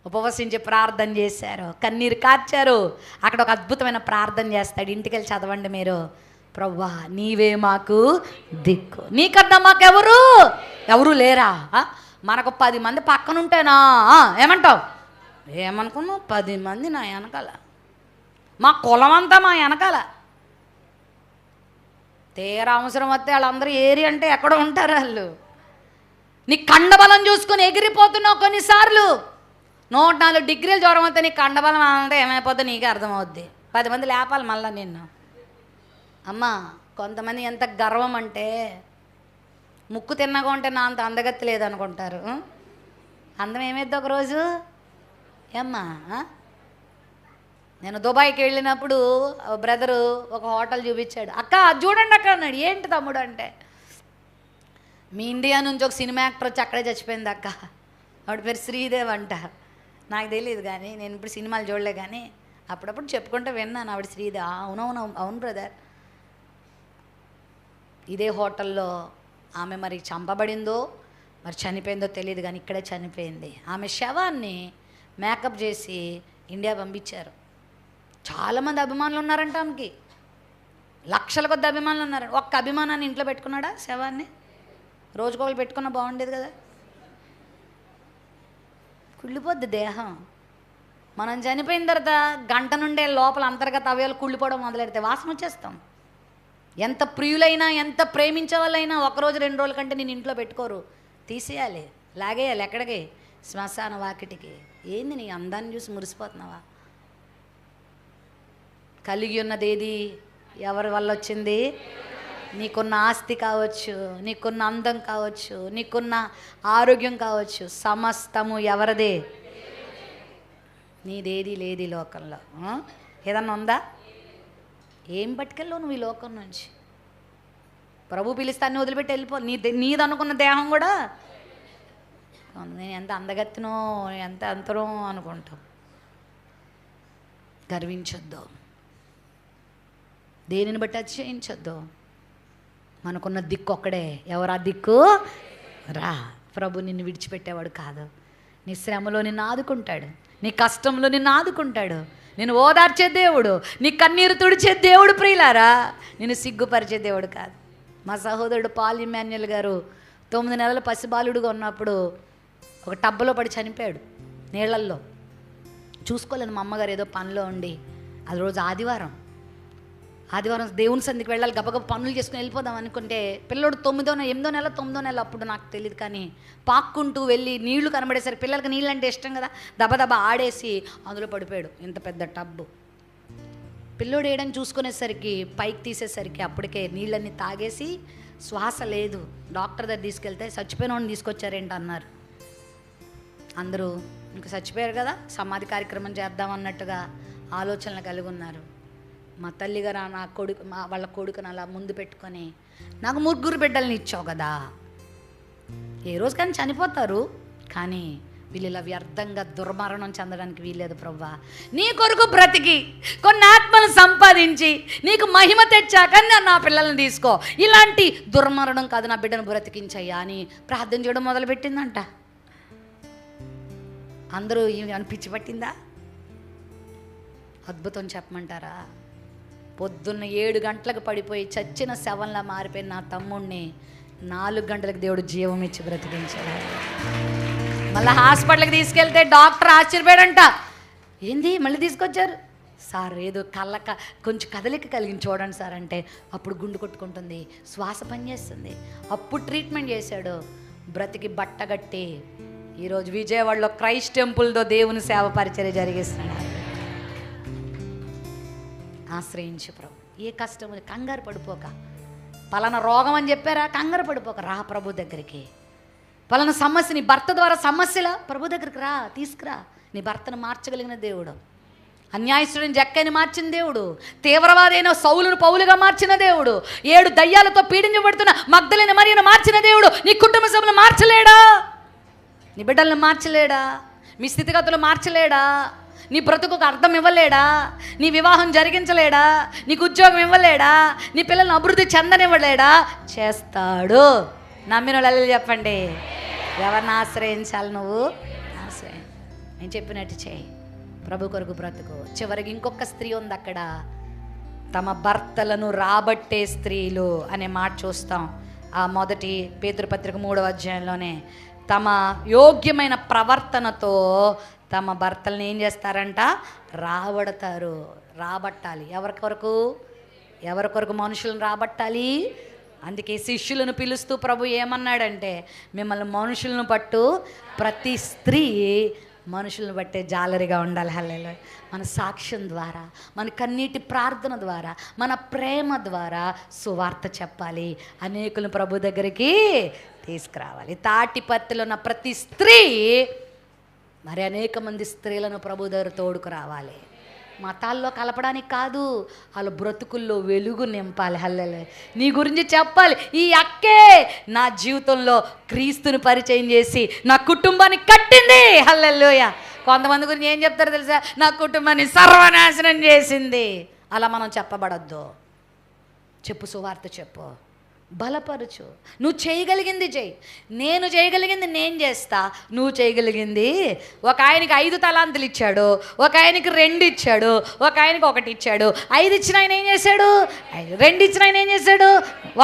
ఉపవసించి ప్రార్థన చేశారు, కన్నీరు కార్చారు. అక్కడ ఒక అద్భుతమైన ప్రార్థన చేస్తాడు. ఇంటికి వెళ్ళి చదవండి మీరు. ప్రభువా, నీవే మాకు దిక్కు, నీకన్నా మాకెవరు లేరా? మనకు 10 మంది పక్కన ఉంటేనా ఏమంటావు? ఏమనుకున్నావు? 10 మంది నా వెనకాల, మా కులం అంతా మా వెనకాల. తీరా అవసరం వస్తే వాళ్ళందరూ ఏరి అంటే ఎక్కడ ఉంటారు వాళ్ళు. నీ కండబలం చూసుకొని ఎగిరిపోతున్నావు. కొన్నిసార్లు 104 డిగ్రీల జ్వరం వస్తే నీ కండబలం అంటే ఏమైపోద్దో నీకే అర్థమవుద్ది. 10 మంది లేపాలి మళ్ళీ నిన్ను. అమ్మా, కొంతమంది ఎంత గర్వం అంటే ముక్కు తిన్నగా ఉంటే నా అంత అందగత్తి లేదనుకుంటారు. అందం ఏమైద్ది ఒకరోజు? ఏమ్మా, నేను దుబాయ్కి వెళ్ళినప్పుడు బ్రదరు ఒక హోటల్ చూపించాడు. అక్క అది చూడండి అక్క అన్నాడు. ఏంటి తమ్ముడు అంటే, మీ ఇండియా నుంచి ఒక సినిమా యాక్టర్ వచ్చి అక్కడే చచ్చిపోయింది అక్క, ఆవిడ పేరు శ్రీదేవ్ అంట. నాకు తెలియదు కానీ, నేను ఇప్పుడు సినిమాలు చూడలే కానీ అప్పుడప్పుడు చెప్పుకుంటూ విన్నాను ఆవిడ శ్రీదేవ్. అవునవును అవును బ్రదర్. ఇదే హోటల్లో ఆమె మరి చంపబడిందో మరి చనిపోయిందో తెలియదు కానీ ఇక్కడే చనిపోయింది. ఆమె శవాన్ని మేకప్ చేసి ఇండియా పంపించారు. చాలామంది అభిమానులు ఉన్నారంట ఆమెకి, లక్షల కొద్ది అభిమానులు ఉన్నారు. ఒక్క అభిమానాన్ని ఇంట్లో పెట్టుకున్నాడా శవాన్ని? రోజుకోళ్ళు పెట్టుకున్నా బాగుండేది కదా. కుళ్ళిపోద్ది దేహం. మనం చనిపోయిన తర్వాత గంట నుండే లోపల అంతర్గత అవయవాలు కుళ్ళిపోవడం మొదలెడితే వాసన వచ్చేస్తాం. ఎంత ప్రియులైనా ఎంత ప్రేమించే వాళ్ళైనా ఒకరోజు 2 రోజుల కంటే నేను ఇంట్లో పెట్టుకోరు, తీసేయాలి, లాగేయాలి ఎక్కడికి, శ్మశాన వాకిటికి. ఏంది నీ అందాన్ని చూసి మురిసిపోతున్నావా? కలిగి ఉన్నది ఏది? ఎవరి వల్ల వచ్చింది? నీకున్న ఆస్తి కావచ్చు, నీకున్న అందం కావచ్చు, నీకున్న ఆరోగ్యం కావచ్చు, సమస్తము ఎవరిదే? నీదేది లేదు ఈ లోకంలో. ఏదన్నా ఉందా? ఏం పట్టుకెళ్ళావు నువ్వు ఈ లోకం నుంచి? ప్రభు పిలిస్తాన్ని వదిలిపెట్టి వెళ్ళిపో. నీదనుకున్న దేహం కూడా నేను ఎంత అందగత్తినో ఎంత అంతరో అనుకుంటాం. గర్వించొద్దు, దేనిని బట్టి అతిశయించొద్దు. మనకున్న దిక్కు ఒక్కడే. ఎవరా దిక్కు? రా. ప్రభు నిన్ను విడిచిపెట్టేవాడు కాదు. నీ శ్రమలో నిన్ను ఆదుకుంటాడు, నీ కష్టంలో నిన్ను ఆదుకుంటాడు, నేను ఓదార్చే దేవుడు, నీ కన్నీరు తుడిచే దేవుడు. ప్రియులారా, నేను సిగ్గుపరిచే దేవుడు కాదు. మా సహోదరుడు పాల్ ఇమాన్యుల్ గారు 9 నెలల పసిబాలుడుగా ఉన్నప్పుడు ఒక టబ్బలో పడి చనిపోయాడు నీళ్ళల్లో. చూసుకోలేదు మా అమ్మగారు, ఏదో పనిలో ఉండి. అది రోజు ఆదివారం దేవుని సంధికి వెళ్ళాలి, గబగబ పనులు చేసుకుని వెళ్ళిపోదాం అనుకుంటే పిల్లడు 8వ నెల అప్పుడు నాకు తెలియదు కానీ పాక్కుంటూ వెళ్ళి నీళ్లు కనబడేసరికి పిల్లలకి నీళ్ళు అంటే ఇష్టం కదా, దబదబ ఆడేసి అందులో పడిపోయాడు. ఇంత పెద్ద టబ్బు. పిల్లోడు ఏడని చూసుకునేసరికి పైకి తీసేసరికి అప్పటికే నీళ్ళన్నీ తాగేసి శ్వాస లేదు. డాక్టర్ దగ్గర తీసుకెళ్తే చచ్చిపోయిన వాడిని తీసుకొచ్చారేంటి అన్నారు. అందరూ ఇంకా చచ్చిపోయారు కదా, సమాధి కార్యక్రమం చేద్దామన్నట్టుగా ఆలోచనలు కలిగి ఉన్నారు. మా తల్లిగారు వాళ్ళ కొడుకుని అలా ముందు పెట్టుకొని, నాకు 3 బిడ్డల్ని ఇచ్చావు కదా, ఏ రోజు కానీ చనిపోతారు, కానీ వీళ్ళు ఇలా వ్యర్థంగా దుర్మరణం చెందడానికి వీల్లేదు ప్రభువా. నీ కొరకు బ్రతికి కొన్ని ఆత్మలు సంపాదించి నీకు మహిమ తెచ్చాక నా పిల్లల్ని తీసుకో, ఇలాంటి దుర్మరణం కాదు, నా బిడ్డను బ్రతికించయ్యా అని ప్రార్థన చేయడం మొదలుపెట్టిందంట. అందరూ పిచ్చి పట్టిందా? అద్భుతం చెప్పమంటారా? పొద్దున్న 7 గంటలకు పడిపోయి చచ్చిన శవంలా మారిపోయిన నా తమ్ముడిని 4 గంటలకు దేవుడు జీవం ఇచ్చి బ్రతికించాడు. మళ్ళీ హాస్పిటల్కి తీసుకెళ్తే డాక్టర్ ఆశ్చర్యపోయాడంట. ఏంది మళ్ళీ తీసుకొచ్చారు సార్? ఏదో కొంచెం కదలిక కలిగించి చూడండి సార్ అంటే అప్పుడు గుండు కొట్టుకుంటుంది, శ్వాస పనిచేస్తుంది. అప్పుడు ట్రీట్మెంట్ చేశాడు, బ్రతికి బట్టగట్టి ఈరోజు విజయవాడలో క్రైస్ట్ టెంపుల్తో దేవుని సేవ పరిచర్య జరిగిస్తున్నాడు. ఆశ్రయించు ప్రభు. ఏ కష్టం కంగారు పడిపోక, పలానా రోగం అని చెప్పారా, కంగారు పడిపోక, రా ప్రభు దగ్గరికి. పలానా సమస్య, నీ భర్త ద్వారా సమస్యలా, ప్రభు దగ్గరికి రా, తీసుకురా. నీ భర్తను మార్చగలిగిన దేవుడు, అన్యాయస్తుడిని జక్కని మార్చిన దేవుడు, తీవ్రవాదైన సౌలును పౌలుగా మార్చిన దేవుడు, 7 దయ్యాలతో పీడించబడుతున్న మగ్దలేని మరియను మార్చిన దేవుడు నీ కుటుంబ సభ్యులను మార్చలేడా? నీ బిడ్డలను మార్చలేడా? మీ స్థితిగతులు మార్చలేడా? నీ బ్రతుకు అర్థం ఇవ్వలేడా? నీ వివాహం జరిగించలేడా? నీకు ఉద్యోగం ఇవ్వలేడా? నీ పిల్లలను అభివృద్ధి చెందనివ్వలేడా? చేస్తాడు. నమ్మిన వాళ్ళు చెప్పండి. ఎవరిని ఆశ్రయించాలి? నువ్వు ఆశ్రయం. నేను చెప్పినట్టు చేయి, ప్రభు కొరకు బ్రతుకు. చివరికి ఇంకొక స్త్రీ ఉంది అక్కడ, తమ భర్తలను రాబట్టే స్త్రీలు అనే మాట చూస్తాం. ఆ మొదటి పేతురుపత్రిక 3వ అధ్యాయంలోనే తమ యోగ్యమైన ప్రవర్తనతో తమ భర్తలను ఏం చేస్తారంట? రాబడతారు. రాబట్టాలి. ఎవరి కొరకు మనుషులను రాబట్టాలి? అందుకే శిష్యులను పిలుస్తూ ప్రభు ఏమన్నాడంటే, మిమ్మల్ని మనుషులను పట్టు ప్రతి స్త్రీ మనుషులను బట్టే జాలరిగా ఉండాలి. హల్లెలూయా. మన సాక్ష్యం ద్వారా, మన కన్నీటి ప్రార్థన ద్వారా, మన ప్రేమ ద్వారా సువార్త చెప్పాలి, అనేకులను ప్రభు దగ్గరికి తీసుకురావాలి. తాటిపత్తిలో ఉన్న ప్రతి స్త్రీ మరి అనేక మంది స్త్రీలను ప్రభు దగ్గర తోడుకు రావాలి. మతాల్లో కలపడానికి కాదు, వాళ్ళ బ్రతుకుల్లో వెలుగు నింపాలి. హల్లెలూయా. నీ గురించి చెప్పాలి. ఈ అక్కే నా జీవితంలో క్రీస్తుని పరిచయం చేసి నా కుటుంబాన్ని కట్టింది. హల్లెలూయా. కొంతమంది గురించి ఏం చెప్తారో తెలుసా? నా కుటుంబాన్ని సర్వనాశనం చేసింది. అలా మనం చెప్పబడద్దు. చెప్పు, సువార్త చెప్పు, బలపరచు. నువ్వు చేయగలిగింది చెయ్యి. నేను చేయగలిగింది నేను చేస్తా, నువ్వు చేయగలిగింది. ఒక ఆయనకి 5 తలాంతులు ఇచ్చాడు, ఒక ఆయనకి 2 ఇచ్చాడు, ఒక ఆయనకి 1 ఇచ్చాడు. 5 ఇచ్చిన ఆయన ఏం చేశాడు? 2 ఇచ్చిన ఆయన ఏం చేశాడు?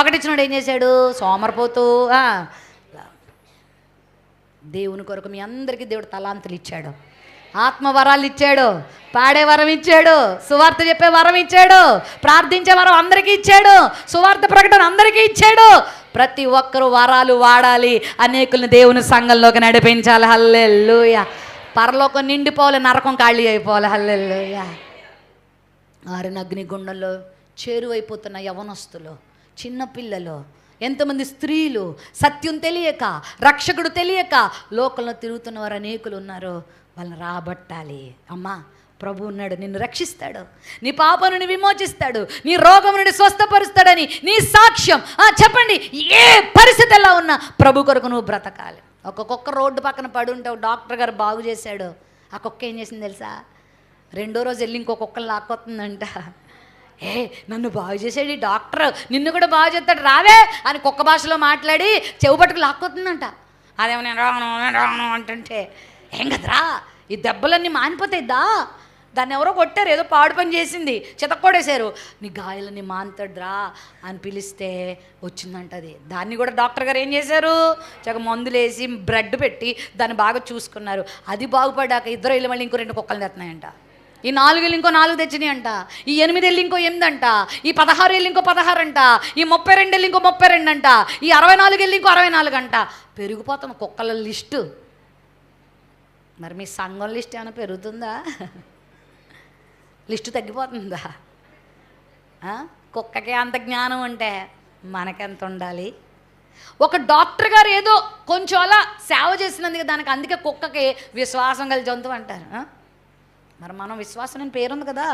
1 ఇచ్చినాడు ఏం చేశాడు? సోమరిపోతూ. దేవుని కొరకు మీ అందరికీ దేవుడు తలాంతులు ఇచ్చాడు, ఆత్మవరాలు ఇచ్చాడు, పాడే వరం ఇచ్చాడు, సువార్త చెప్పే వరం ఇచ్చాడు, ప్రార్థించే వరం అందరికీ ఇచ్చాడు, సువార్త ప్రకటన అందరికీ ఇచ్చాడు. ప్రతి ఒక్కరూ వరాలు వాడాలి, అనేకుల్ని దేవుని సంఘంలోకి నడిపించాలి. హల్లెలూయా. పరలోకం నిండిపోవాలి, నరకం ఖాళీ అయిపోవాలి. హల్లెలూయా. ఆరిన అగ్నిగుండంలో చేరువైపోతున్న యవనస్తులు, చిన్నపిల్లలు, ఎంతమంది స్త్రీలు సత్యం తెలియక, రక్షకుడు తెలియక లోకంలో తిరుగుతున్న వారు అనేకులు ఉన్నారు. వాళ్ళని రాబట్టాలి. అమ్మా, ప్రభు ఉన్నాడు, నిన్ను రక్షిస్తాడు, నీ పాపం నుండి విమోచిస్తాడు, నీ రోగం నుండి స్వస్థపరుస్తాడని నీ సాక్ష్యం చెప్పండి. ఏ పరిస్థితి ఎలా ఉన్నా ప్రభు కొరకు నువ్వు బ్రతకాలి. ఒక కుక్క రోడ్డు పక్కన పడి ఉంటే డాక్టర్ గారు బాగు చేశాడు. ఆ కుక్క ఏం చేసింది తెలుసా? 2వ రోజు వెళ్ళి ఇంకో కుక్కను లాక్కొస్తుందంట. నన్ను బాగు చేసాడు ఈ డాక్టర్, నిన్ను కూడా బాగు చేస్తాడు, రావే అని కుక్క భాషలో మాట్లాడి చెవు పట్టుకు లాక్కొస్తుందంట. అదేమో నేను రాను అంటుంటే, ఏం కదరా ఈ దెబ్బలన్నీ మానిపోతాయిద్దా? దాన్ని ఎవరో కొట్టారు, ఏదో పాడు పని చేసింది, చితక్కొడేశారు, నీ గాయాలన్నీ మానుతాడురా అని పిలిస్తే వచ్చిందంటది. దాన్ని కూడా డాక్టర్ గారు ఏం చేశారు? మందులు వేసి బ్రెడ్ పెట్టి దాన్ని బాగా చూసుకున్నారు. అది బాగుపడ్డాక 2 వెళ్ళి మళ్ళీ ఇంకో 2 కుక్కలు తెస్తున్నాయంట. ఈ 4 వెళ్ళి ఇంకో 4 తెచ్చినాయి అంట. ఈ 8 వెళ్ళి ఇంకో 8 అంట. ఈ 16 వెళ్ళి ఇంకో 16 అంట. ఈ 32 వెళ్ళి ఇంకో 32 అంట. ఈ 64 వెళ్ళి ఇంకో 64 అంట. పెరిగిపోతాం కుక్కల లిస్టు. మరి మీ సంఘం లిస్ట్ ఏమైనా పెరుగుతుందా? లిస్టు తగ్గిపోతుందా? కుక్కకే అంత జ్ఞానం అంటే మనకెంత ఉండాలి? ఒక డాక్టర్ గారు ఏదో కొంచెం అలా సేవ చేసినందుకు దానికి, అందుకే కుక్కకి విశ్వాసం కలిగి జంతువు అంటారు. మరి మనం విశ్వాసం అని పేరుంది కదా,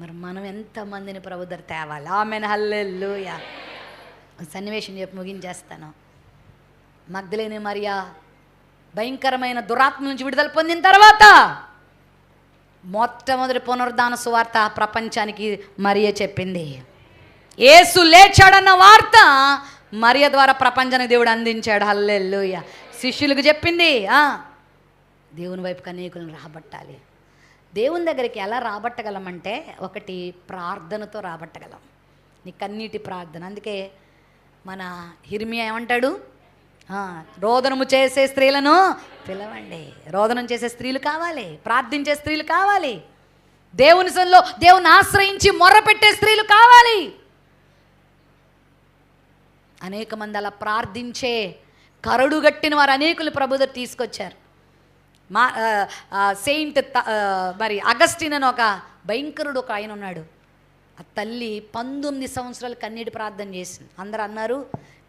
మరి మనం ఎంతమందిని ప్రభు దగ్గర తేవాలి? ఆమేన్. హల్లెలూయా. సన్నివేశం చెప్పి ముగించేస్తాను. మగ్దలేని మరియా భయంకరమైన దురాత్మ నుంచి విడుదల పొందిన తర్వాత మొట్టమొదటి పునరుద్ధాన సువార్త ప్రపంచానికి మరియే చెప్పింది. యేసు లేచాడన్న వార్త మరియ ద్వారా ప్రపంచానికి దేవుడు అందించాడు. హల్లెలూయా. శిష్యులకు చెప్పింది, దేవుని వైపుకి అనేకులను రాబట్టాలి. దేవుని దగ్గరికి ఎలా రాబట్టగలమంటే, ఒకటి ప్రార్థనతో రాబట్టగలం. నీ కన్నీటి ప్రార్థన. అందుకే మన యిర్మీయా ఏమంటాడు? రోదనము చేసే స్త్రీలను పిలవండి. రోదనం చేసే స్త్రీలు కావాలి, ప్రార్థించే స్త్రీలు కావాలి, దేవుని సన్నిధిలో దేవుని ఆశ్రయించి మొర్రపెట్టే స్త్రీలు కావాలి. అనేక మంది అలా ప్రార్థించే కరడుగట్టిన వారు అనేకులు ప్రభు దగ్గర తీసుకొచ్చారు. సెయింట్ మరి అగస్టిన్ అని ఒక భయంకరుడు ఒక ఆయన ఉన్నాడు. ఆ తల్లి 19 సంవత్సరాలు కన్నీటి ప్రార్థన చేసింది. అందరూ అన్నారు,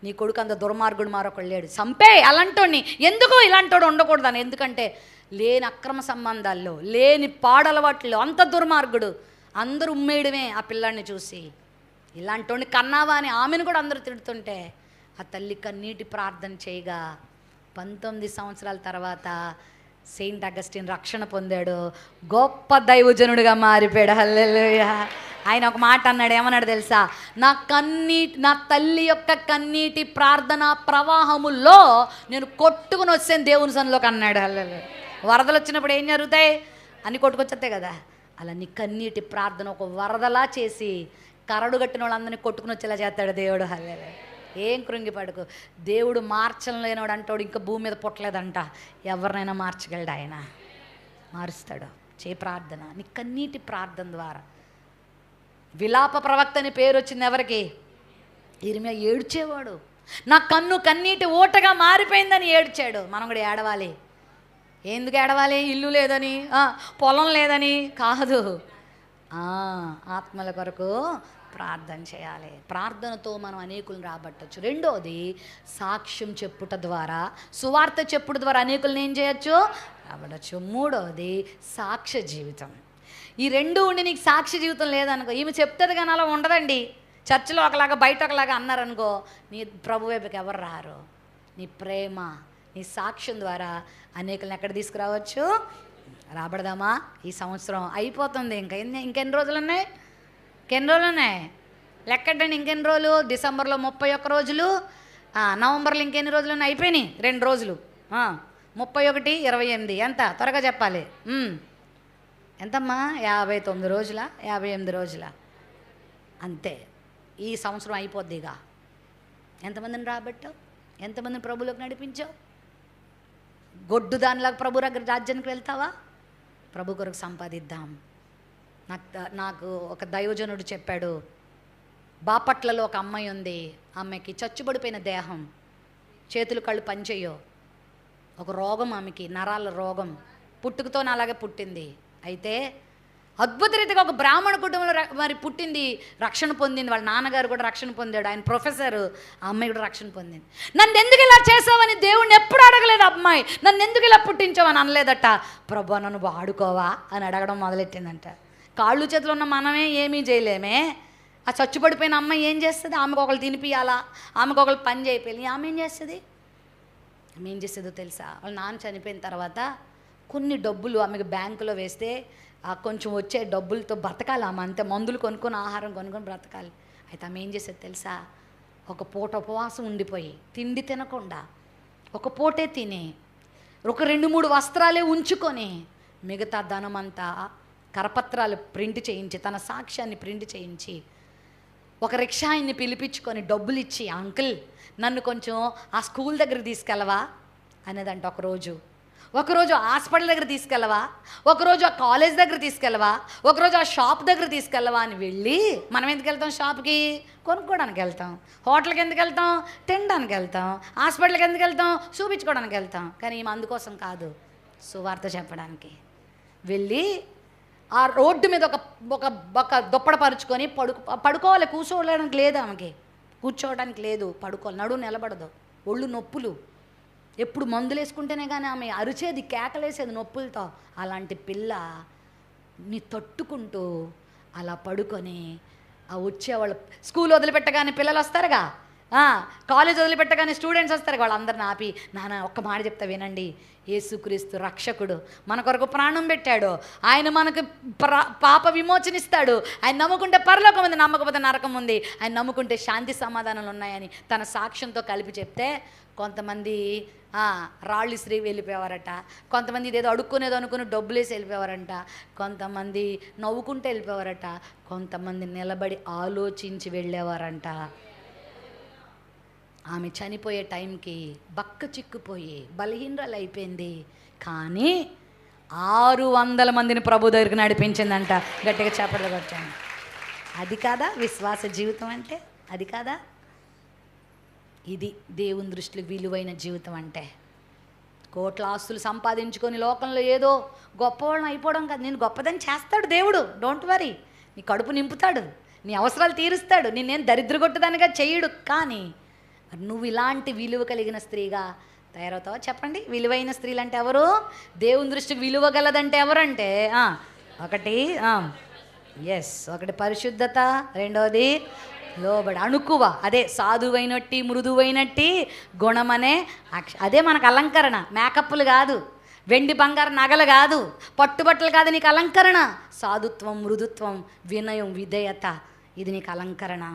నీ కొడుకు అంత దుర్మార్గుడు మరొకడు లేడు, చంపే అలాంటోడిని, ఎందుకు ఇలాంటోడు ఉండకూడదని. ఎందుకంటే లేని అక్రమ సంబంధాల్లో, లేని పాడలవాట్లో అంత దుర్మార్గుడు. అందరూ ఉమ్మేయడమే ఆ పిల్లాడిని చూసి. ఇలాంటోడిని కన్నావా అని ఆమెను కూడా అందరూ తిడుతుంటే ఆ తల్లి కన్నీటి ప్రార్థన చేయగా 19 సంవత్సరాల తర్వాత సెయింట్ అగస్టిన్ రక్షణ పొందాడు, గొప్ప దైవజనుడిగా మారిపోయాడు. హల్లెలూయా. ఆయన ఒక మాట అన్నాడు, ఏమన్నాడు తెలుసా? నా తల్లి యొక్క కన్నీటి ప్రార్థన ప్రవాహముల్లో నేను కొట్టుకుని వచ్చాను దేవుని సన్నిధిలోకి అన్నాడు. హల్లెలూయా. వరదలు వచ్చినప్పుడు ఏం జరుగుతాయి? అన్ని కొట్టుకొచ్చేస్తాయి కదా. అలా నీ కన్నీటి ప్రార్థన ఒక వరదలా చేసి కరడు కట్టిన వాళ్ళందరినీ కొట్టుకుని వచ్చేలా చేస్తాడు దేవుడు. హల్లెలూయా. ఏం కృంగిపడకు. దేవుడు మార్చలేనోడు అంటాడు, ఇంకా భూమి మీద పుట్టలేదంట. ఎవరినైనా మార్చగలడు, ఆయన మారుస్తాడు. ప్రార్థన, నీ కన్నీటి ప్రార్థన ద్వారా. విలాప ప్రవక్త అని పేరు వచ్చింది ఎవరికి? యిర్మీయా ఏడ్చేవాడు. నా కన్ను కన్నీటి ఊటగా మారిపోయిందని ఏడ్చాడు. మనం కూడా ఏడవాలి. ఎందుకు ఏడవాలి? ఇల్లు లేదని, పొలం లేదని కాదు, ఆత్మల కొరకు ప్రార్థన చేయాలి. ప్రార్థనతో మనం అనేకులను రాబట్టచ్చు. రెండోది, సాక్ష్యం చెప్పుట ద్వారా, సువార్త చెప్పుట ద్వారా అనేకులను ఏం చేయొచ్చు? రాబట్టచ్చు. మూడోది, సాక్ష్య జీవితం. ఈ రెండు ఉండి నీకు సాక్షి జీవితం లేదనుకో, ఈమె చెప్తుంది కానీ అలా ఉండదండి. చర్చిలో ఒకలాగా బయట ఒకలాగా అన్నారనుకో, నీ ప్రభు వైపుకి ఎవరు రారు. నీ ప్రేమ, నీ సాక్ష్యం ద్వారా అనేకులను ఎక్కడ తీసుకురావచ్చు. రాబడదామా? ఈ సంవత్సరం అయిపోతుంది. ఇంకెన్ని రోజులు ఉన్నాయి? లెక్కడండి. ఇంకెన్ని రోజులు? డిసెంబర్లో 31 రోజులు, నవంబర్లో ఇంకెన్ని రోజులు ఉన్నాయి? అయిపోయినాయి 2 రోజులు. 31, 28 ఎంత? త్వరగా చెప్పాలి. ఎంతమ్మా? 59 రోజుల, 58 రోజుల, అంతే. ఈ సంవత్సరం అయిపోద్దిగా. ఎంతమందిని రాబట్టావు? ఎంతమందిని ప్రభులోకి నడిపించావు? గొడ్డు దానిలాగా ప్రభు రాజ్యానికి వెళ్తావా? ప్రభు కొరకు సంపాదిద్దాం. నాకు ఒక దైవజనుడు చెప్పాడు, బాపట్లలో ఒక అమ్మాయి ఉంది. ఆమెకి చచ్చుబడిపోయిన దేహం, చేతులు కళ్ళు పనిచేయో, ఒక రోగం ఆమెకి, నరాల రోగం, పుట్టుకతో అలాగే పుట్టింది. అయితే అద్భుత రీతిగా ఒక బ్రాహ్మణ కుటుంబంలో మరి పుట్టింది, రక్షణ పొందింది. వాళ్ళ నాన్నగారు కూడా రక్షణ పొందాడు, ఆయన ప్రొఫెసర్. ఆ అమ్మాయి కూడా రక్షణ పొందింది. నన్ను ఎందుకు ఇలా చేసావని దేవుణ్ణి ఎప్పుడు అడగలేదు అమ్మాయి. నన్ను ఎందుకు ఇలా పుట్టించావని అనలేదట. ప్రభు నన్ను వాడుకోవా అని అడగడం మొదలెట్టిందంట. కాళ్ళు చేతులు ఉన్న మనమే ఏమీ చేయలేమే. ఆ చచ్చుపడిపోయిన అమ్మాయి ఏం చేస్తుంది? ఆమెకు ఒకళ్ళు తినిపియాలా, ఆమెకు ఒకళ్ళు పని చేయిపోయి, ఆమె ఏం చేస్తుంది? ఆమె ఏం చేస్తుందో తెలుసా? వాళ్ళ నాన్న చనిపోయిన తర్వాత కొన్ని డబ్బులు ఆమెకు బ్యాంకులో వేస్తే కొంచెం వచ్చే డబ్బులతో బ్రతకాలి. ఆమె అంతే, మందులు కొనుక్కొని, ఆహారం కొనుక్కొని బ్రతకాలి. అయితే ఆమె ఏం చేసేది తెలుసా? ఒక పూట ఉపవాసం ఉండిపోయి, తిండి తినకుండా ఒక పూటే తిని, ఒక 2-3 వస్త్రాలే ఉంచుకొని, మిగతా ధనం అంతా కరపత్రాలు ప్రింట్ చేయించి, తన సాక్ష్యాన్ని ప్రింట్ చేయించి, ఒక రిక్షాయిని పిలిపించుకొని డబ్బులు ఇచ్చి, అంకుల్ నన్ను కొంచెం ఆ స్కూల్ దగ్గరికి తీసుకెళ్ళవా అనేదంట. ఒకరోజు హాస్పిటల్ దగ్గర తీసుకెళ్ళవా, ఒకరోజు ఆ కాలేజ్ దగ్గర తీసుకెళ్ళవా, ఒకరోజు ఆ షాప్ దగ్గర తీసుకెళ్ళవా అని వెళ్ళి, మనం ఎందుకు వెళ్తాం? షాప్కి కొనుక్కోవడానికి వెళ్తాం, హోటల్కి ఎందుకు వెళ్తాం? తినడానికి వెళ్తాం, హాస్పిటల్కి ఎందుకు వెళ్తాం? చూపించుకోవడానికి వెళ్తాం. కానీ ఈమె అందుకోసం కాదు, సువార్త చెప్పడానికి వెళ్ళి ఆ రోడ్డు మీద ఒక దుప్పడ పరుచుకొని పడుకోవాలి. కూర్చోవడానికి లేదు ఆమెకి, కూర్చోవడానికి లేదు, పడుకోవాలి. నడువు నిలబడదు, ఒళ్ళు నొప్పులు, ఎప్పుడు మందులు వేసుకుంటేనే కానీ ఆమె అరిచేది, కేకలేసేది నొప్పులతో. అలాంటి పిల్ల నీ తట్టుకుంటూ అలా పడుకొని, ఆ వచ్చేవాళ్ళు స్కూల్ వదిలిపెట్టగానే పిల్లలు వస్తారుగా, కాలేజ్ వదిలిపెట్టగానే స్టూడెంట్స్ వస్తారు, వాళ్ళందరిని ఆపి, నాన్న ఒక్క మాట చెప్తా వినండి, యేసుక్రీస్తు రక్షకుడు మన కొరకు ప్రాణం పెట్టాడు, ఆయన మనకు పాప విమోచనిస్తాడు, ఆయన నమ్ముకుంటే పరలోకం ఉంది, నమ్మకపోతే నరకం ఉంది, ఆయన నమ్ముకుంటే శాంతి సమాధానాలు ఉన్నాయని తన సాక్ష్యంతో కలిపి చెప్తే, కొంతమంది రాళ్ళు ఇసిరి వెళ్ళిపోయేవారట, కొంతమంది ఇదేదో అడుక్కునేదో అనుకుని డబ్బులేసి వెళ్ళిపోయేవారంట, కొంతమంది నవ్వుకుంటూ వెళ్ళిపోయేవారట, కొంతమంది నిలబడి ఆలోచించి వెళ్ళేవారంట. ఆమె చనిపోయే టైంకి బక్క చిక్కుపోయి బలహీనరాలు అయిపోయింది. కానీ 600 మందిని ప్రభు దగ్గరికి నడిపించిందంట. గట్టిగా చేపలు కొట్టాను. అది కాదా విశ్వాస జీవితం అంటే? అది కాదా? ఇది దేవుని దృష్టిలో విలువైన జీవితం అంటే. కోట్ల ఆస్తులు సంపాదించుకొని లోకంలో ఏదో గొప్పవాళ్ళని అయిపోవడం కాదు. నేను గొప్పదని చేస్తాడు దేవుడు, డోంట్ వరీ. నీ కడుపు నింపుతాడు, నీ అవసరాలు తీరుస్తాడు, నిన్నేం దరిద్రగొట్టదానిగా చేయడు. కానీ నువ్వు ఇలాంటి విలువ కలిగిన స్త్రీగా తయారవుతావా? చెప్పండి. విలువైన స్త్రీలు అంటే ఎవరు? దేవుని దృష్టికి విలువ గలదంటే ఎవరంటే ఒకటి పరిశుద్ధత, రెండోది లోబడి, అణుకువ, అదే సాధువైనట్టి మృదువైనట్టి గుణమనే అదే మనకు అలంకరణ. మేకప్లు కాదు, వెండి బంగారు నగలు కాదు, పట్టుబట్టలు కాదు నీకు అలంకరణ. సాధుత్వం, మృదుత్వం, వినయం, విధేయత, ఇది నీకు అలంకరణ.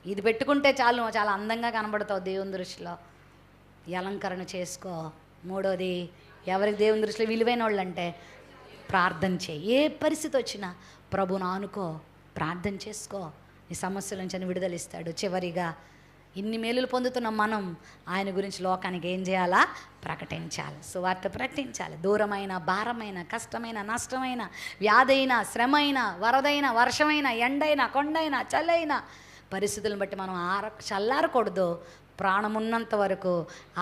ఇది పెట్టుకుంటే చాలు, చాలా అందంగా కనబడతావు దేవుని దృష్టిలో. ఈ అలంకరణ చేసుకో. మూడోది, ఎవరికి దేవుని దృష్టిలో విలువైన వాళ్ళు అంటే ప్రార్థన చేయి. ఏ పరిస్థితి వచ్చినా ప్రభువును ఆనుకో, ప్రార్థన చేసుకో, నీ సమస్యల నుంచి అని విడుదలిస్తాడు. చివరిగా, ఇన్ని మేలులు పొందుతున్న మనం ఆయన గురించి లోకానికి ఏం చేయాలా? ప్రకటించాలి, సువార్త ప్రకటించాలి. దూరమైన, భారమైన, కష్టమైన, నష్టమైన, వ్యాధైన, శ్రమైన, వరదైన, వర్షమైన, ఎండైన, కొండైన, చల్లైన పరిస్థితులను బట్టి మనం చల్లారకూడదు. ప్రాణం ఉన్నంత వరకు,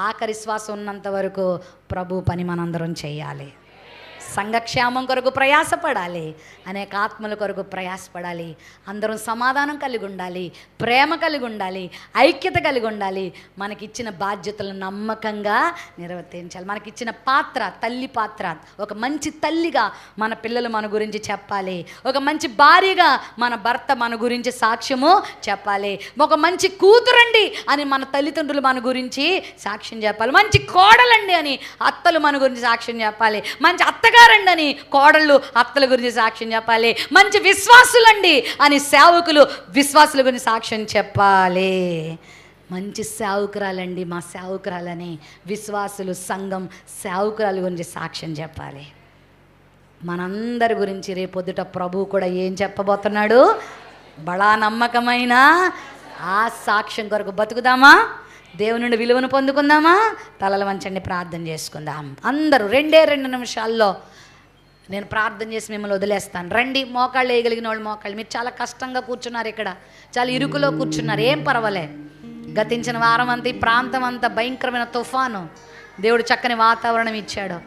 ఆఖరి శ్వాస ఉన్నంత వరకు ప్రభు పని మనందరం చేయాలి. సంఘక్షేమం కొరకు ప్రయాసపడాలి, అనేక ఆత్మల కొరకు ప్రయాసపడాలి. అందరం సమాధానం కలిగి ఉండాలి, ప్రేమ కలిగి ఉండాలి, ఐక్యత కలిగి ఉండాలి. మనకిచ్చిన బాధ్యతలను నమ్మకంగా నిర్వర్తించాలి. మనకిచ్చిన పాత్ర తల్లి పాత్ర. ఒక మంచి తల్లిగా మన పిల్లలు మన గురించి చెప్పాలి. ఒక మంచి భార్యగా మన భర్త మన గురించి సాక్ష్యము చెప్పాలి. ఒక మంచి కూతురండి అని మన తల్లిదండ్రులు మన గురించి సాక్ష్యం చెప్పాలి. మంచి కోడలండి అని అత్తలు మన గురించి సాక్ష్యం చెప్పాలి. మంచి అత్తగారండి అని కోడళ్ళు అత్తల గురించి సాక్ష్యం చెప్పాలి. మంచి విశ్వాసులండి అని సేవకులు విశ్వాసుల గురించి సాక్ష్యం చెప్పాలి. మంచి సేవకురాలండి మా సేవకురాలని విశ్వాసులు సంఘం సేవకురాల గురించి సాక్ష్యం చెప్పాలి. మనందరి గురించి రేపొద్దుట ప్రభువు కూడా ఏం చెప్పబోతున్నాడు? బడా నమ్మకమైన ఆ సాక్ష్యం కొరకు బతుకుదామా? దేవుని నుండి విలువను పొందుకుందామా? తలలు వంచండి, ప్రార్థన చేసుకుందాం. అందరూ 2 నిమిషాల్లో నేను ప్రార్థన చేసి మిమ్మల్ని వదిలేస్తాను. రండి, మోకాళ్ళు వేయగలిగిన వాళ్ళు మోకాళ్ళు. మీరు చాలా కష్టంగా కూర్చున్నారు, ఇక్కడ చాలా ఇరుకులో కూర్చున్నారు. ఏం పర్వాలే. గతించిన వారం అంతా ఈ ప్రాంతం అంతా భయంకరమైన తుఫాను. దేవుడు చక్కని వాతావరణం ఇచ్చాడు.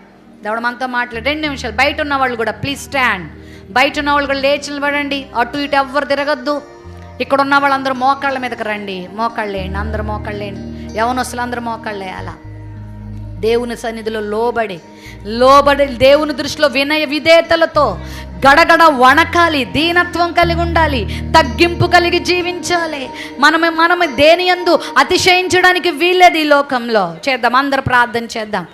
దేవుడు మనతో మాట్లాడు. 2 నిమిషాలు. బయట ఉన్న వాళ్ళు కూడా ప్లీజ్ స్టాండ్. బయట ఉన్న వాళ్ళు కూడా లేచి నిలబడండి. అటు ఇటు ఎవ్వరు తిరగద్దు. ఇక్కడ ఉన్న వాళ్ళందరూ మోకాళ్ళ మీదకి రండి. మోకాళ్ళు వేయండి, అందరూ మోకాళ్ళు వేయండి. యవనస్తులు అందరూ మోకాళ్ళు వేయాలా. దేవుని సన్నిధిలో లోబడి దేవుని దృష్టిలో వినయ విధేయతలతో గడగడ వణకాలి. దీనత్వం కలిగి ఉండాలి, తగ్గింపు కలిగి జీవించాలి. మనము దేని యందు అతిశయించడానికి వీల్లేదు ఈ లోకంలో. చేద్దాం, అందరూ ప్రార్థన చేద్దాం.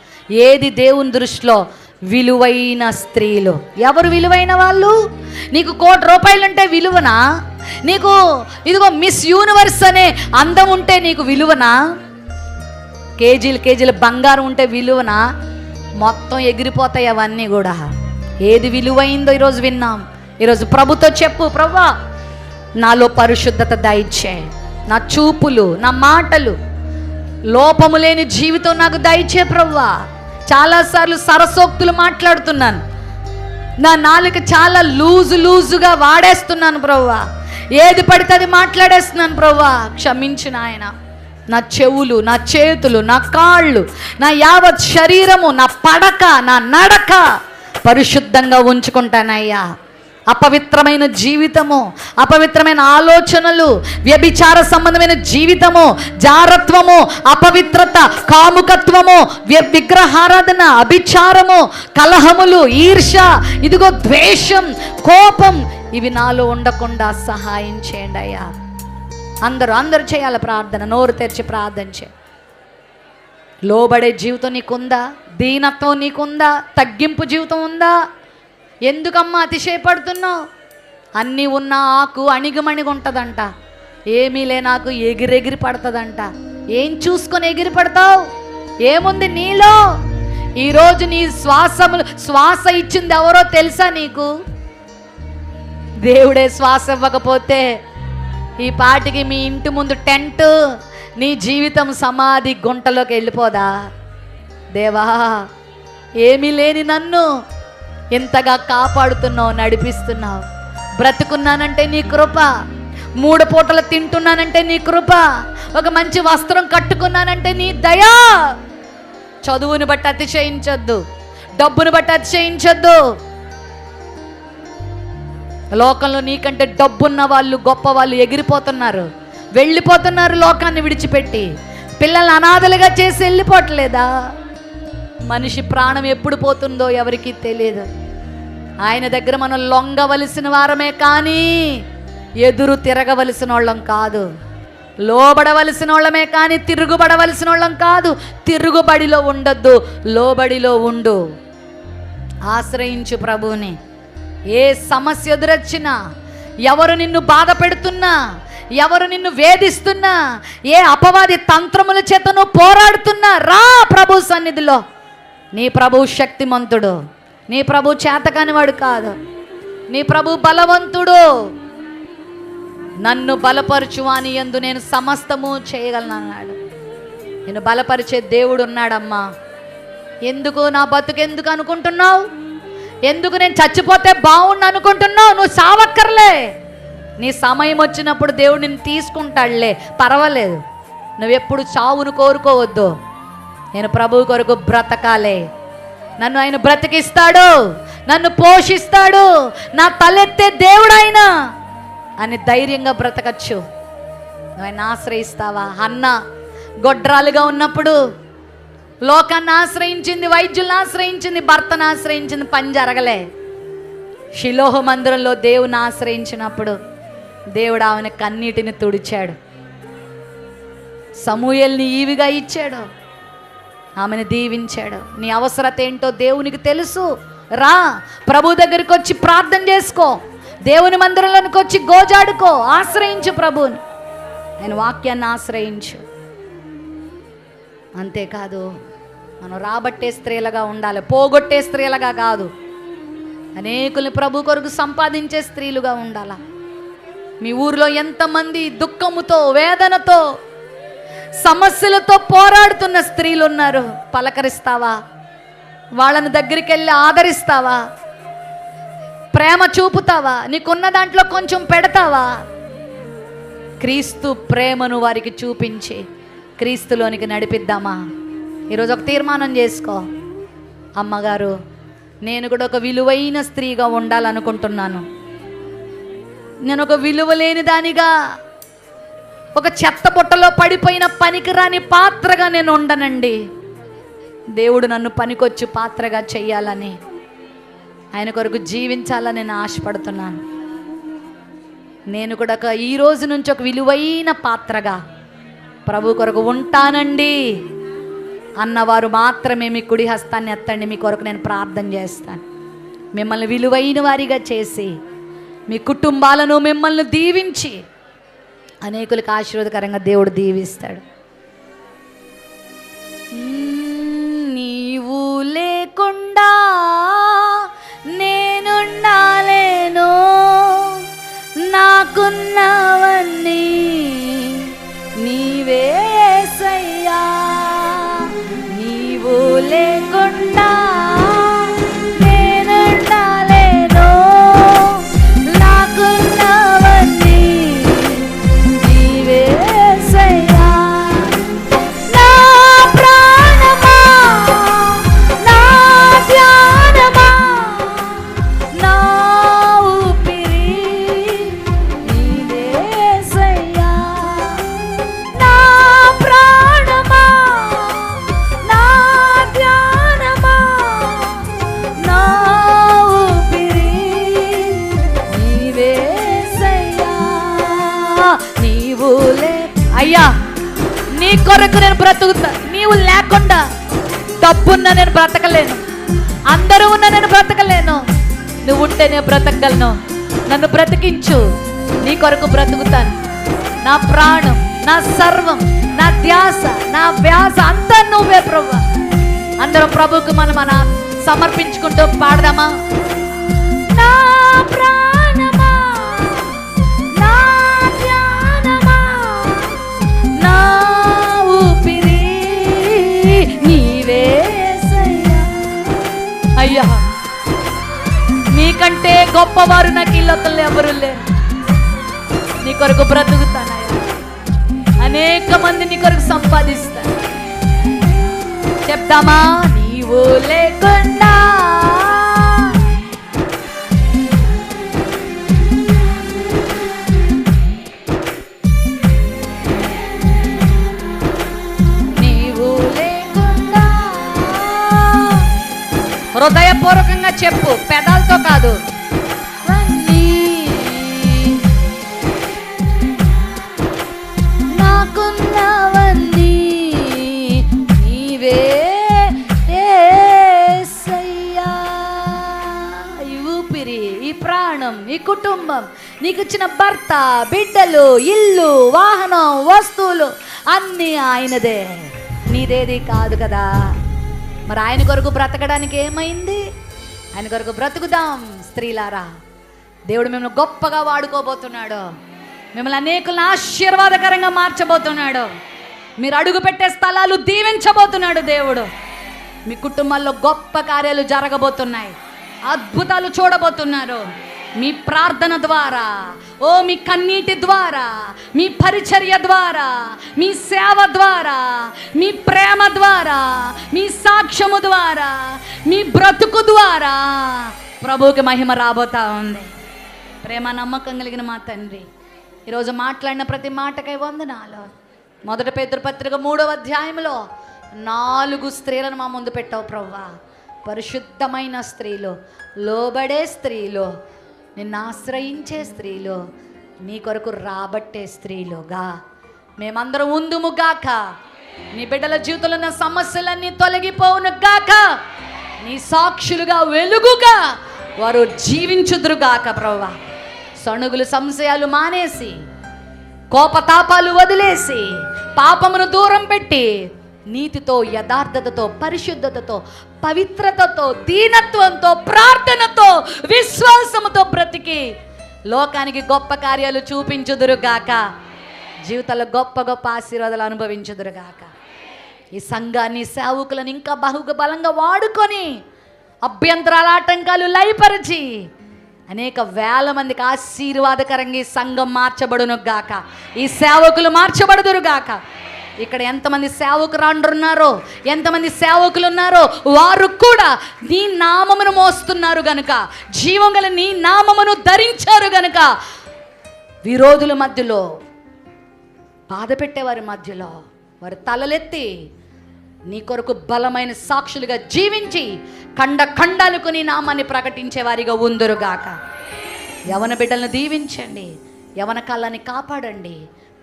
ఏది దేవుని దృష్టిలో విలువైన స్త్రీలు? ఎవరు విలువైన వాళ్ళు? నీకు ₹1,00,00,000 ఉంటే విలువనా? నీకు ఇదిగో మిస్ యూనివర్స్ అనే అందం ఉంటే నీకు విలువనా? కేజీలు బంగారం ఉంటే విలువనా? మొత్తం ఎగిరిపోతాయి అవన్నీ కూడా. ఏది విలువైందో ఈరోజు విన్నాం. ఈరోజు ప్రభుతో చెప్పు, ప్రభువా నాలో పరిశుద్ధత దయచే, నా చూపులు, నా మాటలు, లోపము లేని జీవితం నాకు దయచే ప్రభువా. చాలాసార్లు సరసోక్తులు మాట్లాడుతున్నాను, నా నాలుక చాలా లూజుగా వాడేస్తున్నాను ప్రభువా. ఏది పడితే అది మాట్లాడేస్తున్నాను ప్రభువా, క్షమించు నాయన. నా చెవులు, నా చేతులు, నా కాళ్ళు, నా యావత్ శరీరము, నా పడక, నా నడక పరిశుద్ధంగా ఉంచుకుంటానయ్యా. అపవిత్రమైన జీవితము, అపవిత్రమైన ఆలోచనలు, వ్యభిచార సంబంధమైన జీవితము, జారత్వము, అపవిత్రత, కాముకత్వము, విగ్రహారాధన, అభిచారము, కలహములు, ఈర్ష్య, ఇదిగో ద్వేషం, కోపం, ఇవి నాలో ఉండకుండా సహాయం చేయండి అయ్యా. అందరూ చేయాలి ప్రార్థన. నోరు తెరిచి ప్రార్థన చేయ. లోబడే జీవితం నీకుందా? దీనత్వం నీకుందా? తగ్గింపు జీవితం ఉందా? ఎందుకమ్మా అతిశయపడుతున్నావు? అన్నీ ఉన్న ఆకు అణిగిమణిగి ఉంటుందంట, ఏమీ లేనాకు ఎగిరెగిరి పడుతుందంట. ఏం చూసుకొని ఎగిరి పడతావు? ఏముంది నీలో? ఈరోజు నీ శ్వాస ఇచ్చింది ఎవరో తెలుసా నీకు? దేవుడే శ్వాస ఇవ్వకపోతే ఈ పాటికి మీ ఇంటి ముందు టెంట్, నీ జీవితం సమాధి గుంటలోకి వెళ్ళిపోదా? దేవా, ఏమీ లేని నన్ను ఎంతగా కాపాడుతున్నావు, నడిపిస్తున్నావు. బ్రతుకున్నానంటే నీ కృప, 3 పూటలు తింటున్నానంటే నీ కృప, ఒక మంచి వస్త్రం కట్టుకున్నానంటే నీ దయా. చదువుని బట్టి అతిశయించొద్దు, డబ్బును బట్టి అతిశయించొద్దు. లోకంలో నీకంటే డబ్బున్న వాళ్ళు, గొప్ప వాళ్ళు ఎగిరిపోతున్నారు, వెళ్ళిపోతున్నారు లోకాన్ని విడిచిపెట్టి. పిల్లల్ని అనాథలుగా చేసి వెళ్ళిపోవట్లేదా? మనిషి ప్రాణం ఎప్పుడు పోతుందో ఎవరికి తెలియదు. ఆయన దగ్గర మనం లొంగవలసిన వారమే కానీ ఎదురు తిరగవలసిన వాళ్ళం కాదు. లోబడవలసిన వాళ్ళమే కానీ తిరుగుబడవలసిన వాళ్ళం కాదు. తిరుగుబడిలో ఉండొద్దు, లోబడిలో ఉండు. ఆశ్రయించు ప్రభువుని. ఏ సమస్య ఎదురొచ్చినా, ఎవరు నిన్ను బాధ పెడుతున్నా, ఎవరు నిన్ను వేధిస్తున్నా, ఏ అపవాది తంత్రముల చేత నువ్వు పోరాడుతున్నా, రా ప్రభు సన్నిధిలో. నీ ప్రభు శక్తిమంతుడు, నీ ప్రభు చేతకానివాడు కాదు, నీ ప్రభు బలవంతుడు. నన్ను బలపరచు అని యందు నేను సమస్తము చేయగలను అన్నాడు. నేను బలపరిచే దేవుడు ఉన్నాడమ్మా. ఎందుకు నా బతుకెందుకు అనుకుంటున్నావు? ఎందుకు నేను చచ్చిపోతే బాగుండు అనుకుంటున్నావు? నువ్వు సావక్కర్లే. నీ సమయం వచ్చినప్పుడు దేవుడు నిన్ను తీసుకుంటాడులే, పర్వాలేదు. నువ్వెప్పుడు చావును కోరుకోవద్దు. నేను ప్రభువు కొరకు బ్రతకాలే, నన్ను ఆయన బ్రతికిస్తాడు, నన్ను పోషిస్తాడు, నా తలెత్తే దేవుడు ఆయన అని ధైర్యంగా బ్రతకచ్చు. నువ్వు ఆయన ఆశ్రయిస్తావా? అన్న గొడ్రాలుగా ఉన్నప్పుడు లోకాన్ని ఆశ్రయించింది, వైద్యులను ఆశ్రయించింది, భర్తను ఆశ్రయించింది, పని జరగలే. షిలోహ మందిరంలో దేవుని ఆశ్రయించినప్పుడు దేవుడు ఆమెను కన్నీటిని తుడిచాడు, సమూయేల్ని ఈవిగా ఇచ్చాడు, ఆమెను దీవించాడు. నీ అవసరత ఏంటో దేవునికి తెలుసు. రా ప్రభు దగ్గరికి వచ్చి ప్రార్థన చేసుకో, దేవుని మందిరంలోనికి వచ్చి గోజాడుకో, ఆశ్రయించు ప్రభుని, ఆయన వాక్యాన్ని ఆశ్రయించు. అంతేకాదు మనం రాబట్టే స్త్రీలుగా ఉండాలి, పోగొట్టే స్త్రీలుగా కాదు. అనేకుల్ని ప్రభు కొరకు సంపాదించే స్త్రీలుగా ఉండాల. మీ ఊరిలో ఎంతమంది దుఃఖముతో, వేదనతో, సమస్యలతో పోరాడుతున్న స్త్రీలు ఉన్నారు. పలకరిస్తావా? వాళ్ళని దగ్గరికి వెళ్ళి ఆదరిస్తావా? ప్రేమ చూపుతావా? నీకున్న దాంట్లో కొంచెం పెడతావా? క్రీస్తు ప్రేమను వారికి చూపించి క్రీస్తులోనికి నడిపిద్దామా? ఈరోజు ఒక తీర్మానం చేసుకో. అమ్మగారు, నేను కూడా ఒక విలువైన స్త్రీగా ఉండాలనుకుంటున్నాను. నేను ఒక విలువ లేని దానిగా, ఒక చెత్త బుట్టలో పడిపోయిన పనికిరాని పాత్రగా నేను ఉండనండి. దేవుడు నన్ను పనికొచ్చి పాత్రగా చెయ్యాలని, ఆయన కొరకు జీవించాలని నేను ఆశపడుతున్నాను. నేను కూడా ఈ రోజు నుంచి ఒక విలువైన పాత్రగా ప్రభు కొరకు ఉంటానండి అన్నవారు మాత్రమే మీ కుడి హస్తాన్ని ఎత్తండి. మీ కొరకు నేను ప్రార్థన చేస్తాను. మిమ్మల్ని విలువైన వారిగా చేసి, మీ కుటుంబాలను మిమ్మల్ని దీవించి అనేకులకు ఆశీర్వాదకరంగా దేవుడు దీవిస్తాడు. నీవు లేకుండా నేనుండాలేను, నాకున్నవన్నీ నీవే యేసయ్యా. నీవు లేకుండా నేనుండాలేను, నాకున్నవన్నీ నీవే యేసయ్యా. నా ప్రాణమా, నా ధ్యానమా, నా ఊపిరి నీవే యేసయ్యా. నా ప్రాణమా, నా ధ్యానమా, నా ఊపిరి నీవే యేసయ్యా. నీవు అయ్యా, నీ కొరకు నేను బ్రతుకుతా. నీవు లేకుండా డబ్బున్నా నేను బ్రతకలేను, అందరూ ఉన్నా నేను బ్రతకలేను. నువ్వు ఉంటే నేను బ్రతకగలను. నన్ను బ్రతికించు, నీ కొరకు బ్రతుకుతాను. నా ప్రాణం, నా సర్వం, నా ధ్యాస, నా వ్యాస అంతా నువ్వే ప్రభు. అందరం ప్రభుకు మన సమర్పించుకుంటూ పాడదామా? నా ప్రాణమా, నా ధ్యానమా, నా ఊపిరి నీవే యేసయ్యా. అయ్యా, నీకంటే గొప్పవారు నాకు ఈ లోకంలో ఎవరు లేరు. నీ కొరకు బ్రతుకుతానయ్యా. అనేక మంది నీ కొరకు సంపాదిస్తాను. చెప్తామా? నీవు లేకుండా హృదయపూర్వకంగా చెప్పు, పెదాలతో కాదు. నాకున్నవన్నీ నీవే యేసయ్యా. ఈ ఊపిరి, ఈ ప్రాణం, ఈ కుటుంబం, నీకు ఇచ్చిన భర్త, బిడ్డలు, ఇల్లు, వాహనం, వస్తువులు అన్నీ ఆయనదే, నీదేది కాదు కదా. మరి ఆయన కొరకు బ్రతకడానికి ఏమైంది? ఆయన కొరకు బ్రతుకుదాం స్త్రీలారా. దేవుడు మిమ్మల్ని గొప్పగా వాడుకోబోతున్నాడు. మిమ్మల్ని అనేకులను ఆశీర్వాదకరంగా మార్చబోతున్నాడు. మీరు అడుగు పెట్టే స్థలాలు దీవించబోతున్నాడు దేవుడు. మీ కుటుంబాల్లో గొప్ప కార్యాలు జరగబోతున్నాయి. అద్భుతాలు చూడబోతున్నారు. మీ ప్రార్థన ద్వారా, మీ కన్నీటి ద్వారా, మీ పరిచర్య ద్వారా, మీ సేవ ద్వారా, మీ ప్రేమ ద్వారా, మీ సాక్ష్యము ద్వారా, మీ బ్రతుకు ద్వారా ప్రభువుకి మహిమ రాబోతా ఉంది. ప్రేమ నమ్మకం కలిగిన మా తండ్రి, ఈరోజు మాట్లాడిన ప్రతి మాటకై వందనాలు. 1 పేతురు పత్రిక 3వ అధ్యాయంలో 4 స్త్రీలను మా ముందు పెట్టావు ప్రభువా. పరిశుద్ధమైన స్త్రీలు, లోబడే స్త్రీలు, నిన్ను ఆశ్రయించే స్త్రీలు, నీ కొరకు రాబట్టే స్త్రీలుగా మేమందరం ఉందుము గాక. నీ బిడ్డల జీవితంలో ఉన్న సమస్యలన్నీ తొలగిపోవును గాక. నీ సాక్షులుగా, వెలుగుగా వారు జీవించుదురుగాక ప్రభువా. సణుగులు సంశయాలు మానేసి, కోపతాపాలు వదిలేసి, పాపమును దూరం పెట్టి, నీతితో, యథార్థతతో, పరిశుద్ధతతో, పవిత్రతతో, దీనత్వంతో, ప్రార్థనతో, విశ్వాసముతో బ్రతికి లోకానికి గొప్ప కార్యాలు చూపించుదురుగాక. జీవితంలో గొప్ప గొప్ప ఆశీర్వాదాలు అనుభవించుదురుగాక. ఈ సంఘాన్ని, సేవకులను ఇంకా బలంగా వాడుకొని అభ్యంతరాల ఆటంకాలు లయపరిచి అనేక వేల మందికి ఆశీర్వాదకరంగా ఈ సంఘం మార్చబడును గాక. ఈ సేవకులు మార్చబడుదురుగాక. ఇక్కడ ఎంతమంది సేవకురాండ్రున్నారో, ఎంతమంది సేవకులు ఉన్నారో వారు కూడా నీ నామమును మోస్తున్నారు గనుక, జీవం గల నీ నామమును ధరించారు గనుక, విరోధుల మధ్యలో, బాధ పెట్టేవారి మధ్యలో వారు తలలెత్తి నీ కొరకు బలమైన సాక్షులుగా జీవించి ఖండాలకు నీ నామాన్ని ప్రకటించే వారిగా ఉందురుగాక. యవన బిడ్డలను దీవించండి, యవన కాలాన్ని కాపాడండి,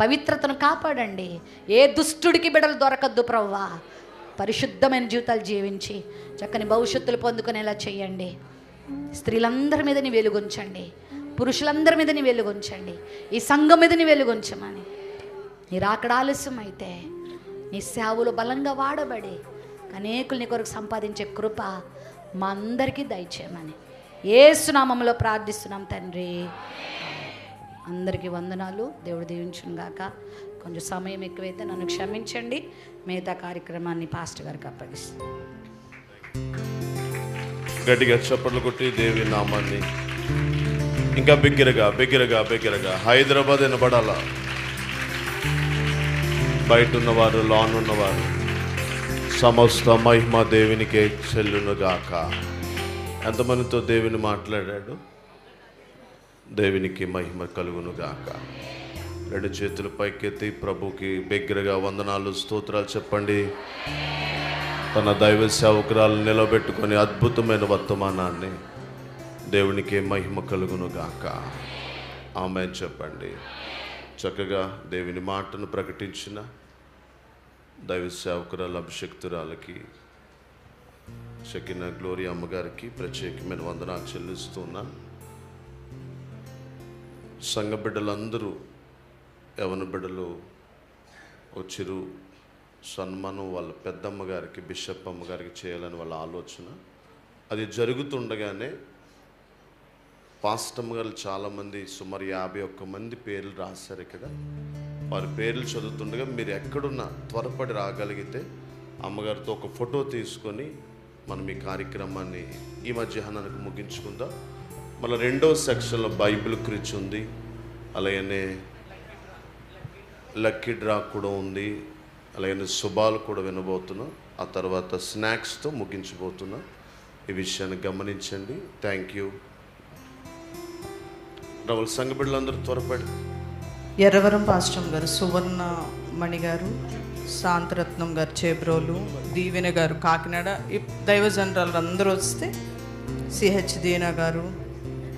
పవిత్రతను కాపాడండి. ఏ దుష్టుడికి బిడ్డలు దొరకద్దు ప్రభువా. పరిశుద్ధమైన జీవితాలు జీవించి చక్కని భవిష్యత్తులు పొందుకునేలా చేయండి. స్త్రీలందరి మీద నీ వెలుగుంచండి, పురుషులందరి మీద నీ వెలుగుంచండి, ఈ సంఘం మీద నీ వెలుగుంచమని. నీ రాకడ ఆలస్యం అయితే నీ సేవలు బలంగా వాడబడి అనేకులు నీ కొరకు సంపాదించే కృప మా అందరికీ దయచేయమని యేసు నామములో ప్రార్థిస్తున్నాం తండ్రి. అందరికీ వందనాలు. దేవుడు దీవించును గాక. కొంచెం సమయం ఎక్కువైతే నన్ను క్షమించండి. మిగతా కార్యక్రమాన్ని పాస్టర్ గారికి అప్పగిస్తాను. గట్టిగా చప్పట్లు కొట్టి దేవి నామాన్ని ఇంకా బిగ్గరగా హైదరాబాద్ వినబడాలా. బయట ఉన్నవారు, లాన్ ఉన్నవారు, సమస్త మహిమ దేవునికే చెల్లును గాక. ఎంతమందితో దేవుని మాట్లాడాడు? దేవునికి మహిమ కలుగును గాక. 2 చేతులు పైకెత్తి ప్రభుకి బిగ్గరగా వందనాలు, స్తోత్రాలు చెప్పండి. తన దైవ సేవకురాలు నిలబెట్టుకొని అద్భుతమైన వర్తమానాన్ని దేవునికి మహిమ కలుగును గాక. ఆమేన్ చెప్పండి. చక్కగా దేవుని మాటను ప్రకటించిన దైవ సేవకురాలు అభిషక్తురాలకి, షకినా గ్లోరీ అమ్మగారికి ప్రత్యేకమైన వందనాలు చెల్లిస్తున్నాను. సంఘ బిడ్డలందరూ, యవన బిడ్డలు చిరు సన్మానం వాళ్ళ పెద్దమ్మ గారికి, బిషప్ అమ్మగారికి చేయాలని వాళ్ళ ఆలోచన. అది జరుగుతుండగానే పాస్టమ్ గారు చాలామంది, సుమారు 51 మంది పేర్లు రాశారు ఇక్కడ. వారి పేర్లు చదువుతుండగా మీరు ఎక్కడున్నా త్వరపడి రాగలిగితే అమ్మగారితో ఒక ఫోటో తీసుకొని మనం ఈ కార్యక్రమాన్ని ఈ మధ్యాహ్నానికి ముగించుకుందాం. మళ్ళీ 2వ సెక్షన్లో బైబిల్ క్విజ్ ఉంది, అలాగనే లక్కీ డ్రా కూడా ఉంది, అలాగనే శుభాలు కూడా వినబోతున్నాం. ఆ తర్వాత స్నాక్స్తో ముగించబోతున్నాం. ఈ విషయాన్ని గమనించండి. Thank you. రావుల సంఘ బిడ్డలందరూ త్వరపడి. ఎర్రవరం పాస్టమ్ గారు, సువర్ణ మణి గారు, శాంతరత్నం గారు చేబ్రోలు, దీవెన గారు కాకినాడ, ఈ దైవజనరాలు అందరూ వస్తే, సిహెచ్ దీనా గారు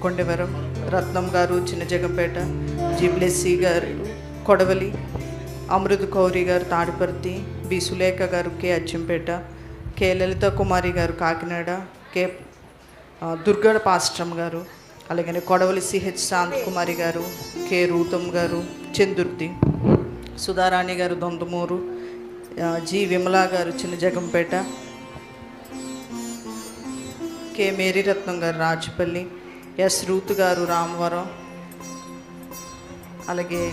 కొండవరం, రత్నం గారు చిన్న జగంపేట, జిబ్లెస్సి గారు కొడవలి, అమృత కౌరి గారు తాడిపర్తి, బి సులేఖ గారు కే అచ్చంపేట, కే లలిత కుమారి గారు కాకినాడ, కే దుర్గడ పాస్టమ్ గారు, అలాగే కొడవలి సిహెచ్ శాంత్ కుమారి గారు, కే రూతం గారు చందుర్తి, సుధారాణి గారు దొంతమూరు, జి విమలా గారు చిన్న జగంపేట, కే మేరీరత్నం గారు రాజపల్లి, ఎస్ రూత్ గారు రామవరం, అలాగే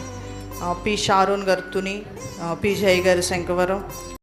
పి షారోన్ గారు తుని, పి జై గారు శంకవరం,